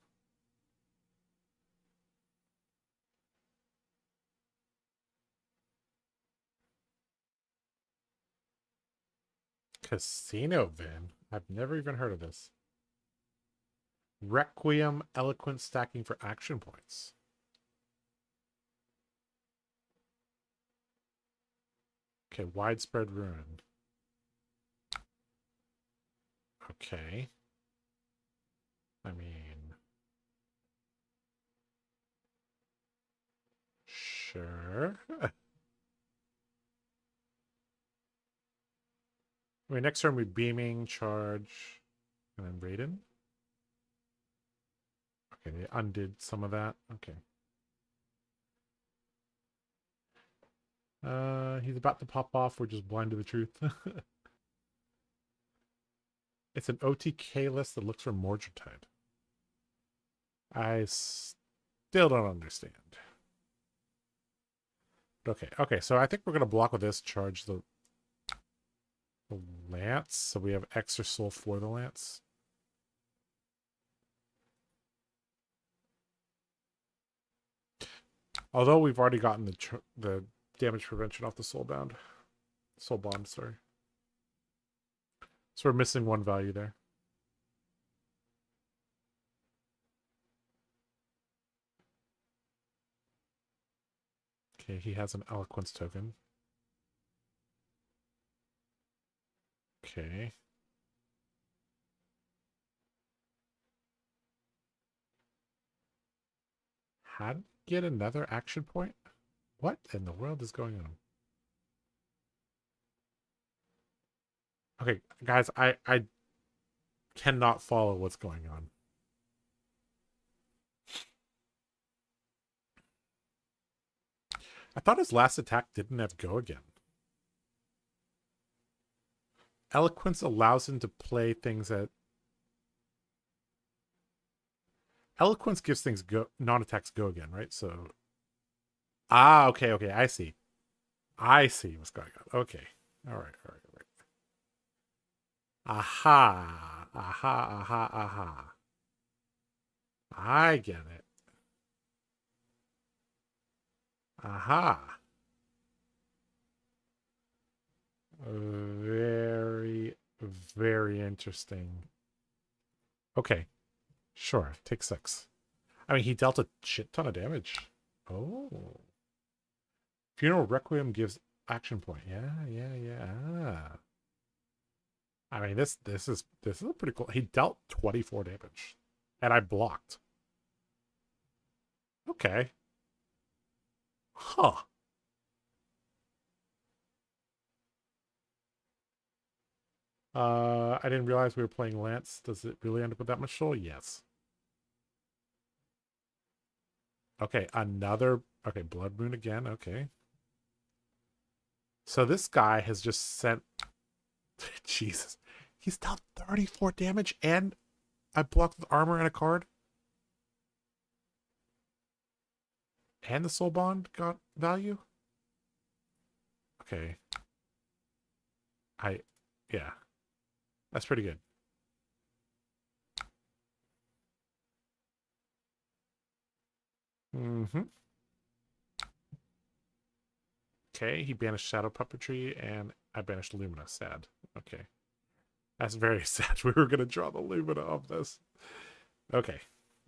Casino Vin? I've never even heard of this. Requiem Eloquent stacking for action points. Okay, widespread ruin. Okay. I mean, sure. I mean, next turn we beaming, charge, and then Raiden. Okay, they undid some of that. Okay. He's about to pop off. We're just blind to the truth. It's an OTK list that looks for Mordred. I still don't understand. Okay, okay, so I think we're going to block with this, charge the Lance, so we have extra soul for the Lance. Although we've already gotten the damage prevention off the soul bond, sorry. So we're missing one value there. Okay, he has an eloquence token. Okay. How to get another action point? What in the world is going on? Okay, guys, I cannot follow what's going on. I thought his last attack didn't have go again. Eloquence allows him to play things that... Eloquence gives things go, non-attacks go again, right? So... Ah, okay, okay, I see. I see what's going on. Okay. All right, all right, all right. Aha. Aha, aha, aha. I get it. Aha. Very, very interesting. Okay. Sure. Take 6. I mean, he dealt a shit ton of damage. Oh. Funeral Requiem gives action point. Yeah, yeah, yeah. Ah. I mean, this is a pretty cool. He dealt 24 damage. And I blocked. Okay. Huh. I didn't realize we were playing Lance. Does it really end up with that much soul? Yes. Okay, another... Okay, Blood Moon again. Okay. So this guy has just sent... Jesus. He's dealt 34 damage and I blocked with armor and a card. And the soul bond got value? Okay. Yeah. That's pretty good. Mm-hmm. Okay, he banished Shadow Puppetry, and I banished Lumina. Sad. Okay. That's very sad. We were going to draw the Lumina of this. Okay.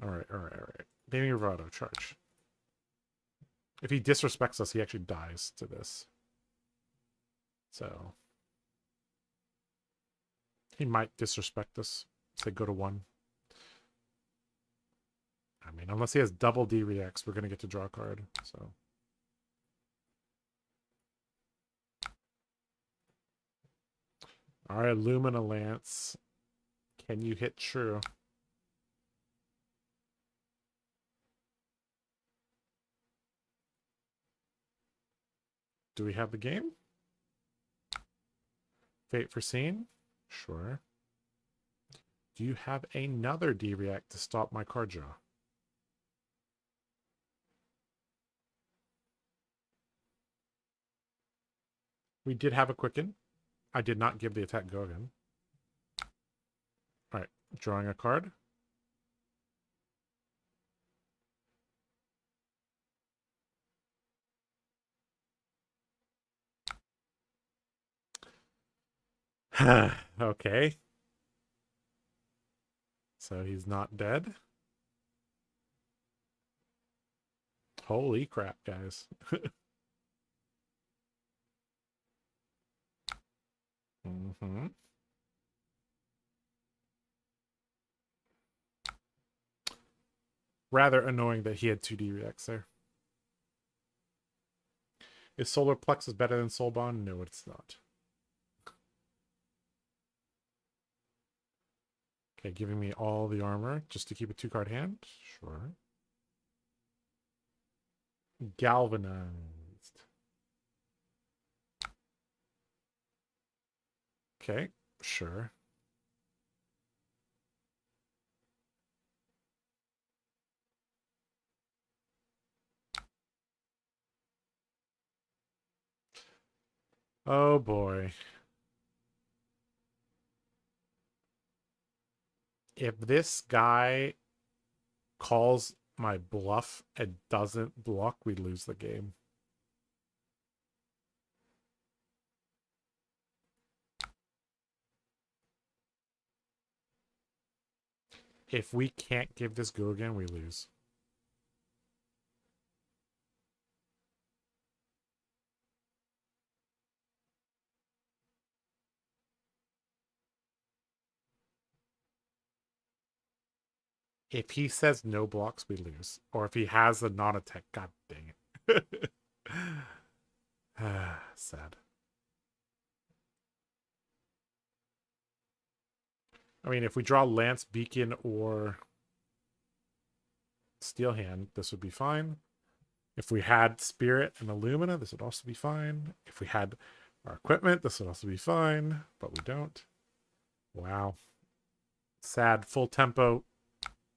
All right, all right, all right. Beaming Bravado, charge. If he disrespects us, he actually dies to this. So... He might disrespect us. Say go to 1. I mean, unless he has double D reacts, we're going to get to draw a card. So... All right, Lumina Lance. Can you hit true? Do we have the game? Fate Foreseen? Sure. Do you have another D-React to stop my card draw? We did have a Quicken. I did not give the attack go again. Alright, drawing a card. Okay. So he's not dead. Holy crap, guys. Mm-hmm. Rather annoying that he had 2D reacts there. Is Solar Plexus better than Soul Bond? No, it's not. Okay, giving me all the armor just to keep a 2-card hand. Sure. Galvanized. Okay, sure. Oh boy. If this guy calls my bluff and doesn't block, we lose the game. If we can't give this go again, we lose. If he says no blocks, we lose. Or if he has a non-attack, god dang it. Sad. I mean, if we draw Lance, Beacon, or Steel Hand, this would be fine. If we had Spirit and Illumina, this would also be fine. If we had our equipment, this would also be fine. But we don't. Wow. Sad. Full tempo.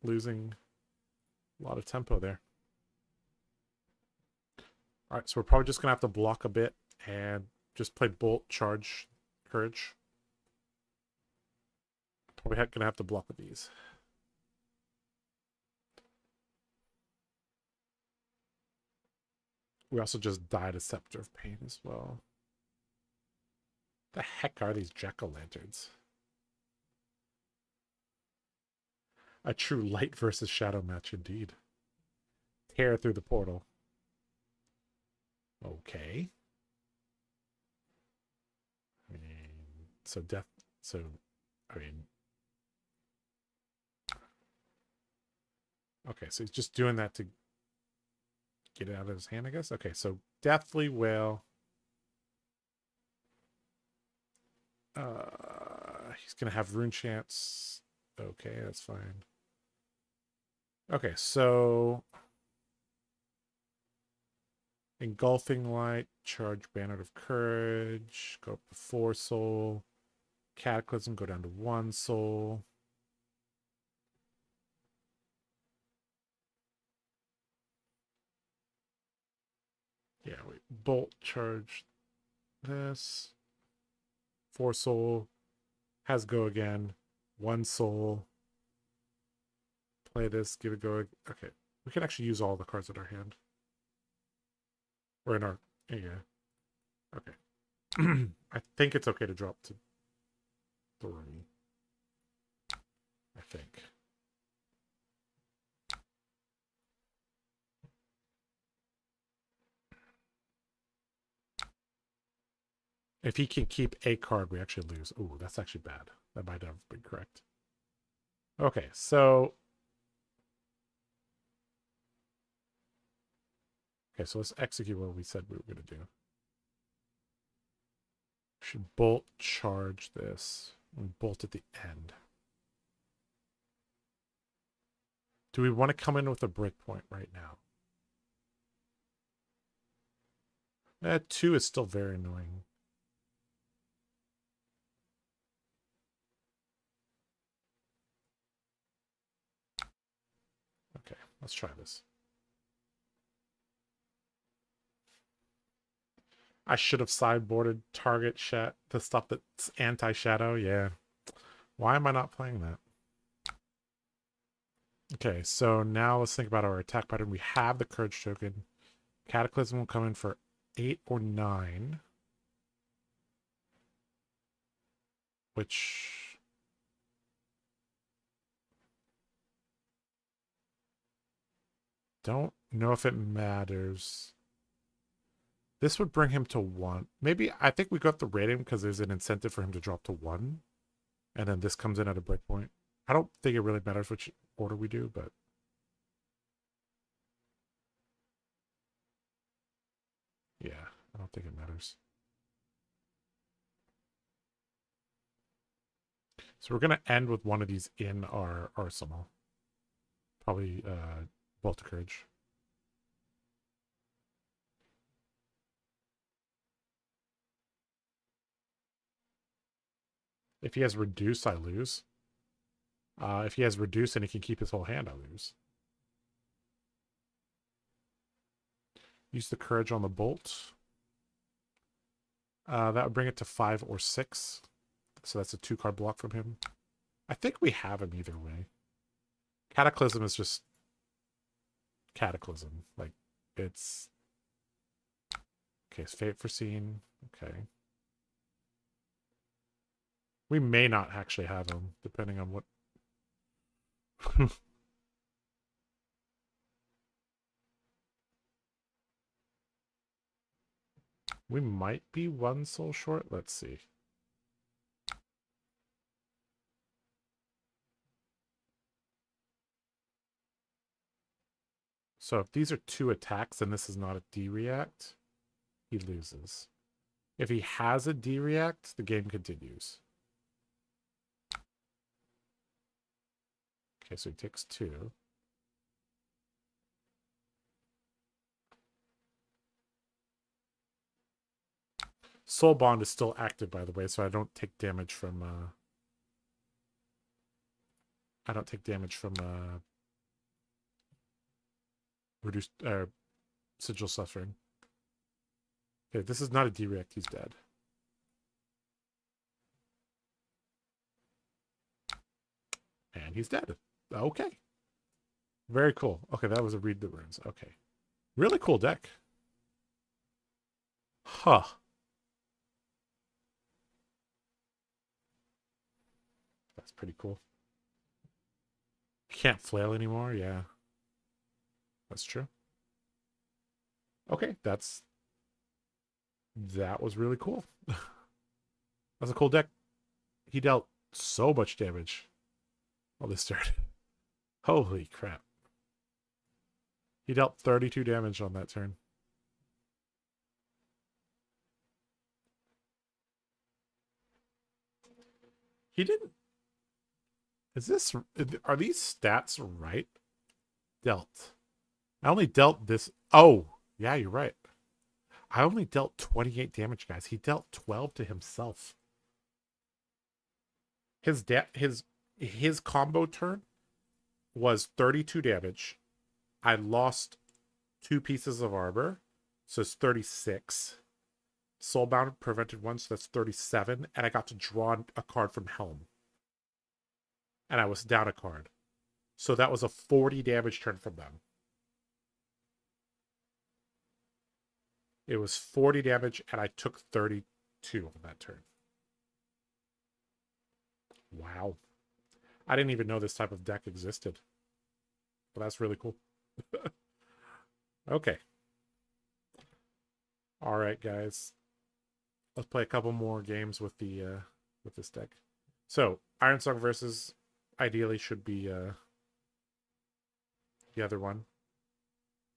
Losing a lot of tempo there. All right, so we're probably just going to have to block a bit and just play Bolt, Charge, Courage. Probably going to have to block with these. We also just died a Scepter of Pain as well. The heck are these jack-o'-lanterns? A true light versus shadow match indeed. Tear through the portal. Okay. I mean, so death. So, I mean. Okay, so he's just doing that to get it out of his hand, I guess. Okay, so Deathly Wail. He's gonna have Rune Chance. Okay, that's fine. Okay, so Engulfing Light, charge Banner of Courage, go up to 4 soul. Cataclysm, go down to 1 soul. Yeah, wait. Bolt, charge this. 4 soul. Has go again. 1 soul. Play this, give it go. Okay. We can actually use all the cards in our hand. Or in our. Yeah. Okay. I think it's okay to drop to 3. I think. If he can keep a card, we actually lose. Ooh, that's actually bad. That might have been correct. Okay, so. Okay, so let's execute what we said we were going to do. Should bolt charge this. And bolt at the end. Do we want to come in with a breakpoint right now? 2 is still very annoying. Okay, let's try this. I should have sideboarded target the stuff that's anti-shadow. Yeah. Why am I not playing that? Okay, so now let's think about our attack pattern. We have the Courage token. Cataclysm will come in for 8 or 9. Which... don't know if it matters. This would bring him to 1. Maybe, I think we got the rating because there's an incentive for him to drop to 1. And then this comes in at a breakpoint. I don't think it really matters which order we do, but... yeah, I don't think it matters. So we're going to end with one of these in our arsenal. Probably Bolt of Courage. If he has Reduce, I lose. If he has Reduce and he can keep his whole hand, I lose. Use the Courage on the Bolt. That would bring it to 5 or 6. So that's a 2-card block from him. I think we have him either way. Cataclysm is just Cataclysm. Like, it's... okay, it's Fate Foreseen. Okay. We may not actually have him, depending on what... we might be 1 soul short. Let's see. So if these are 2 attacks and this is not a D-react, he loses. If he has a D-react, the game continues. Okay, so he takes 2. Soul Bond is still active, by the way, so I don't take damage from reduced sigil suffering. Okay, this is not a D-react, he's dead. And he's dead. Okay. Very cool. Okay, that was a Read the Runes. Okay. Really cool deck. Huh. That's pretty cool. Can't flail anymore, yeah. That's true. Okay, that was really cool. That's a cool deck. He dealt so much damage on this turn. Holy crap. He dealt 32 damage on that turn. He didn't... are these stats right? Dealt. I only dealt this... oh, yeah, you're right. I only dealt 28 damage, guys. He dealt 12 to himself. His combo turn was 32 damage. I lost 2 pieces of armor, so it's 36. Soulbound prevented 1, so that's 37. And I got to draw a card from Helm. And I was down a card. So that was a 40 damage turn from them. It was 40 damage, and I took 32 on that turn. Wow. I didn't even know this type of deck existed. But that's really cool. Okay. All right, guys. Let's play a couple more games with this deck. So, Ironsong versus ideally should be the other one.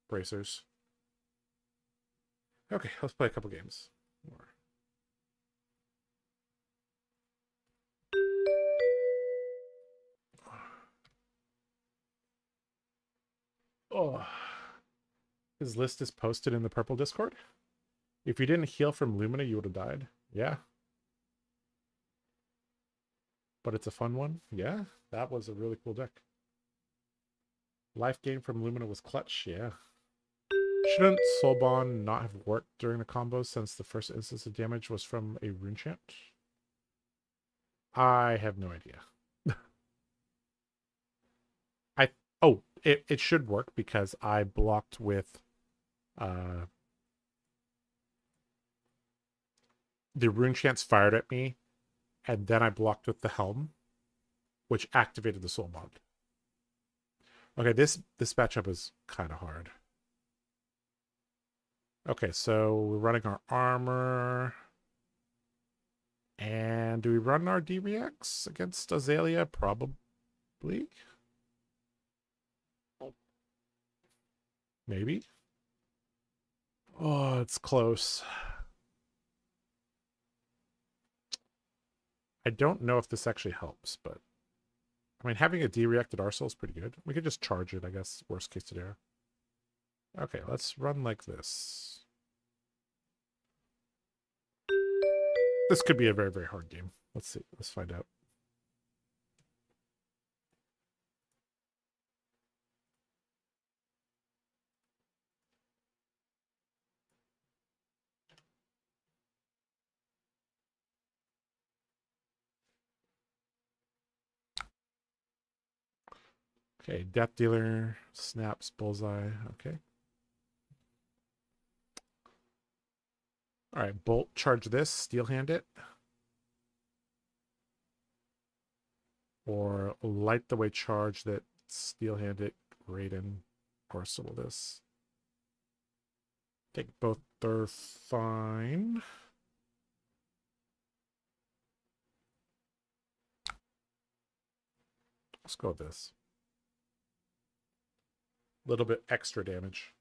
Bracers. Okay, let's play a couple games more. Oh. His list is posted in the purple Discord. If you didn't heal from Lumina, you would have died. Yeah. But it's a fun one. Yeah, that was a really cool deck. Life gain from Lumina was clutch. Yeah. Shouldn't Soulbond not have worked during the combo since the first instance of damage was from a rune chant? I have no idea. It should work because I blocked with the rune chants fired at me, and then I blocked with the helm, which activated the soul bond. Okay, this matchup is kind of hard. Okay, so we're running our armor. And do we run our D-Reacts against Azalea? Probably. Maybe. Oh, it's close. I don't know if this actually helps, but I mean, having a D-Reacted Arsenal is pretty good. We could just charge it, I guess, worst case scenario. Okay, let's run like this. This could be a very, very hard game. Let's see. Let's find out. Okay, Death Dealer, snaps, bullseye. Okay. All right, Bolt, charge this, Steel Hand it. Or Light the Way, charge that, Steel Hand it, Raiden, Arsenal this. I think both are fine. Let's go with this. A little bit extra damage.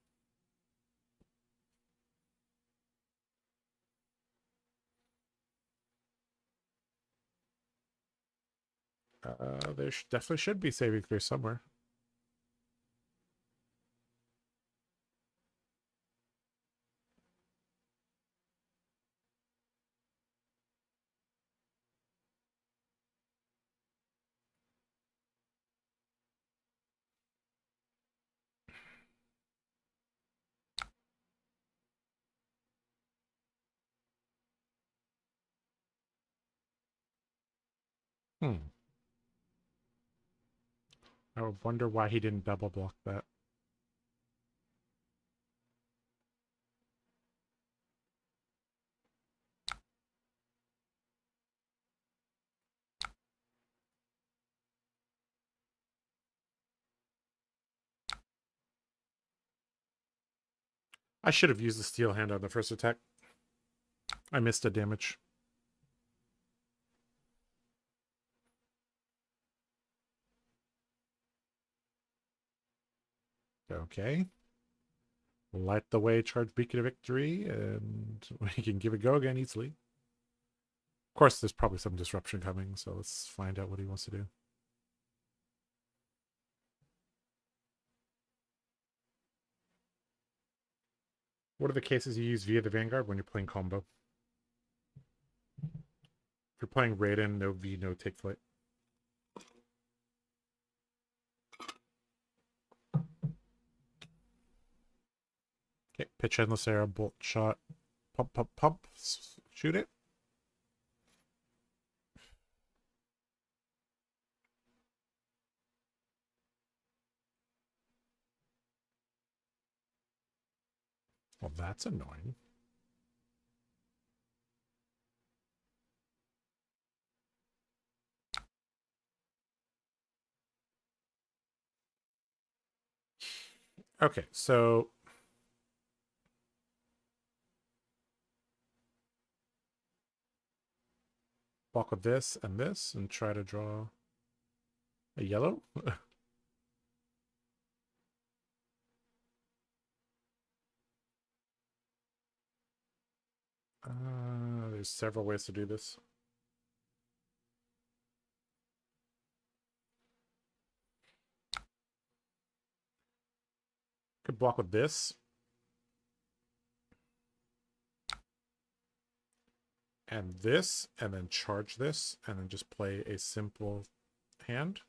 There definitely should be saving throw somewhere. I wonder why he didn't double block that. I should have used the Steel Hand on the first attack. I missed a damage. Okay. Light the Way, charge Beacon of Victory, and we can give it a go again easily. Of course, there's probably some disruption coming, so let's find out what he wants to do. What are the cases you use via the Vanguard when you're playing combo? If you're playing Raiden, no V, no take flight. Okay, pitch endless arrow, bolt shot, pump, pump, pump, shoot it. Well, that's annoying. Okay, so block with this and try to draw a yellow. There's several ways to do this. Could block with this. And this, and then charge this, and then just play a simple hand.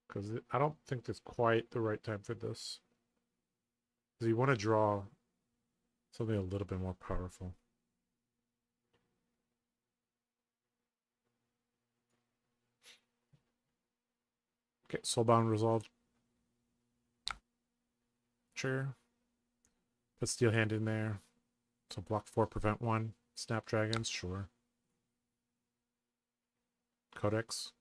Because I don't think there's quite the right time for this. Because you want to draw something a little bit more powerful. Okay, Soulbound resolved. Sure. Put Steel Hand in there. So block 4, prevent 1. Snapdragons, sure. Codex.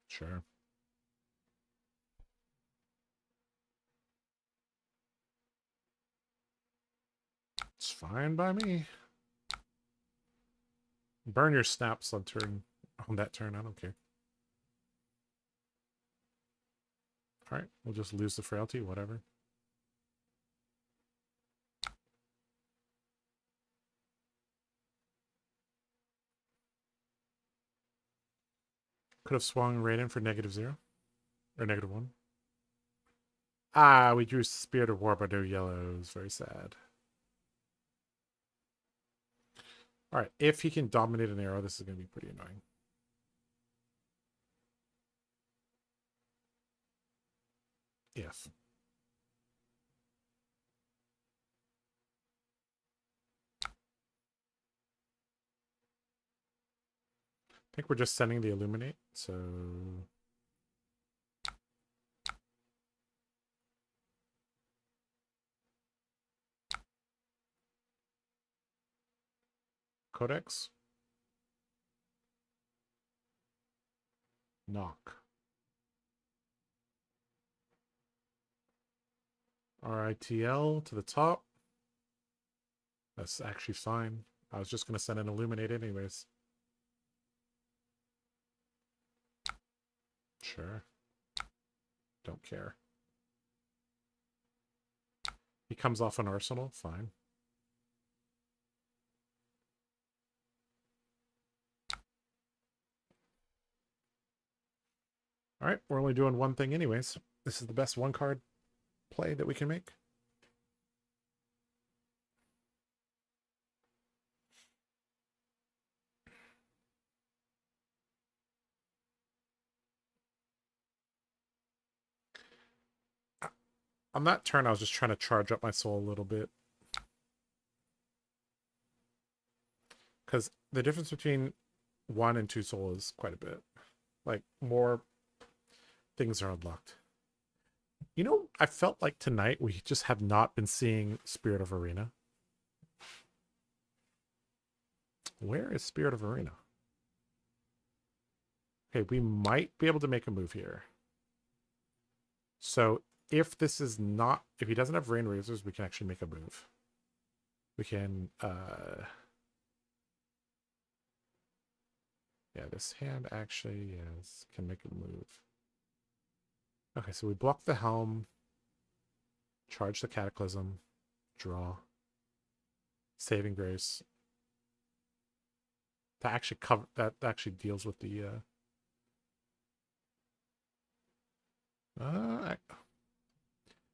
Sure. It's fine by me. Burn your snaps on that turn. I don't care. All right, we'll just lose the frailty, whatever. Could have swung right in for -0 or -1. Ah, we drew Spirit of War, but no yellows. Very sad. All right, if he can dominate an arrow, this is going to be pretty annoying. If. I think we're just sending the Illuminate, so... Codex. Knock. RITL to the top. That's actually fine. I was just going to send an Illuminate anyways. Sure. Don't care. He comes off an Arsenal. Fine. All right, we're only doing one thing anyways. This is the best one card play that we can make. On that turn, I was just trying to charge up my soul a little bit. Because the difference between 1 and 2 soul is quite a bit. Like, more things are unlocked. You know, I felt like tonight we just have not been seeing Spirit of Arena. Where is Spirit of Arena? Okay, we might be able to make a move here. So if this is not, if he doesn't have Rain Razors, we can actually make a move. We can, yeah, this hand actually, yes, can make a move. Okay, so we block the Helm, charge the Cataclysm, draw, Saving Grace. That actually that actually deals with the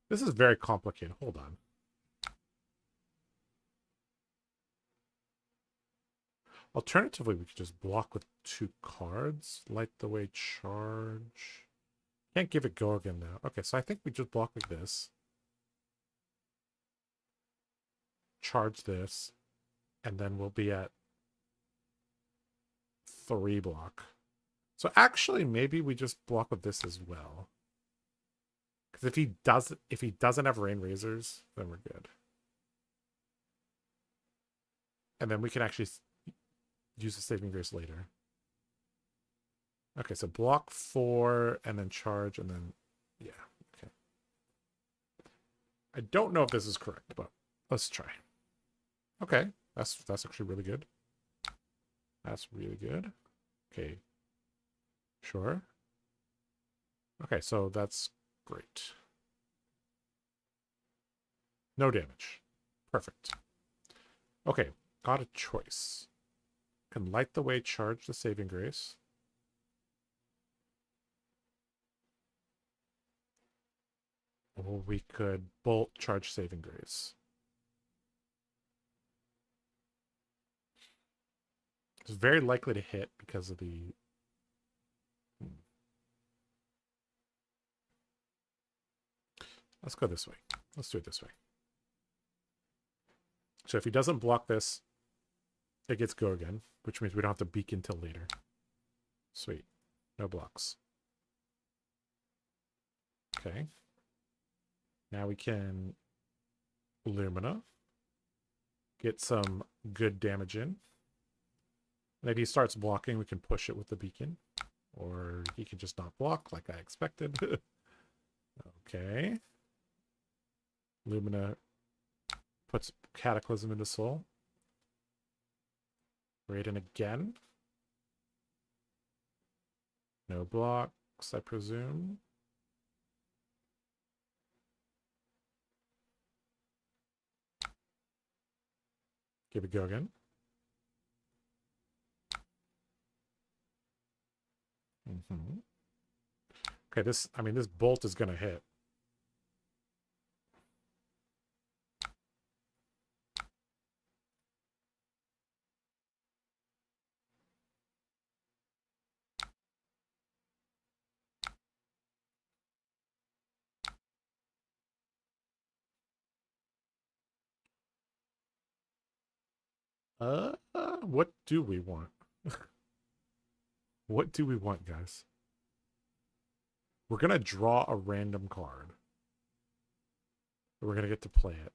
this is very complicated. Hold on. Alternatively, we could just block with 2 cards. Light the Way, charge. Can't give it go again now. Okay, so I think we just block like this. Charge this. And then we'll be at 3 block. So actually, maybe we just block with this as well. Because if he doesn't have Rain Razors, then we're good. And then we can actually use the Saving Grace later. Okay, so block 4 and then charge and then, yeah, okay. I don't know if this is correct, but let's try. Okay, that's actually really good. That's really good. Okay. Sure. Okay, so that's great. No damage. Perfect. Okay, got a choice. Can Light the Way, charge the Saving Grace. Or we could Bolt, charge Saving Grace. It's very likely to hit because of the... Let's go this way. Let's do it this way. So if he doesn't block this, it gets go again, which means we don't have to beacon until later. Sweet. No blocks. Okay. Now we can Lumina. Get some good damage in. And if he starts blocking, we can push it with the beacon. Or he can just not block like I expected. Okay. Lumina puts Cataclysm into Soul. Raiden again. No blocks, I presume. Give it go again. Okay, this bolt is gonna hit. What do we want? What do we want, guys? We're gonna draw a random card. We're gonna get to play it.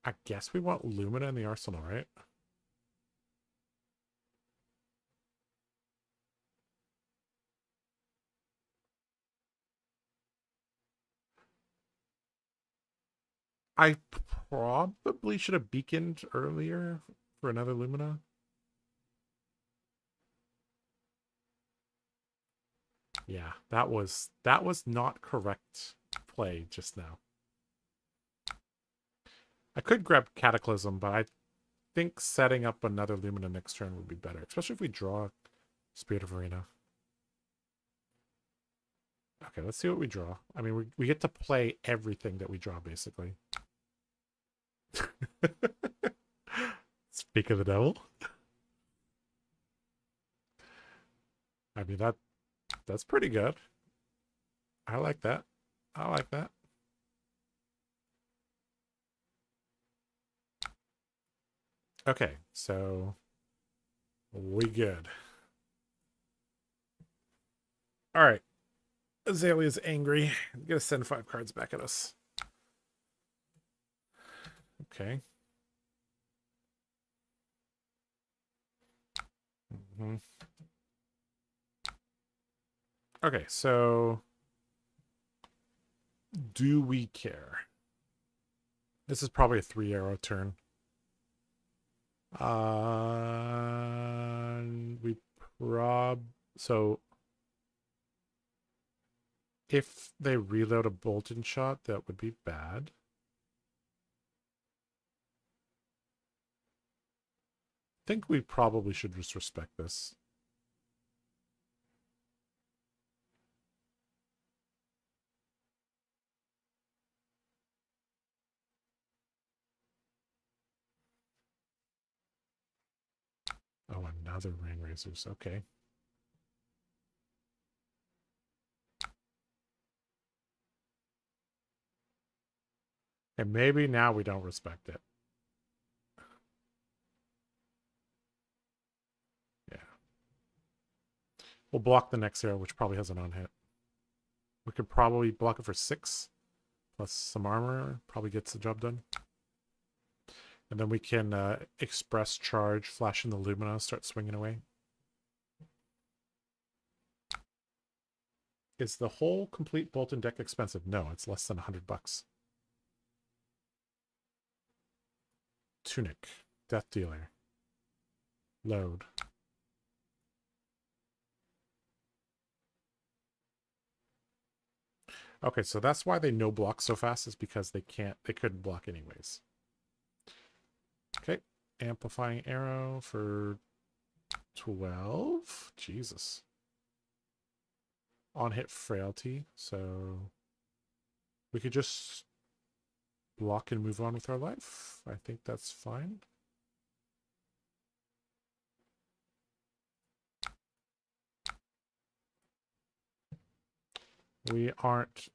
I guess we want Lumina in the arsenal, right? I probably should have beaconed earlier for another Lumina. Yeah, that was not correct play just now. I could grab Cataclysm, but I think setting up another Lumina next turn would be better, especially if we draw Spirit of Arena. Okay, let's see what we draw. I mean, we get to play everything that we draw, basically. Speak of the devil. I mean, that's pretty good. I like that. I like that. Okay, so we good. All right. Azalea's angry. He's gonna send 5 cards back at us. Okay. Okay, so do we care? This is probably a 3-arrow turn. So if they reload a Boltyn shot, that would be bad. I think we probably should just respect this. Oh, another Rain Razors. Okay. And maybe now we don't respect it. Yeah. We'll block the next arrow, which probably has an on-hit. We could probably block it for 6, plus some armor. Probably gets the job done. And then we can express charge, flash in the Lumina, start swinging away. Is the whole complete Boltyn deck expensive? No, it's less than $100. Tunic, Death Dealer, load. Okay, so that's why they no block so fast, is because they couldn't block anyways. Okay, amplifying arrow for 12. Jesus. On hit frailty, so we could just block and move on with our life. I think that's fine. We aren't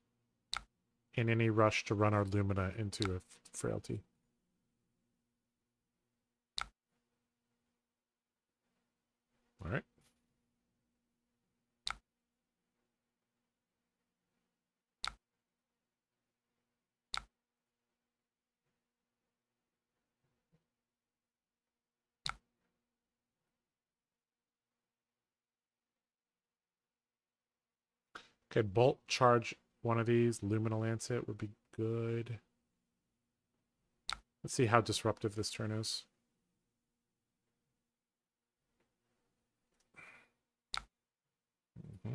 in any rush to run our Lumina into a frailty. All right. Okay, Bolt charge one of these. Luminal Lancet would be good. Let's see how disruptive this turn is. Mm-hmm.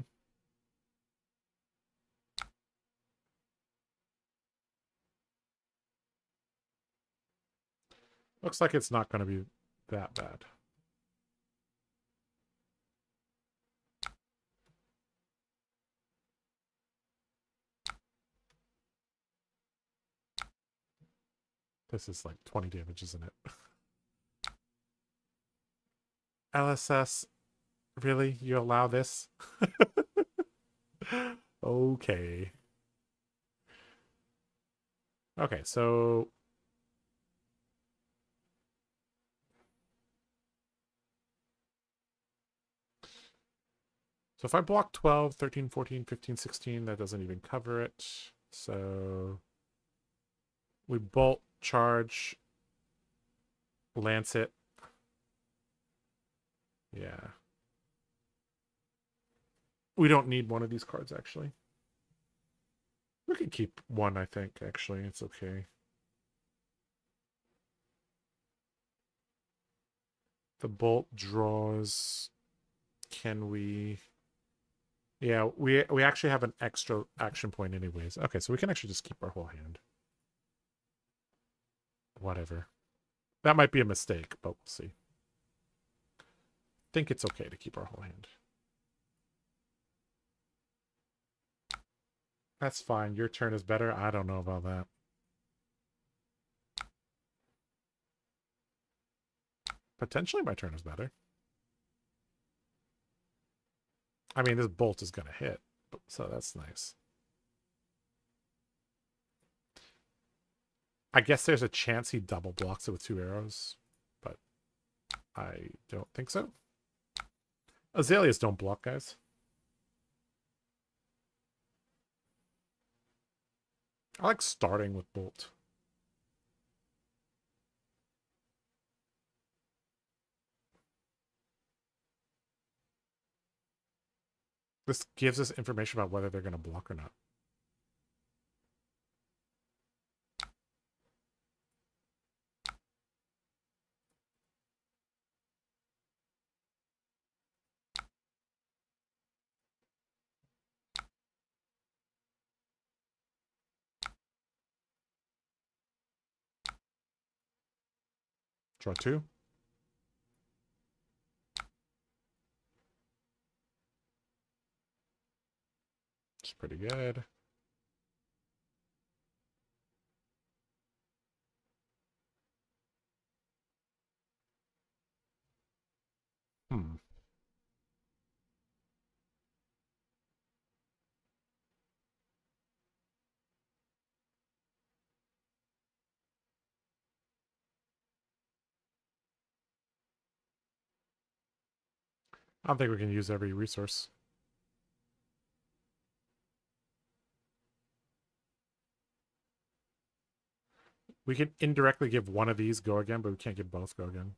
Looks like it's not going to be that bad. This is like 20 damage, isn't it? LSS, really? You allow this? Okay. Okay, so... So if I block 12, 13, 14, 15, 16, that doesn't even cover it. So we bolt, charge, Lancet. Yeah. We don't need one of these cards, actually. We can keep one, I think, actually. It's okay. The bolt draws... Can we... Yeah, we actually have an extra action point anyways. Okay, so we can actually just keep our whole hand. Whatever. That might be a mistake, but we'll see. I think it's okay to keep our whole hand. That's fine. Your turn is better. I don't know about that. Potentially my turn is better. I mean, this bolt is going to hit, so that's nice. I guess there's a chance he double blocks it with 2 arrows, but I don't think so. Azaleas don't block, guys. I like starting with bolt. This gives us information about whether they're going to block or not. Draw 2. It's pretty good. Hmm. I don't think we can use every resource. We can indirectly give one of these go again, but we can't give both go again.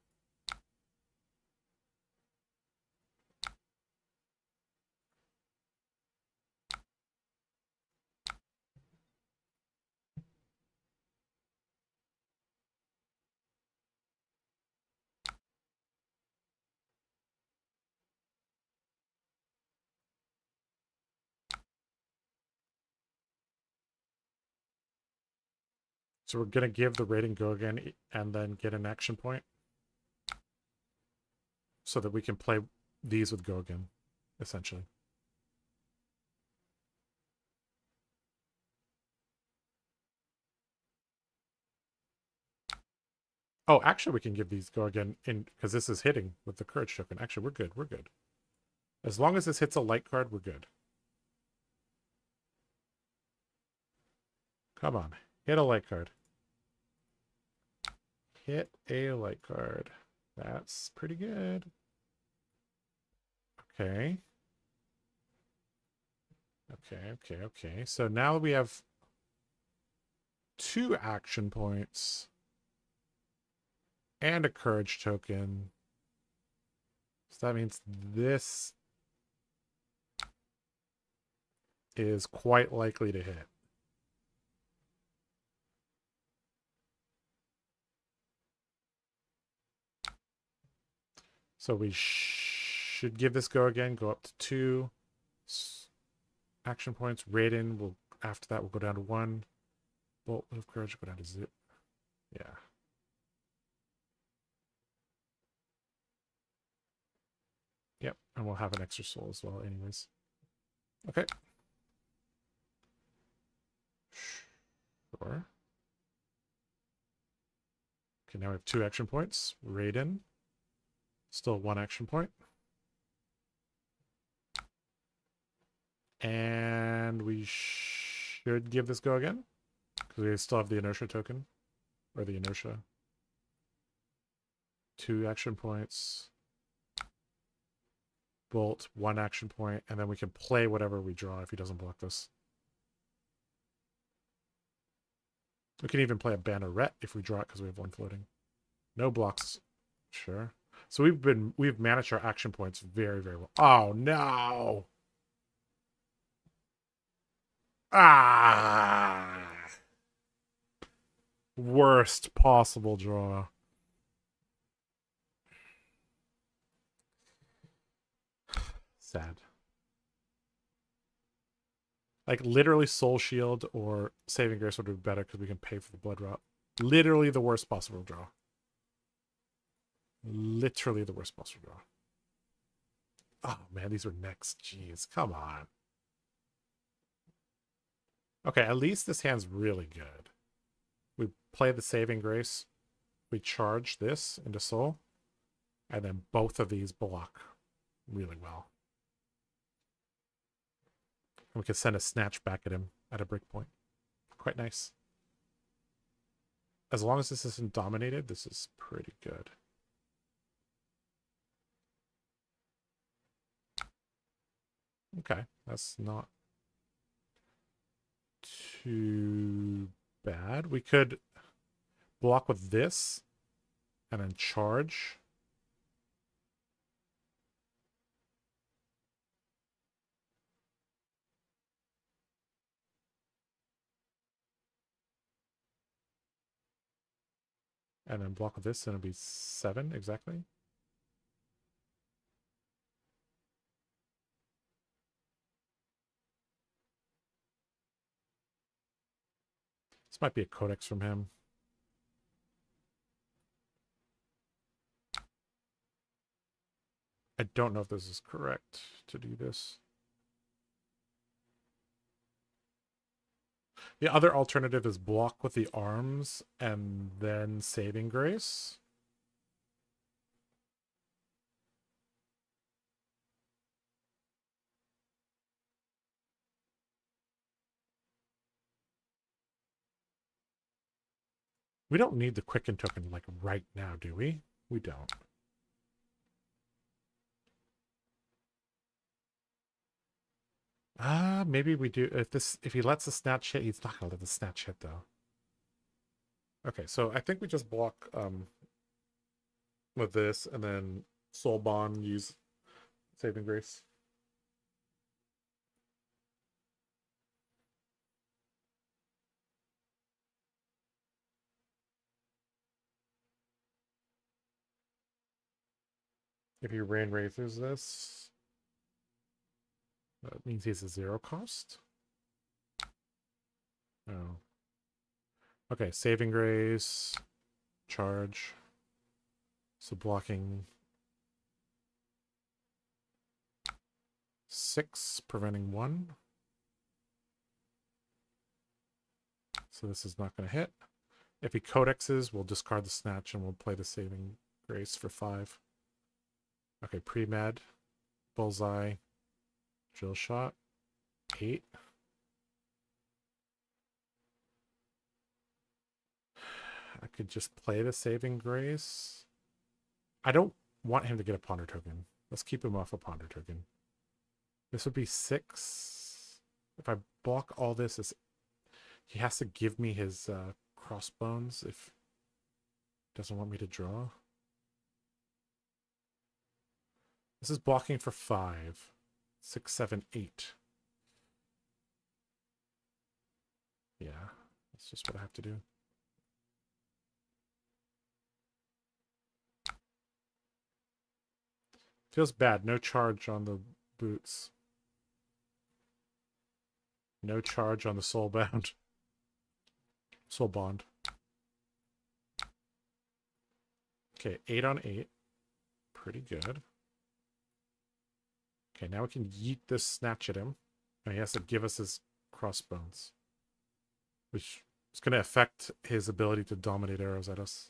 So we're going to give the rating go again and then get an action point so that we can play these with go again, essentially. Oh, actually, we can give these go again in because this is hitting with the courage token. Actually, we're good. We're good. As long as this hits a light card, we're good. Come on. Hit a light card. Hit a light card. That's pretty good. Okay. Okay. So now we have 2 action points and a courage token. So that means this is quite likely to hit. So we should give this go again. Go up to 2 action points. Raiden will, after that, we'll go down to 1. Bolt of Courage will go down to 0. Yeah. Yep, and we'll have an extra soul as well anyways. Okay. Sure. Okay, now we have 2 action points. Raiden. Still 1 action point. And we should give this go again. Because we still have the inertia token. Or the inertia. 2 action points. Bolt, 1 action point. And then we can play whatever we draw if he doesn't block this. We can even play a banneret if we draw it because we have 1 floating. No blocks. Sure. So we've managed our action points very, very well. Oh no. Ah. Worst possible draw. Sad. Like literally Soul Shield or Saving Grace would be better because we can pay for the Blood Rot. Literally the worst possible draw. Literally the worst possible draw. Oh man, these were next. Jeez, come on. Okay, at least this hand's really good. We play the Saving Grace. We charge this into Soul. And then both of these block really well. And we can send a snatch back at him at a break point. Quite nice. As long as this isn't dominated, this is pretty good. Okay, that's not too bad. We could block with this and then charge. And then block with this and it'll be 7 exactly. This might be a codex from him. I don't know if this is correct to do this. The other alternative is block with the arms and then Saving Grace. We don't need the Quicken token like right now, do we? We don't. Maybe we do. If he lets the snatch hit, he's not gonna let the snatch hit though. Okay, so I think we just block with this and then Soul Bond, use Saving Grace. If he rain raises this, that means he's a 0 cost. Oh. Okay, Saving Grace, charge. So blocking 6, preventing 1. So this is not going to hit. If he codexes, we'll discard the snatch and we'll play the Saving Grace for 5. Okay, pre-med, bullseye, drill shot, 8. I could just play the Saving Grace. I don't want him to get a Ponder token. Let's keep him off a Ponder token. This would be 6. If I block all this, he has to give me his crossbones if he doesn't want me to draw. This is blocking for 5. 6, 7, 8. That's just what I have to do. Feels bad. No charge on the boots. No charge on the soulbound. Soul bond. Okay, 8 on 8. Pretty good. Okay, now we can yeet this snatch at him. And he has to give us his crossbones. Which is going to affect his ability to dominate arrows at us.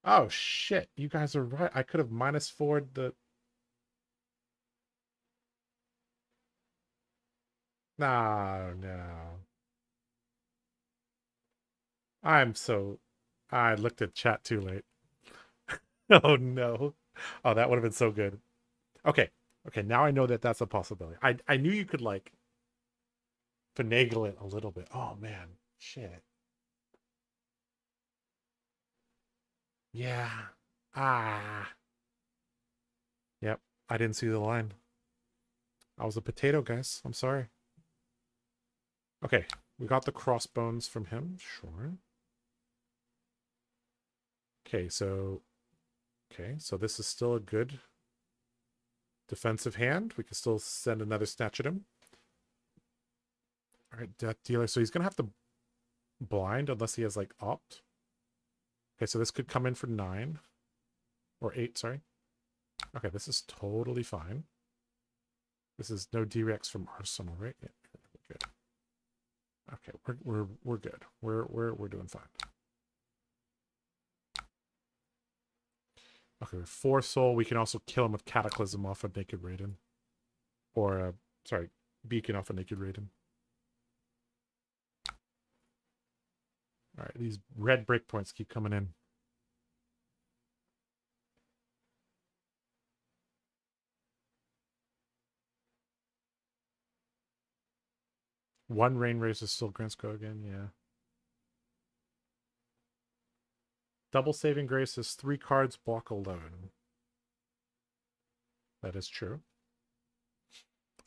Oh, shit. You guys are right. I could have -4'd the... No, no. I'm so... I looked at chat too late. Oh, no. Oh, that would have been so good. Okay. Okay, now I know that that's a possibility. I knew you could, like, finagle it a little bit. Oh, man. Shit. Yeah. Ah. Yep. I didn't see the line. I was a potato, guys. I'm sorry. Okay. We got the crossbones from him. Sure. Okay, so... Okay, so this is still a good defensive hand. We can still send another snatch at him. All right, Death Dealer. So he's going to have to blind unless he has, like, opt. Okay, so this could come in for 9. Or 8, sorry. Okay, this is totally fine. This is no D-Rex from Arsenal, right? Yeah, good. Okay, we're good. We're doing fine. Okay, 4 soul. We can also kill him with Cataclysm off a Naked Raiden. Or, sorry, Beacon off a Naked Raiden. Alright, these red breakpoints keep coming in. One Rain Race is still Gransko again, yeah. Double Saving Grace is 3 cards, block 11. That is true.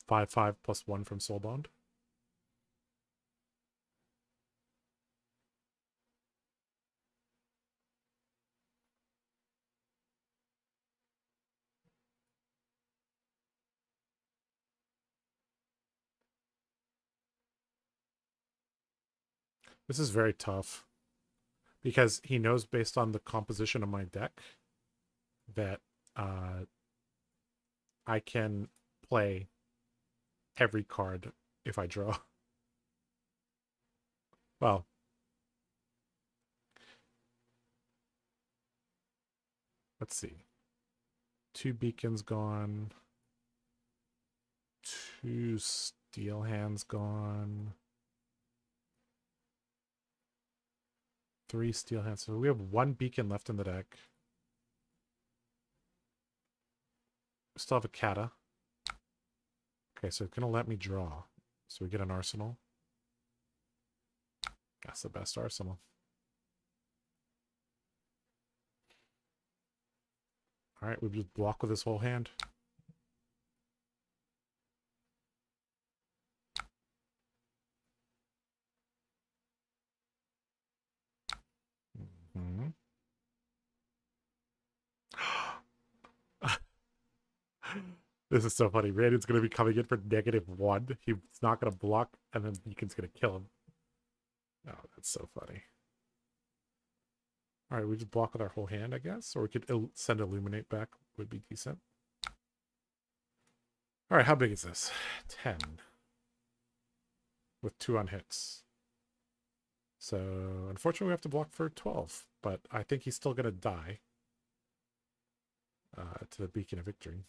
5/5 plus 1 from Soulbound. This is very tough. Because he knows based on the composition of my deck that I can play every card if I draw. Well, let's see. 2 beacons gone. 2 steel hands gone. 3 steel hands. So we have 1 beacon left in the deck. We still have a Kata. Okay, so it's going to let me draw. So we get an arsenal. That's the best arsenal. Alright, we just block with this whole hand. Mm-hmm. This is so funny. Raiden's going to be coming in for -1. He's not going to block, and then Beacon's going to kill him. Oh, that's so funny. Alright, we just block with our whole hand, I guess. Or we could send Illuminate back. Would be decent. Alright, how big is this? 10. With 2 on hits. So, unfortunately, we have to block for 12. But I think he's still going to die. To the Beacon of Victory.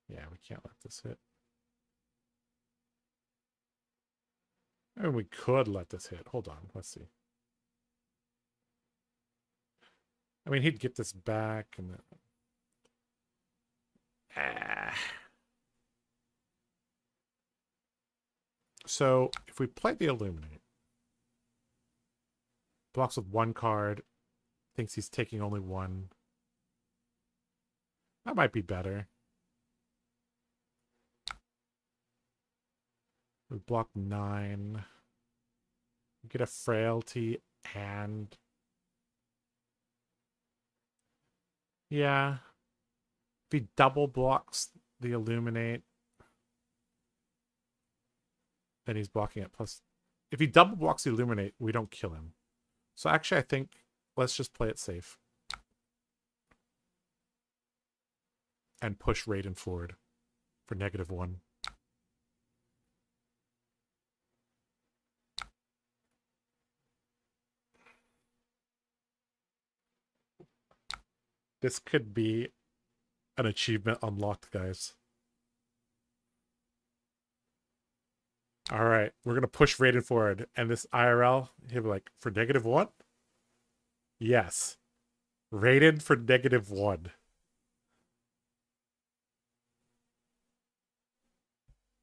Yeah, we can't let this hit. I mean, we could let this hit. Hold on, let's see. I mean, he'd get this back and then... So, if we play the Illuminate, blocks with 1 card, thinks he's taking only 1. That might be better. We block 9. Get a frailty and... Yeah. If he double blocks the illuminate, then he's blocking it. Plus, if he double blocks the illuminate, we don't kill him. So actually, I think let's just play it safe. And push Raiden forward for -1. This could be an achievement unlocked, guys. All right, we're going to push Raiden forward. And this IRL, he'll be like, for -1? Yes. Raiden for -1.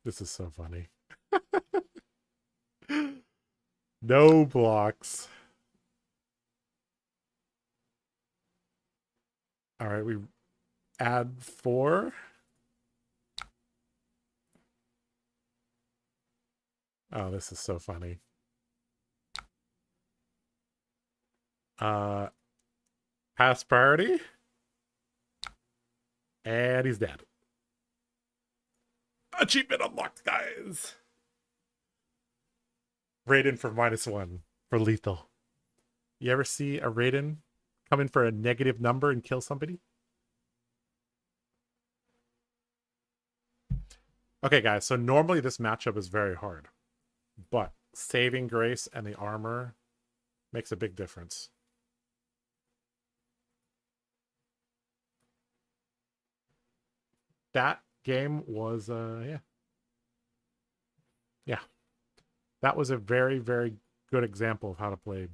This is so funny. No blocks. All right, we add 4. Oh, this is so funny. Pass priority. And he's dead. Achievement unlocked, guys. Raiden for -1 for lethal. You ever see a Raiden come in for a negative number and kill somebody? Okay, guys, so normally this matchup is very hard. But saving grace and the armor makes a big difference. That game was, yeah. Yeah. That was a very, very good example of how to play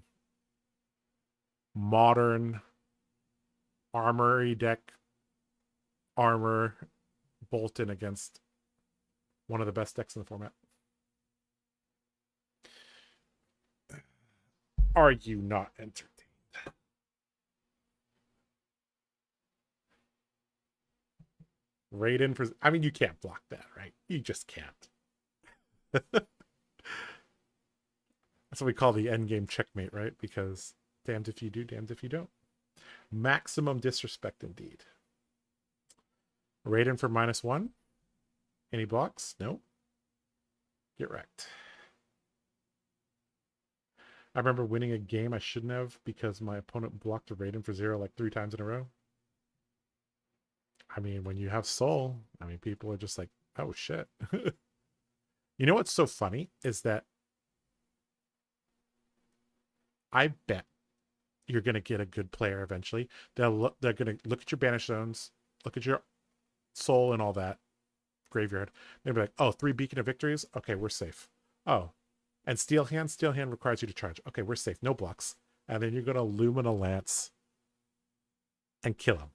modern armory deck armor Boltyn against one of the best decks in the format. Are you not entertained? Raiden for... I mean, you can't block that, right? You just can't. That's what we call the endgame checkmate, right? Because damned if you do, damned if you don't. Maximum disrespect indeed. Raiden for -1. Any blocks? No. Get wrecked. I remember winning a game I shouldn't have because my opponent blocked a Raiden for 0 like 3 times in a row. I mean, when you have soul, I mean, people are just like, oh shit. You know what's so funny is that I bet you're going to get a good player eventually. They're going to look at your banish zones, look at your soul and all that graveyard. They'll be like, oh, 3 Beacon of Victories. Okay, we're safe. Oh, and Steel Hand requires you to charge. Okay, we're safe. No blocks. And then you're going to Lumina Lance and kill him.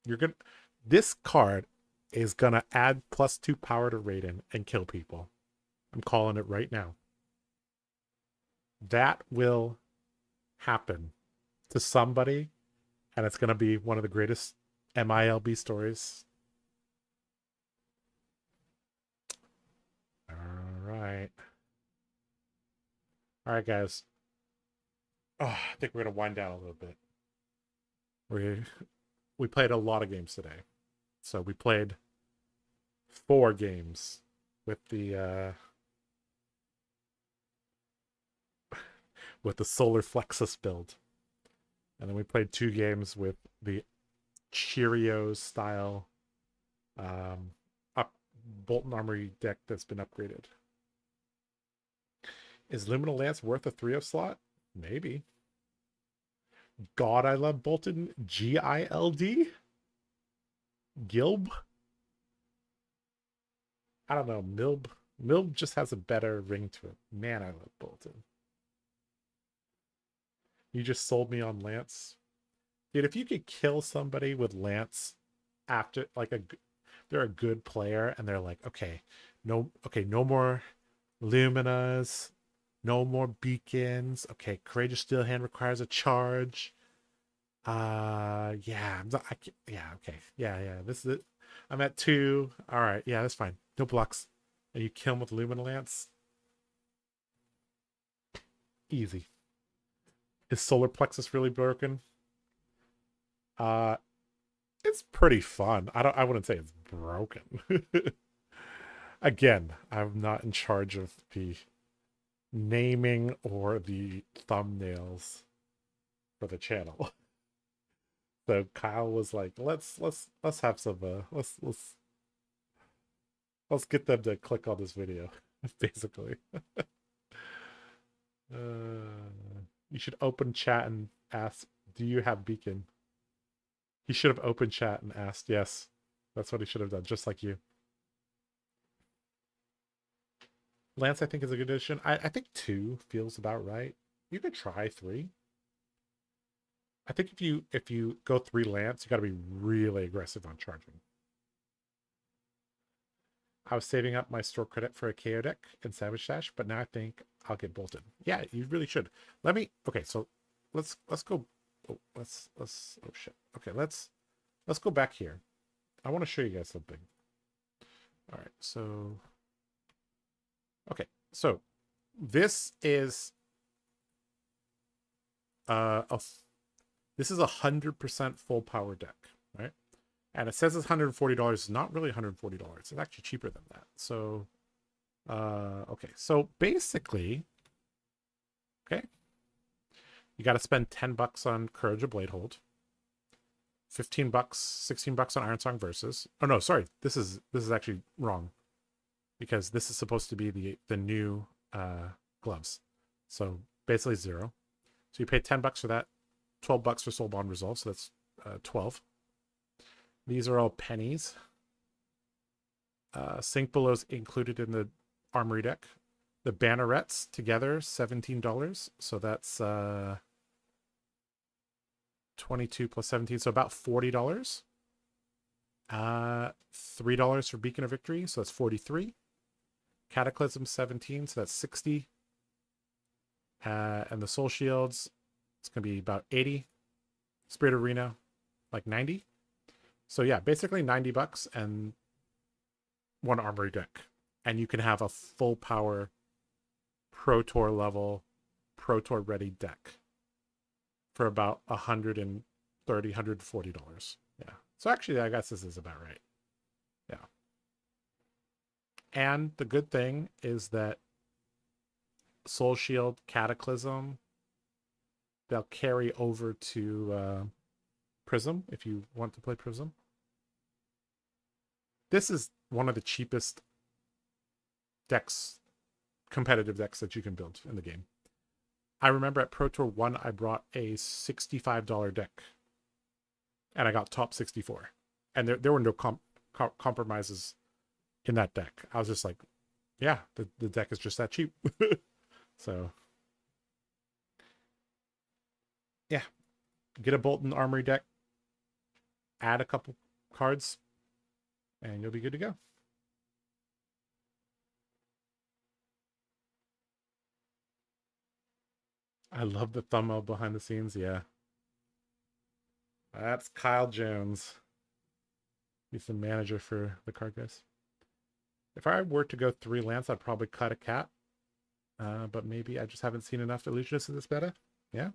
You're going to... This card is going to add +2 power to Raiden and kill people. I'm calling it right now. That will happen to somebody, and it's going to be one of the greatest MILB stories. All right, guys. Oh, I think we're going to wind down a little bit. We played a lot of games today. So we played 4 games with the Solar Flexus build. And then we played 2 games with the Cherrios style Boltyn Armory deck that's been upgraded. Is Luminal Lance worth a 3-0 slot? Maybe. God, I love Boltyn. G-I-L-D? Gilb? I don't know. Milb just has a better ring to it. Man, I love Boltyn. You just sold me on Lance. Dude, if you could kill somebody with Lance after, like, they're a good player and they're like, okay, no more Luminas, no more beacons. Okay, Courageous Steel Hand requires a charge. Yeah, yeah, okay. Yeah. This is it. I'm at 2. All right, yeah, that's fine. No blocks. And you kill him with Luminal Lance. Easy. Is Solar Plexus really broken? Uh, it's pretty fun. I wouldn't say it's broken. Again, I'm not in charge of the naming or the thumbnails for the channel. So Kyle was like, let's have some let's get them to click on this video, basically. You should open chat and ask, do you have beacon? He should have opened chat and asked. Yes, that's what he should have done, just like you. Lance, I think, is a good addition. I think 2 feels about right. You could try 3. I think if you go 3 Lance, you got to be really aggressive on charging. I was saving up my store credit for a KO deck in Savage Stash, but now I think I'll get Boltyn. Yeah, you really should. Okay, so let's go. Oh shit. Okay, let's go back here. I want to show you guys something. All right, so okay, so this is this is 100% full power deck, right? And it says it's $140. It's not really $140. It's actually cheaper than that. So, okay. So basically, okay, you got to spend $10 on Courage of Bladehold, $15, $16 on Ironsong Versus. Oh no, sorry. This is actually wrong, because this is supposed to be the new gloves. So basically 0. So you pay $10 for that, $12 for Soul Bond Resolve. So that's 12. These are all pennies. Sink Below's included in the Armory deck. The Bannerets together, $17. So that's 22 plus 17, so about $40. $3 for Beacon of Victory, so that's 43. Cataclysm 17, so that's 60. And the Soul Shields, it's gonna be about 80. Spirit Arena, like 90. So yeah, basically $90 and 1 Armory deck. And you can have a full power Pro Tour level, Pro Tour ready deck for about $130, $140. Yeah. So actually, I guess this is about right. Yeah. And the good thing is that Soul Shield, Cataclysm, they'll carry over to Prism if you want to play Prism. This is one of the cheapest decks, competitive decks that you can build in the game. I remember at Pro Tour 1, I brought a $65 deck, and I got top 64. And there were no compromises in that deck. I was just like, yeah, the deck is just that cheap. So, yeah. Get a Boltyn Armory deck, add a couple cards, and you'll be good to go. I love the thumbnail behind the scenes. Yeah. That's Kyle Jones. He's the manager for TheCardGuyz. If I were to go 3 Lance, I'd probably cut a cat. But maybe I just haven't seen enough Illusionists in this beta. Yeah.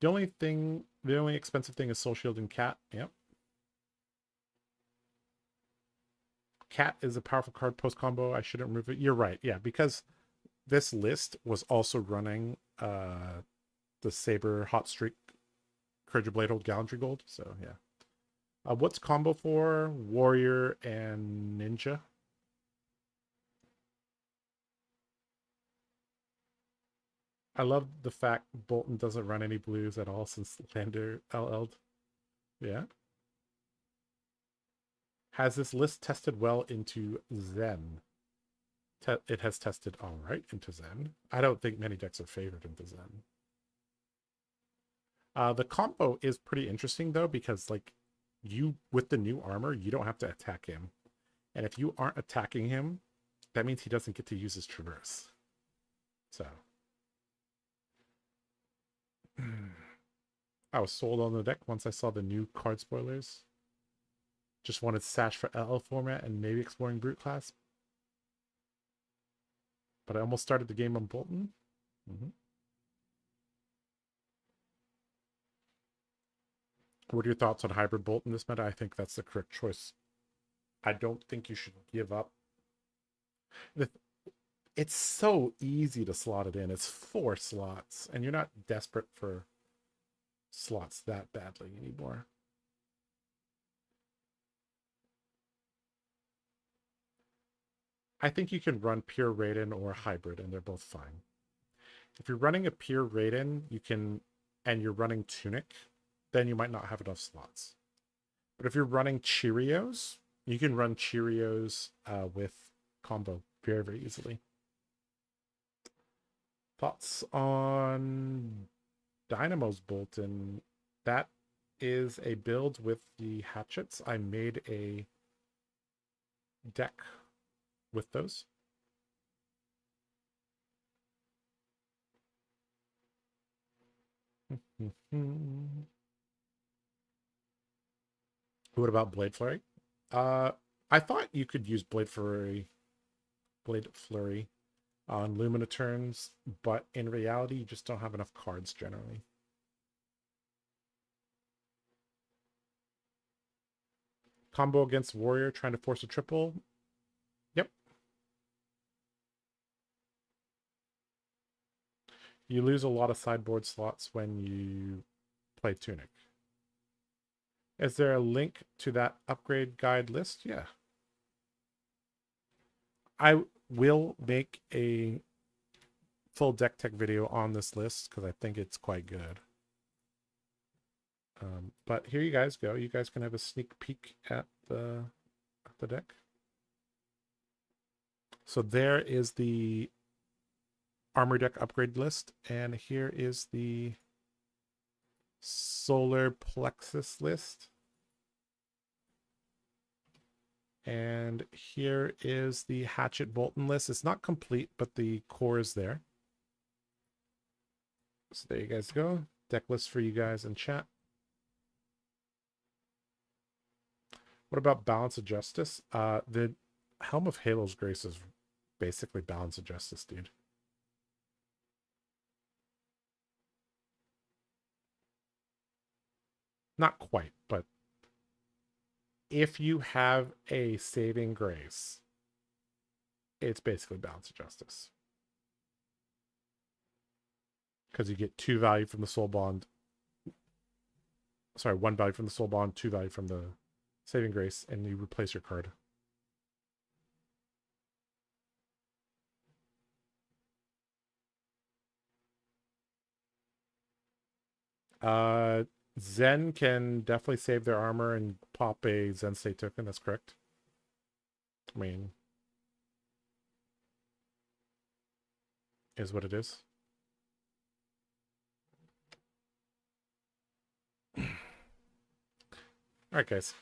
The only expensive thing is Soul Shield and Cat. Yep. Cat is a powerful card post combo. I shouldn't remove it. You're right. Yeah, because this list was also running the Saber Hot Streak Courage of Bladehold Gallantry Gold. So yeah. What's combo for? Warrior and Ninja. I love the fact Boltyn doesn't run any blues at all since Lander LL'd. Yeah. Has this list tested well into Zen? It has tested all right into Zen. I don't think many decks are favored into Zen. The combo is pretty interesting though, because like you with the new armor, you don't have to attack him. And if you aren't attacking him, that means he doesn't get to use his traverse. So I was sold on the deck once I saw the new card spoilers. Just wanted Sash for LL format and maybe exploring Brute class. But I almost started the game on Boltyn. What are your thoughts on hybrid Boltyn this meta? I think that's the correct choice. I don't think you should give up. It's so easy to slot it in. It's 4 slots, and you're not desperate for slots that badly anymore. I think you can run pure Raiden or hybrid, and they're both fine. If you're running a pure Raiden, and you're running Tunic, then you might not have enough slots. But if you're running Cherrios, you can run Cherrios with combo very, very easily. Thoughts on Dynamo's Boltyn? That is a build with the Hatchets. I made a deck with those. What about Blade Flurry? I thought you could use Blade Flurry on Lumina turns, but in reality, you just don't have enough cards generally. Combo against Warrior, trying to force a triple. Yep. You lose a lot of sideboard slots when you play Tunic. Is there a link to that upgrade guide list? Yeah. I will make a full deck tech video on this list because I think it's quite good. But here you guys go. You guys can have a sneak peek at the deck. So there is the armor deck upgrade list, and here is the solar Plexus list. And here is the Hatchet Boltyn list. It's not complete, but the core is there. So there you guys go. Deck list for you guys in chat. What about Balance of Justice? The Helm of Halo's Grace is basically Balance of Justice, dude. Not quite, but if you have a Saving Grace, it's basically Balance of Justice. Because you get 2 value from the Soul Bond. Sorry, 1 value from the Soul Bond, 2 value from the Saving Grace, and you replace your card. Zen can definitely save their armor and pop a Zen State token. That's correct. I mean, is what it is. All right, guys.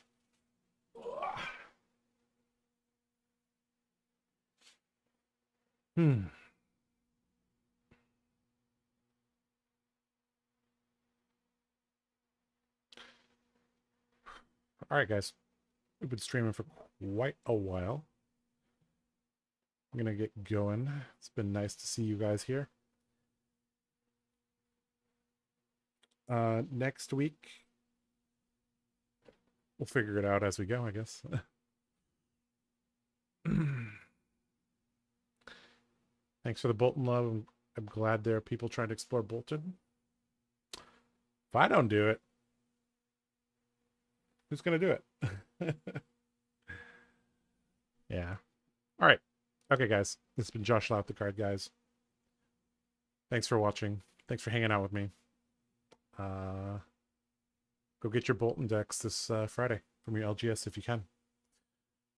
All right, guys. We've been streaming for quite a while. I'm going to get going. It's been nice to see you guys here. Next week, we'll figure it out as we go, I guess. Thanks for the Boltyn love. I'm glad there are people trying to explore Boltyn. If I don't do it, who's going to do it? Yeah. All right. Okay, guys. This has been Josh Lau, TheCardGuyz. Thanks for watching. Thanks for hanging out with me. Go get your Boltyn decks this Friday from your LGS if you can.